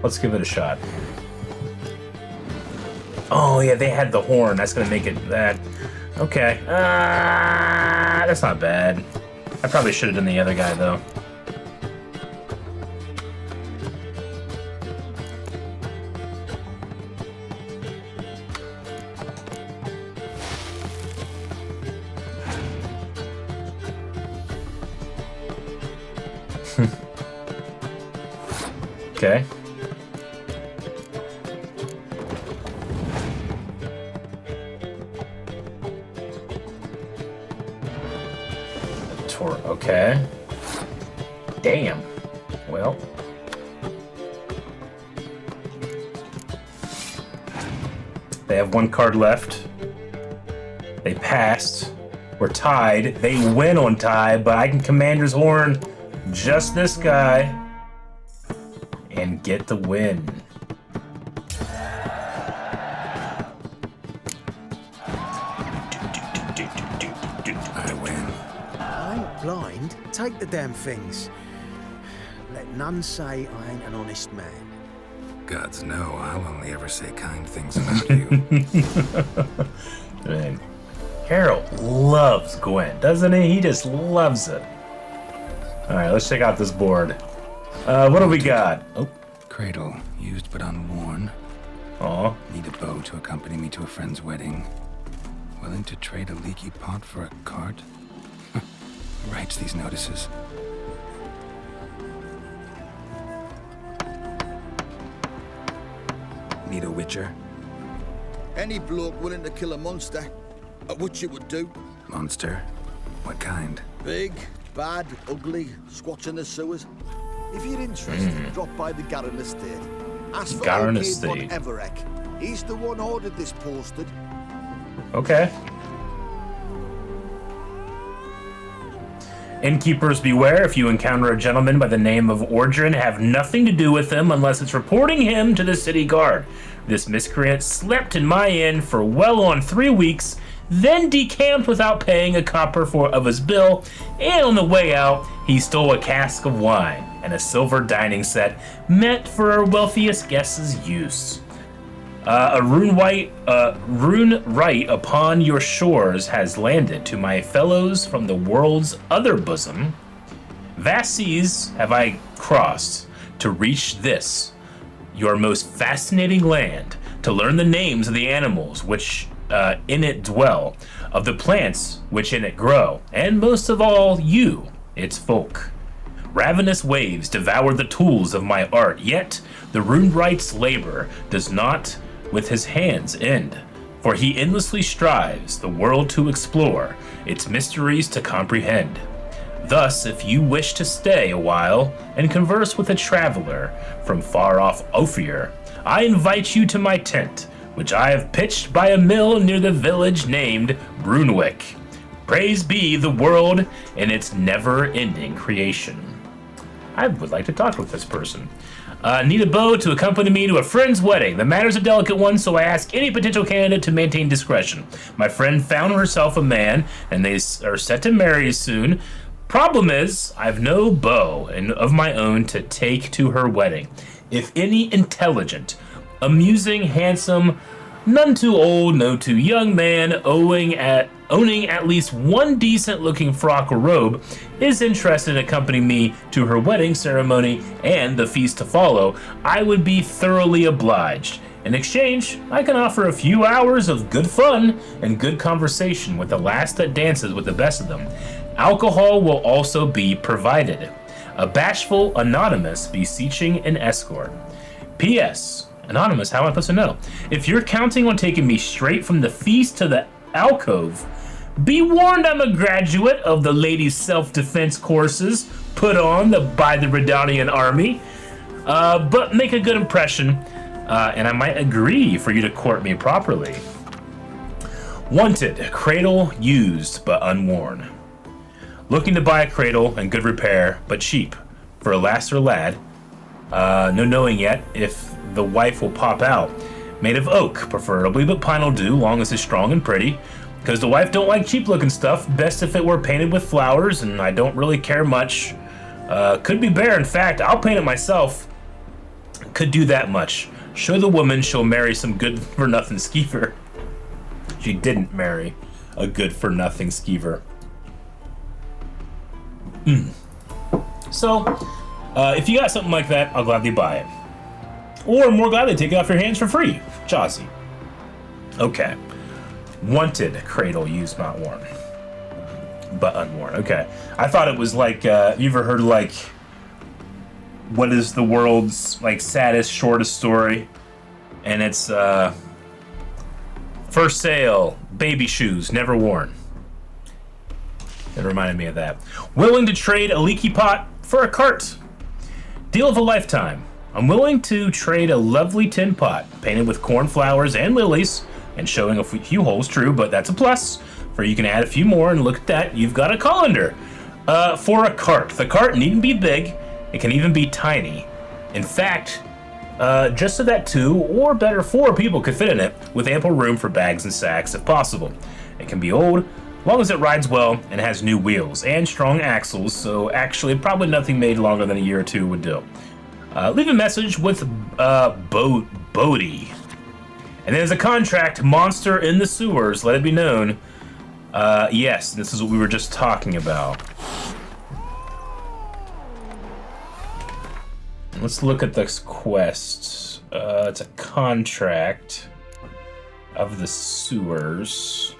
Let's give it a shot. Oh yeah, they had the horn. That's gonna make it that. Okay. That's not bad. I probably should have done the other guy though. Okay. Okay. Damn. Well. They have 1 card left. They passed. We're tied. They win on tie, but I can Commander's Horn just this guy and get the win. Blind? Take the damn things. Let none say I ain't an honest man. Gods know, I'll only ever say kind things about you. Man, Harold loves Gwen, doesn't he? He just loves it. All right, let's check out this board. What do we got? Oh, Cradle, used but unworn. Aw. Need a bow to accompany me to a friend's wedding. Willing to trade a leaky pot for a cart? Writes these notices. Need a witcher? Any bloke willing to kill a monster, a witcher would do. Monster? What kind? Big, bad, ugly, squats in the sewers. If you're interested, drop by the Garren Estate. Ask for Garren Arcade Estate. von Everek. He's the one ordered this posted. Okay. Innkeepers beware, if you encounter a gentleman by the name of Ordrin, have nothing to do with him unless it's reporting him to the city guard. This miscreant slept in my inn for well on 3 weeks, then decamped without paying a copper of his bill, and on the way out, he stole a cask of wine and a silver dining set meant for our wealthiest guests' use. A rune right upon your shores has landed to my fellows from the world's other bosom. Vast seas have I crossed to reach this, your most fascinating land, to learn the names of the animals which in it dwell, of the plants which in it grow, and most of all, you, its folk. Ravenous waves devour the tools of my art, yet the rune right's labor does not with his hands end, for he endlessly strives the world to explore, its mysteries to comprehend. Thus, if you wish to stay a while and converse with a traveler from far off Ophir, I invite you to my tent, which I have pitched by a mill near the village named Brunwick. Praise be the world and its never-ending creation. I would like to talk with this person. Need a bow to accompany me to a friend's wedding. The matter's a delicate one, so I ask any potential candidate to maintain discretion. My friend found herself a man, and they are set to marry soon. Problem is, I've no bow of my own to take to her wedding. If any intelligent, amusing, handsome, none too old, no too young man owning at least one decent-looking frock or robe is interested in accompanying me to her wedding ceremony and the feast to follow, I would be thoroughly obliged. In exchange, I can offer a few hours of good fun and good conversation with the last that dances with the best of them. Alcohol will also be provided. A bashful anonymous beseeching an escort. P.S. Anonymous, how am I supposed to know? If you're counting on taking me straight from the feast to the alcove, be warned I'm a graduate of the ladies' self-defense courses put on by the Redanian army. But make a good impression, and I might agree for you to court me properly. Wanted, cradle used but unworn. Looking to buy a cradle in good repair, but cheap, for a lass or lad. No knowing yet if the wife will pop out. Made of oak, preferably, but pine will do, long as it's strong and pretty. Because the wife don't like cheap-looking stuff. Best if it were painted with flowers, and I don't really care much. Could be bare. In fact, I'll paint it myself. Could do that much. Show the woman she'll marry some good-for-nothing skeever. She didn't marry a good-for-nothing skeever. So, if you got something like that, I'll gladly buy it. Or more gladly take it off your hands for free. Jazzy. Okay. Wanted, cradle used, not worn. But unworn. Okay. I thought it was like, you ever heard like, what is the world's like saddest, shortest story? And it's, for sale, baby shoes, never worn. It reminded me of that. Willing to trade a leaky pot for a cart. Deal of a lifetime. I'm willing to trade a lovely tin pot, painted with cornflowers and lilies, and showing a few holes, true, but that's a plus. For you can add a few more, and look at that, you've got a colander. For a cart. The cart needn't be big, it can even be tiny. In fact, just so that 2 or better 4 people could fit in it, with ample room for bags and sacks if possible. It can be old, as long as it rides well and has new wheels and strong axles, so actually probably nothing made longer than a year or 2 would do. Leave a message with Bodie. And there's a contract, monster in the sewers, let it be known. Yes, this is what we were just talking about. Let's look at this quest. It's a contract of the sewers.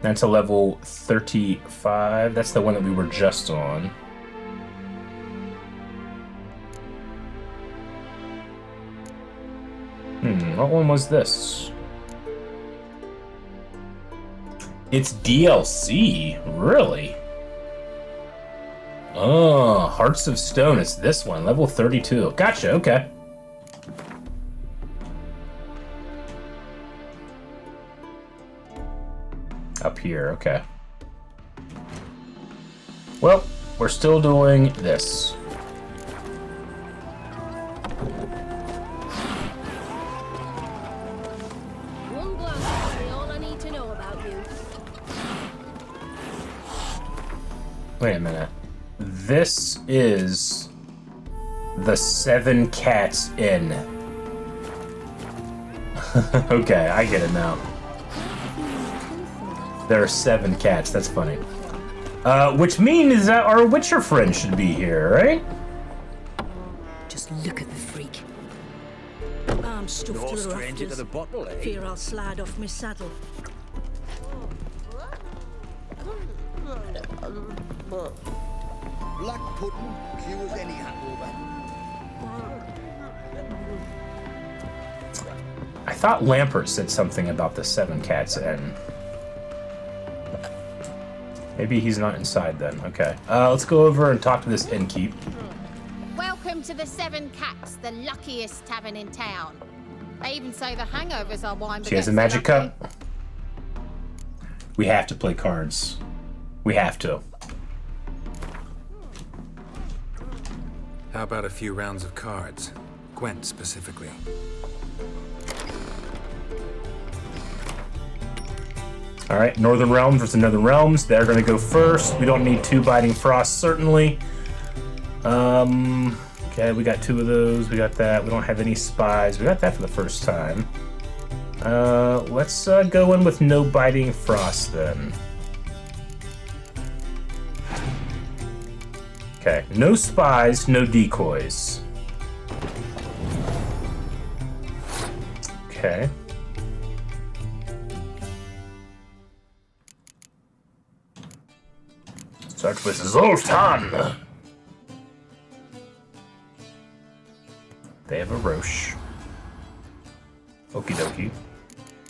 That's a level 35. That's the one that we were just on. What one was this? It's DLC? Really? Oh, Hearts of Stone. It's this one, level 32. Gotcha, okay. Up here, okay. Well, we're still doing this. One glance will be all I need to know about you. Wait a minute. This is the 7 Cats Inn. Okay, I get it now. There are 7 cats, that's funny. Which means that our Witcher friend should be here, right? Just look at the freak. I'm stuffed No to the stranger to rafters. the bottle, eh? Fear I'll slide off my saddle. Black pudding cures any hangover. I thought Lampert said something about the 7 Cats Inn. Maybe he's not inside then. Okay. Let's go over and talk to this innkeep. Welcome Welcome to the Seven Cats, the luckiest tavern in town. They even say the hangovers are wine. She has a magic cup. We have to play cards. We have to. How about a few rounds of cards? Gwent specifically. All right, Northern Realms versus Northern Realms. They're going to go first. We don't need 2 Biting Frosts, certainly. Okay, we got 2 of those. We got that. We don't have any spies. We got that for the first time. Let's go in with no Biting Frost then. Okay, no spies, no decoys. Okay. Start with Zoltan. They have a Roche. Okie dokie.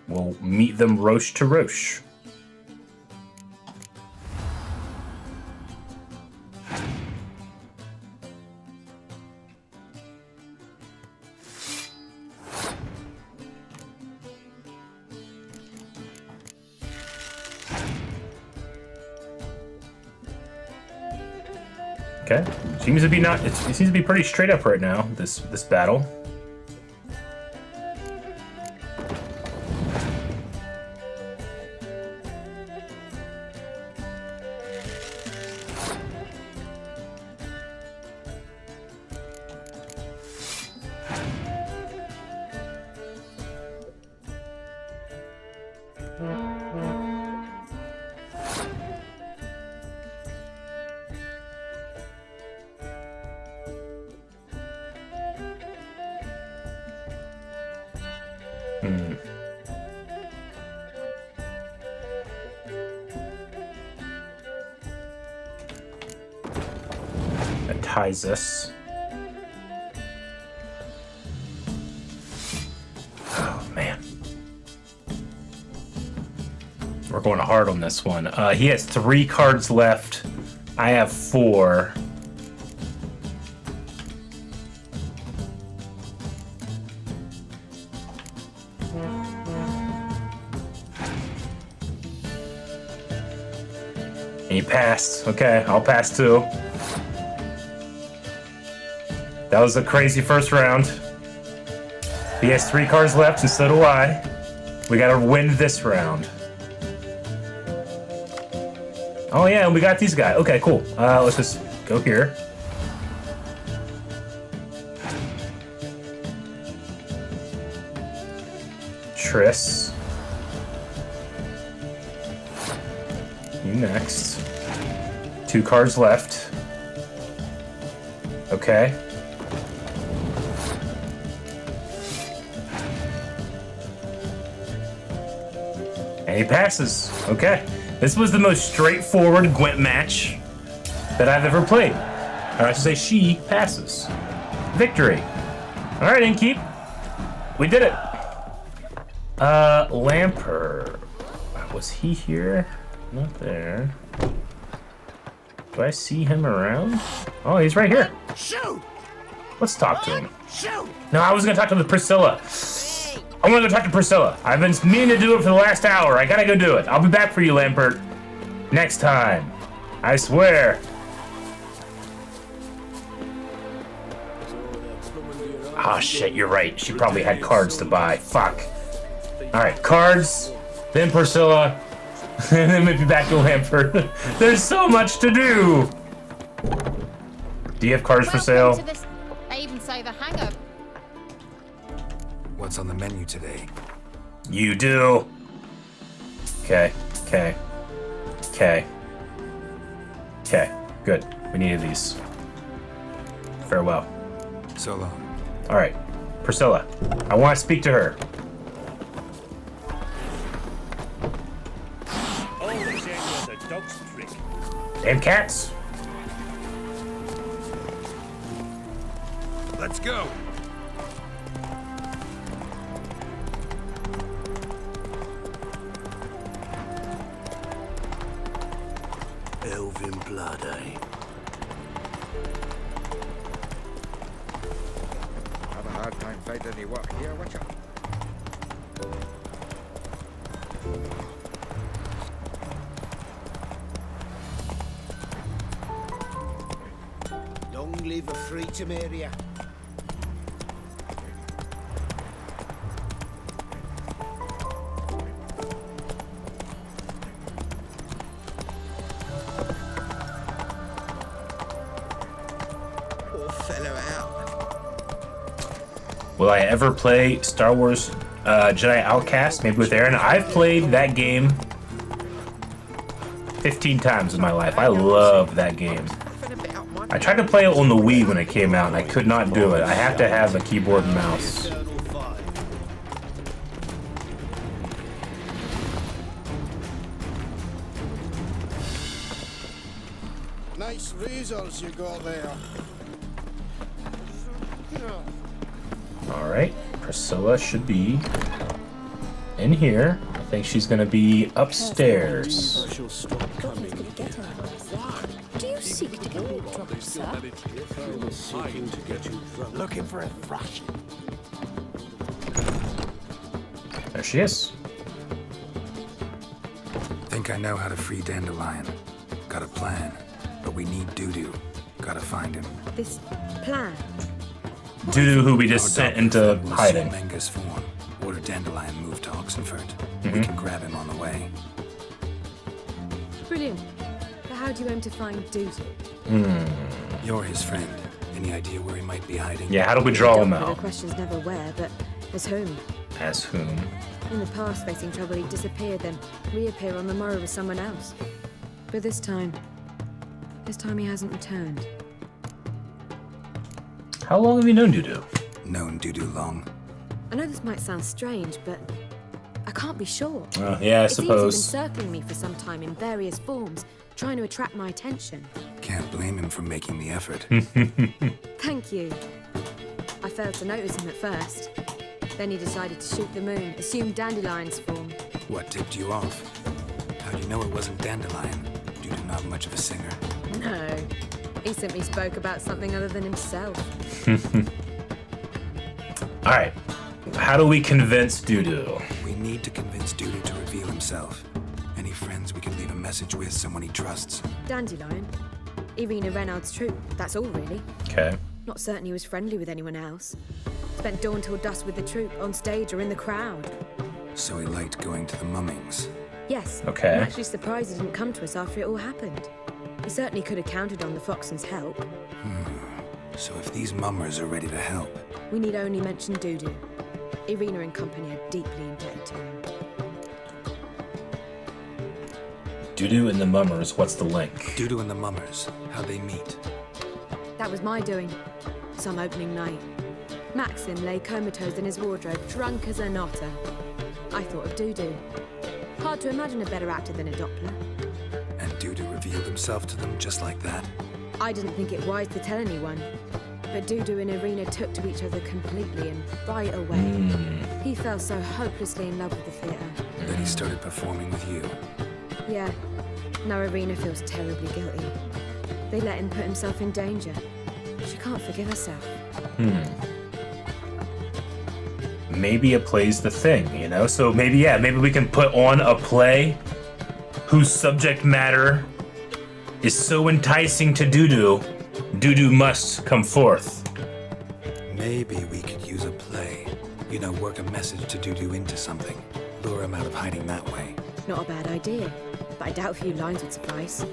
We'll meet them Roche to Roche. Okay, seems to be it seems to be pretty straight up right now. This battle. That ties us. Oh man, we're going hard on this one. He has 3 cards left. I have 4. He passed. Okay, I'll pass too. That was a crazy first round. He has 3 cards left, and so do I. We gotta win this round. Oh yeah, and we got these guys. Okay, cool. Let's just go here. Triss. You next. 2 cards left. Okay. And he passes. Okay. This was the most straightforward Gwent match that I've ever played. Or I should say she passes. Victory. Alright, Innkeep. We did it. Lamper. Was he here? Not there. Do I see him around? Oh, he's right here. Shoot! Let's talk to him. Shoot! No, I was gonna talk to the Priscilla. I want to go talk to Priscilla. I've been meaning to do it for the last hour. I gotta go do it. I'll be back for you, Lampert. Next time. I swear. Ah, shit, you're right. She probably had cards to buy. Fuck. Alright, cards, then Priscilla, and then maybe back to Lampert. There's so much to do! Do you have cards for sale? They even say the hangover. What's on the menu today? You do. Okay, okay, okay, okay. Good. We needed these. Farewell. So long. Alright, Priscilla, I want to speak to her. Damn cats. Let's go. Elven blood, eh? find any work here, Witcher? Long live a freedom area. Will I ever play Star Wars Jedi Outcast? Maybe with Aaron. I've played that game 15 times in my life. I love that game. I tried to play it on the Wii when it came out, and I could not do it. I have to have a keyboard and mouse. Nice razors you got there. Alright, Priscilla should be in here. I think she's gonna be upstairs. Do you seek to get me drunk, sir? Looking for a thrash. There she is. Think I know how to free Dandelion. Got a plan, but we need Dudu. Gotta find him. This plan? Dudu, who we just sent into hiding. Menga's form. Order Dandelion move to Oxenford. We can grab him on the way. Brilliant. But how do you aim to find Dudu? You're his friend. Any idea where he might be hiding? Yeah, how do we draw him The out? question's never where, but as whom? As whom? In the past, facing trouble, he'd disappear, then reappear on the morrow with someone else. But this time he hasn't returned. How long have you known Dudu? Known Dudu long. I know this might sound strange, but I can't be sure. Yeah, I It seems suppose. he's been circling me for some time in various forms, trying to attract my attention. Can't blame him for making the effort. Thank you. I failed to notice him at first. Then he decided to shoot the moon, assume Dandelion's form. What tipped you off? How'd you know it wasn't Dandelion? Dudu not much of a singer. No, he simply spoke about something other than himself. Alright. How do we convince Dudu? We need to convince Dudu to reveal himself. Any friends we can leave a message with, someone he trusts. Dandelion, Irina Reynard's troop, that's all really. Okay. Not certain he was friendly with anyone else. Spent dawn till dusk with the troop, on stage or in the crowd. So he liked going to the mummings. Yes. Okay. I'm actually surprised he didn't come to us after it all happened. He certainly could have counted on the Foxton's help. So if these mummers are ready to help, We need only mention Dudu. Irina and company are deeply indebted to him. Dudu and the Mummers, what's the link? Dudu and the mummers, how they meet. That was my doing. Some opening night. Maxim lay comatose in his wardrobe, drunk as an otter. I thought of Dudu. Hard to imagine a better actor than a Doppler. And Dudu revealed himself to them just like that. I didn't think it wise to tell anyone. But Dudu and Irina took to each other completely and right away. He fell so hopelessly in love with the theatre. Then he started performing with you. Yeah. Now Irina feels terribly guilty. They let him put himself in danger. She can't forgive herself. Maybe a play's the thing, you know? So maybe we can put on a play whose subject matter is so enticing to Dudu, Dudu must come forth. Maybe we could use a play. You know, work a message to Dudu into something. Lure him out of hiding that way. Not a bad idea, but I doubt a few lines would suffice.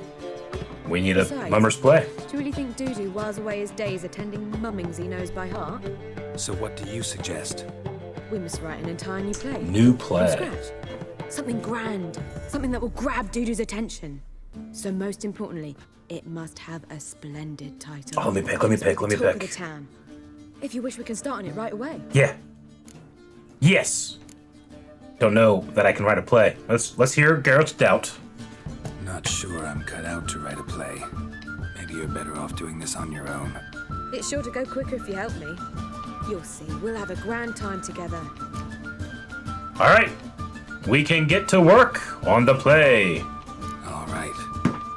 We need a Besides, Mummers play. Do you really think Dudu whiles away his days attending mummings he knows by heart? So what do you suggest? We must write an entire new play. New play. From scratch. Something grand. Something that will grab Dudu's attention. So most importantly, it must have a splendid title. Oh, let me pick. Talk of the town. If you wish, we can start on it right away. Yeah. Yes. Don't know that I can write a play. Let's hear Garrett's doubt. Not sure I'm cut out to write a play. Maybe you're better off doing this on your own. It's sure to go quicker if you help me. You'll see, we'll have a grand time together. All right. We can get to work on the play. All right.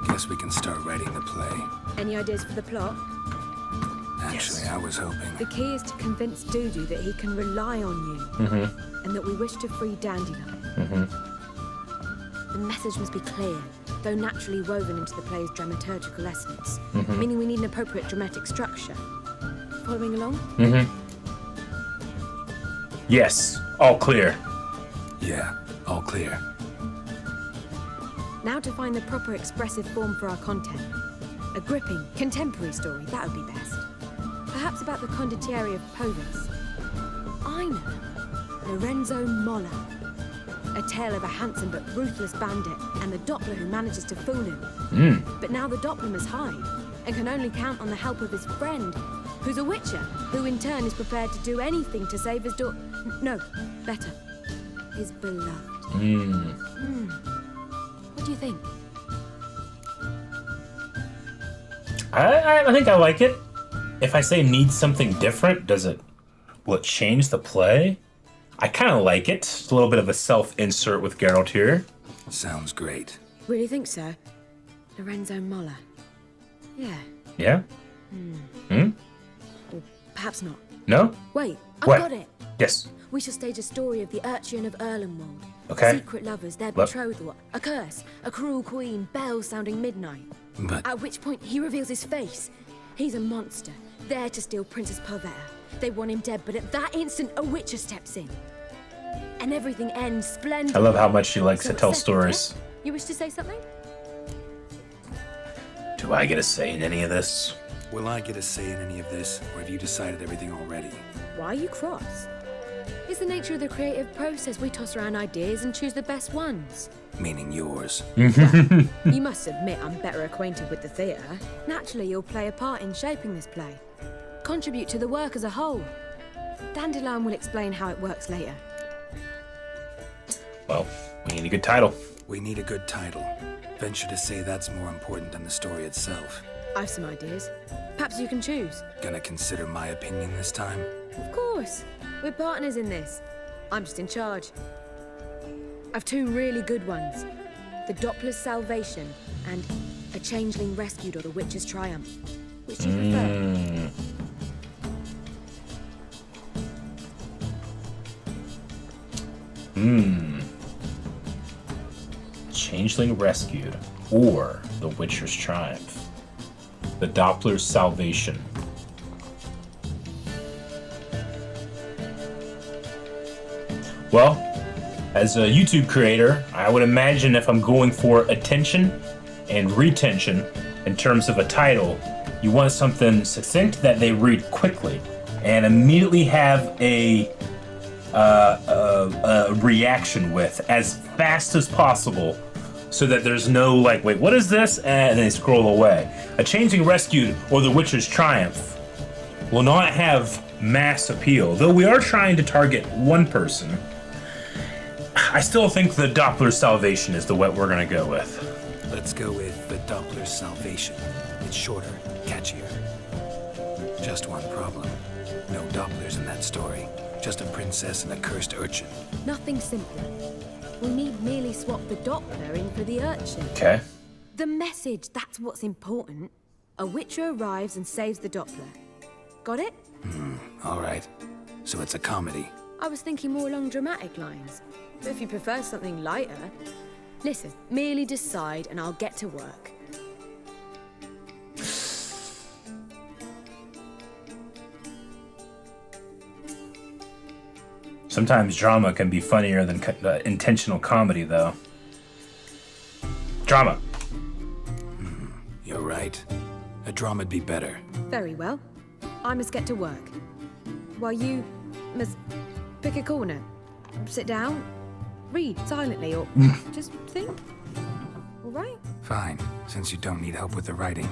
Guess we can start writing the play. Any ideas for the plot? At Actually, I was hoping. The key is to convince Dudu that he can rely on you, and that we wish to free Dandelion. The message must be clear, though naturally woven into the play's dramaturgical essence, meaning we need an appropriate dramatic structure. Following along? Yes, all clear. Yeah, all clear. Now to find the proper expressive form for our content. A gripping, contemporary story, that would be best. Perhaps about the condottieri of Povis. I know. Lorenzo Molla. A tale of a handsome but ruthless bandit and the Doppler who manages to fool him. But now the Doppler must hide and can only count on the help of his friend, who's a witcher, who in turn is prepared to do anything to save his no, better, his beloved. What do you think? I think I like it. If I say need something different, will it change the play? I kind of like it. It's a little bit of a self-insert with Geralt here. Sounds great. Really think so? Lorenzo Molla. Yeah. Yeah? Or perhaps not. No? Wait, I've What? got it. Yes. We shall stage a story of the urchin of Erlenwald. Okay. Secret lovers, their betrothal, a curse, a cruel queen, bells sounding midnight. But At which point he reveals his face. He's a monster, there to steal Princess Pavetta. They want him dead, but at that instant, a witcher steps in. And everything ends splendid. I love how much she likes So to tell accept it, stories. yeah? You wish to say something? Do I get a say in any of this? will I get a say in any of this, or have you decided everything already? Why are you cross? It's the nature of the creative process. We toss around ideas and choose the best ones. Meaning yours. You must admit I'm better acquainted with the theatre. Naturally, you'll play a part in shaping this play. Contribute to the work as a whole. Dandelion will explain how it works later. Well, we need a good title. We need a good title. Venture to say that's more important than the story itself. I've some ideas. Perhaps you can choose. Gonna consider my opinion this time? Of course. We're partners in this. I'm just in charge. I've two really good ones. The Doppler's Salvation and A Changeling Rescued or The Witcher's Triumph. Which do you prefer? Changeling Rescued or The Witcher's Triumph. The Doppler's Salvation. Well, as a YouTube creator, I would imagine if I'm going for attention and retention in terms of a title, you want something succinct that they read quickly and immediately have a reaction with as fast as possible, so that there's no like, wait, what is this? And they scroll away. A Changeling Rescued or The Witcher's Triumph will not have mass appeal, though we are trying to target one person. I still think the Doppler's Salvation is the what we're gonna go with. Let's go with the Doppler's Salvation. It's shorter, catchier. Just one problem. No Dopplers in that story. Just a princess and a cursed urchin. Nothing simpler. We need merely swap the Doppler in for the urchin. Okay. The message, that's what's important. A witcher arrives and saves the Doppler. Got it? All right. So it's a comedy. I was thinking more along dramatic lines. But if you prefer something lighter, listen, merely decide and I'll get to work. Sometimes drama can be funnier than intentional comedy, though. Drama. You're right. A drama'd be better. Very well. I must get to work. While you must pick a corner, sit down, read silently, or just think. All right? Fine, since you don't need help with the writing.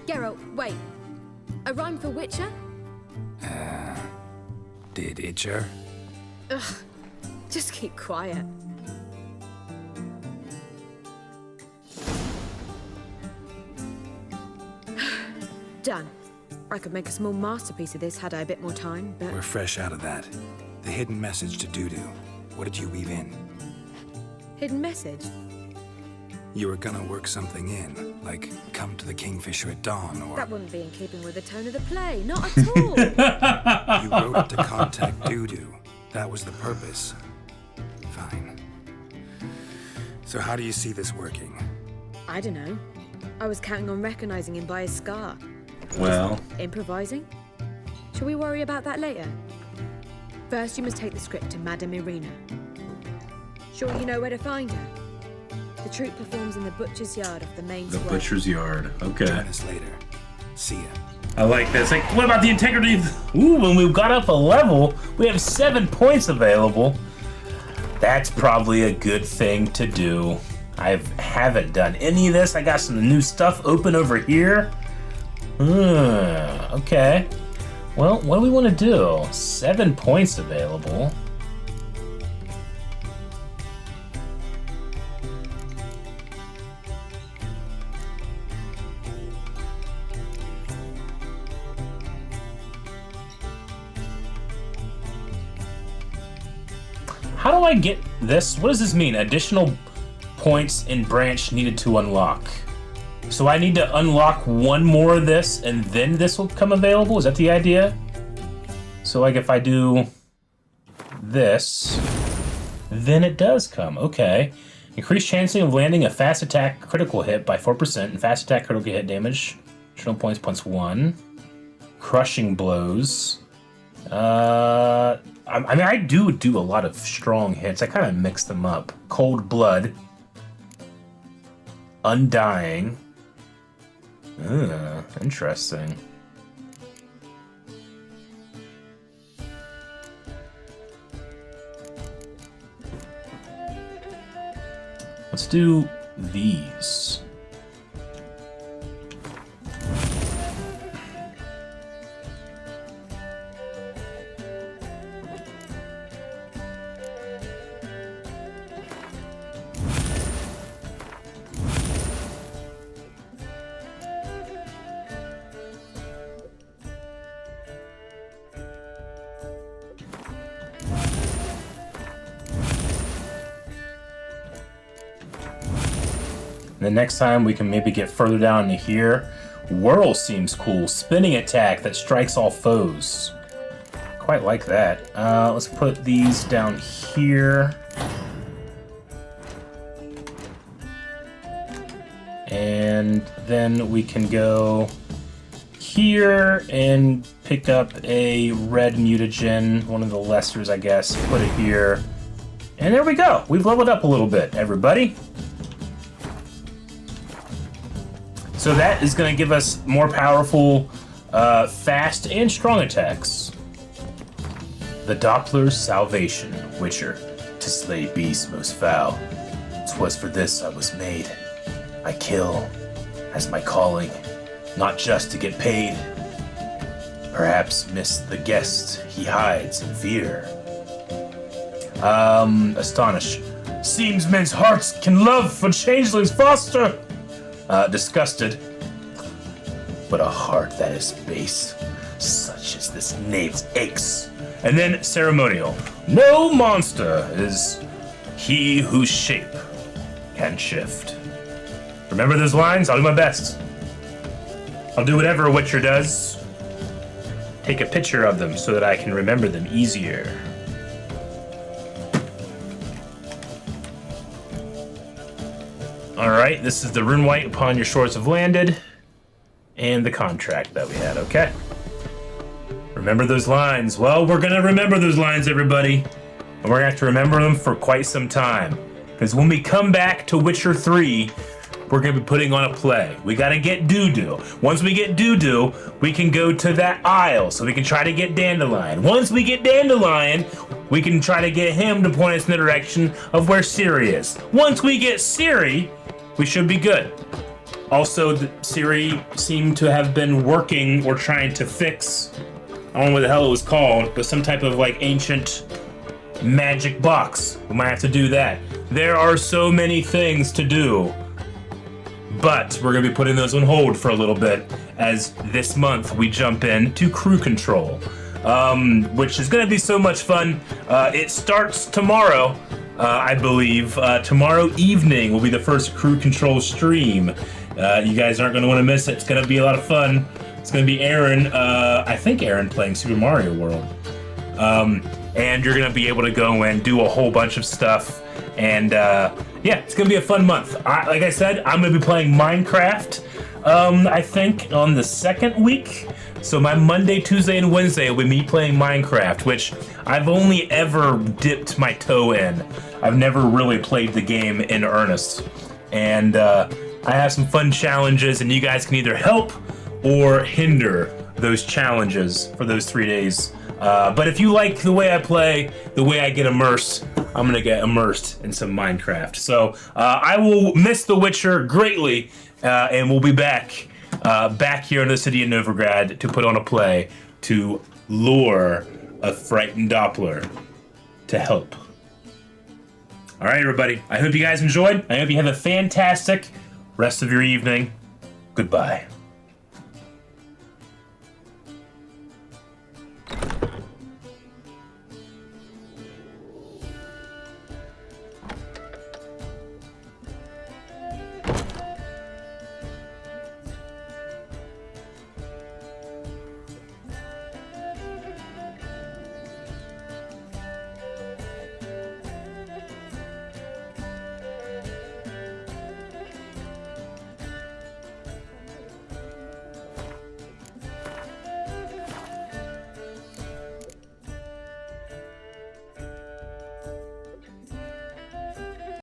Geralt, wait. A rhyme for Witcher? Did Itcher? Ugh. Just keep quiet. Done. I could make a small masterpiece of this had I a bit more time, but... We're fresh out of that. The hidden message to Dudu. What did you weave in? Hidden message? You were gonna work something in, like come to the Kingfisher at dawn, or... That wouldn't be in keeping with the tone of the play, not at all. You wrote it to contact Dudu. That was the purpose. Fine. So how do you see this working? I don't know. I was counting on recognizing him by his scar. Well... Improvising? Shall we worry about that later? First, you must take the script to Madame Irina. Sure you know where to find her? The troupe performs in the butcher's yard of the main The square. butcher's yard. Okay. Join us later. See ya. I like this. Like, what about the integrity of... Ooh, when we got up a level, we have 7 points available. That's probably a good thing to do. I haven't done any of this. I got some new stuff open over here. Okay. Well, what do we want to do? 7 points available. How do I get this? What does this mean? Additional points in branch needed to unlock. So I need to unlock one more of this and then this will come available? Is that the idea? So like if I do this, then it does come. Okay. Increased chancing of landing a fast attack critical hit by 4% and fast attack critical hit damage. Additional points +1. Crushing blows. I mean, I do a lot of strong hits. I kind of mix them up. Cold blood. Undying. Interesting. Let's do these. And the next time we can maybe get further down to here. Whirl seems cool. Spinning attack that strikes all foes. Quite like that. Let's put these down here. And then we can go here and pick up a red mutagen, one of the lessers, I guess. Put it here. And there we go. We've leveled up a little bit, everybody. So that is going to give us more powerful, fast, and strong attacks. The Doppler's Salvation, Witcher, to slay beasts most foul. 'Twas for this I was made. I kill as my calling, not just to get paid. Perhaps miss the guest he hides in fear. Astonish. Seems men's hearts can love for changelings foster. Disgusted. But a heart that is base, such as this knave's aches. And then ceremonial. No monster is he whose shape can shift. Remember those lines? I'll do my best. I'll do whatever a Witcher does. Take a picture of them so that I can remember them easier. Alright, this is the rune white upon your shores have landed. And the contract that we had, okay? Remember those lines. Well, we're gonna remember those lines, everybody. And we're gonna have to remember them for quite some time. Because when we come back to Witcher 3, we're gonna be putting on a play. We gotta get Dudu. Once we get Dudu, we can go to that isle, so we can try to get Dandelion. Once we get Dandelion, we can try to get him to point us in the direction of where Ciri is. Once we get Ciri, we should be good. Also, Ciri seemed to have been working or trying to fix, I don't know what the hell it was called, but some type of like ancient magic box. We might have to do that. There are so many things to do, but we're gonna be putting those on hold for a little bit as this month we jump in to crew control, which is gonna be so much fun. It starts tomorrow. I believe. Tomorrow evening will be the first crew control stream. You guys aren't going to want to miss it. It's going to be a lot of fun. It's going to be Aaron, I think Aaron playing Super Mario World. And you're going to be able to go and do a whole bunch of stuff. And yeah, it's going to be a fun month. Like I said, I'm going to be playing Minecraft, I think, on the second week. So my Monday, Tuesday, and Wednesday will be me playing Minecraft, which I've only ever dipped my toe in. I've never really played the game in earnest. And I have some fun challenges, and you guys can either help or hinder those challenges for those 3 days. But if you like the way I play, the way I get immersed, I'm gonna get immersed in some Minecraft. So I will miss The Witcher greatly, and we'll be back here in the city of Novigrad to put on a play to lure a frightened Doppler to help. All right, everybody. I hope you guys enjoyed. I hope you have a fantastic rest of your evening. Goodbye.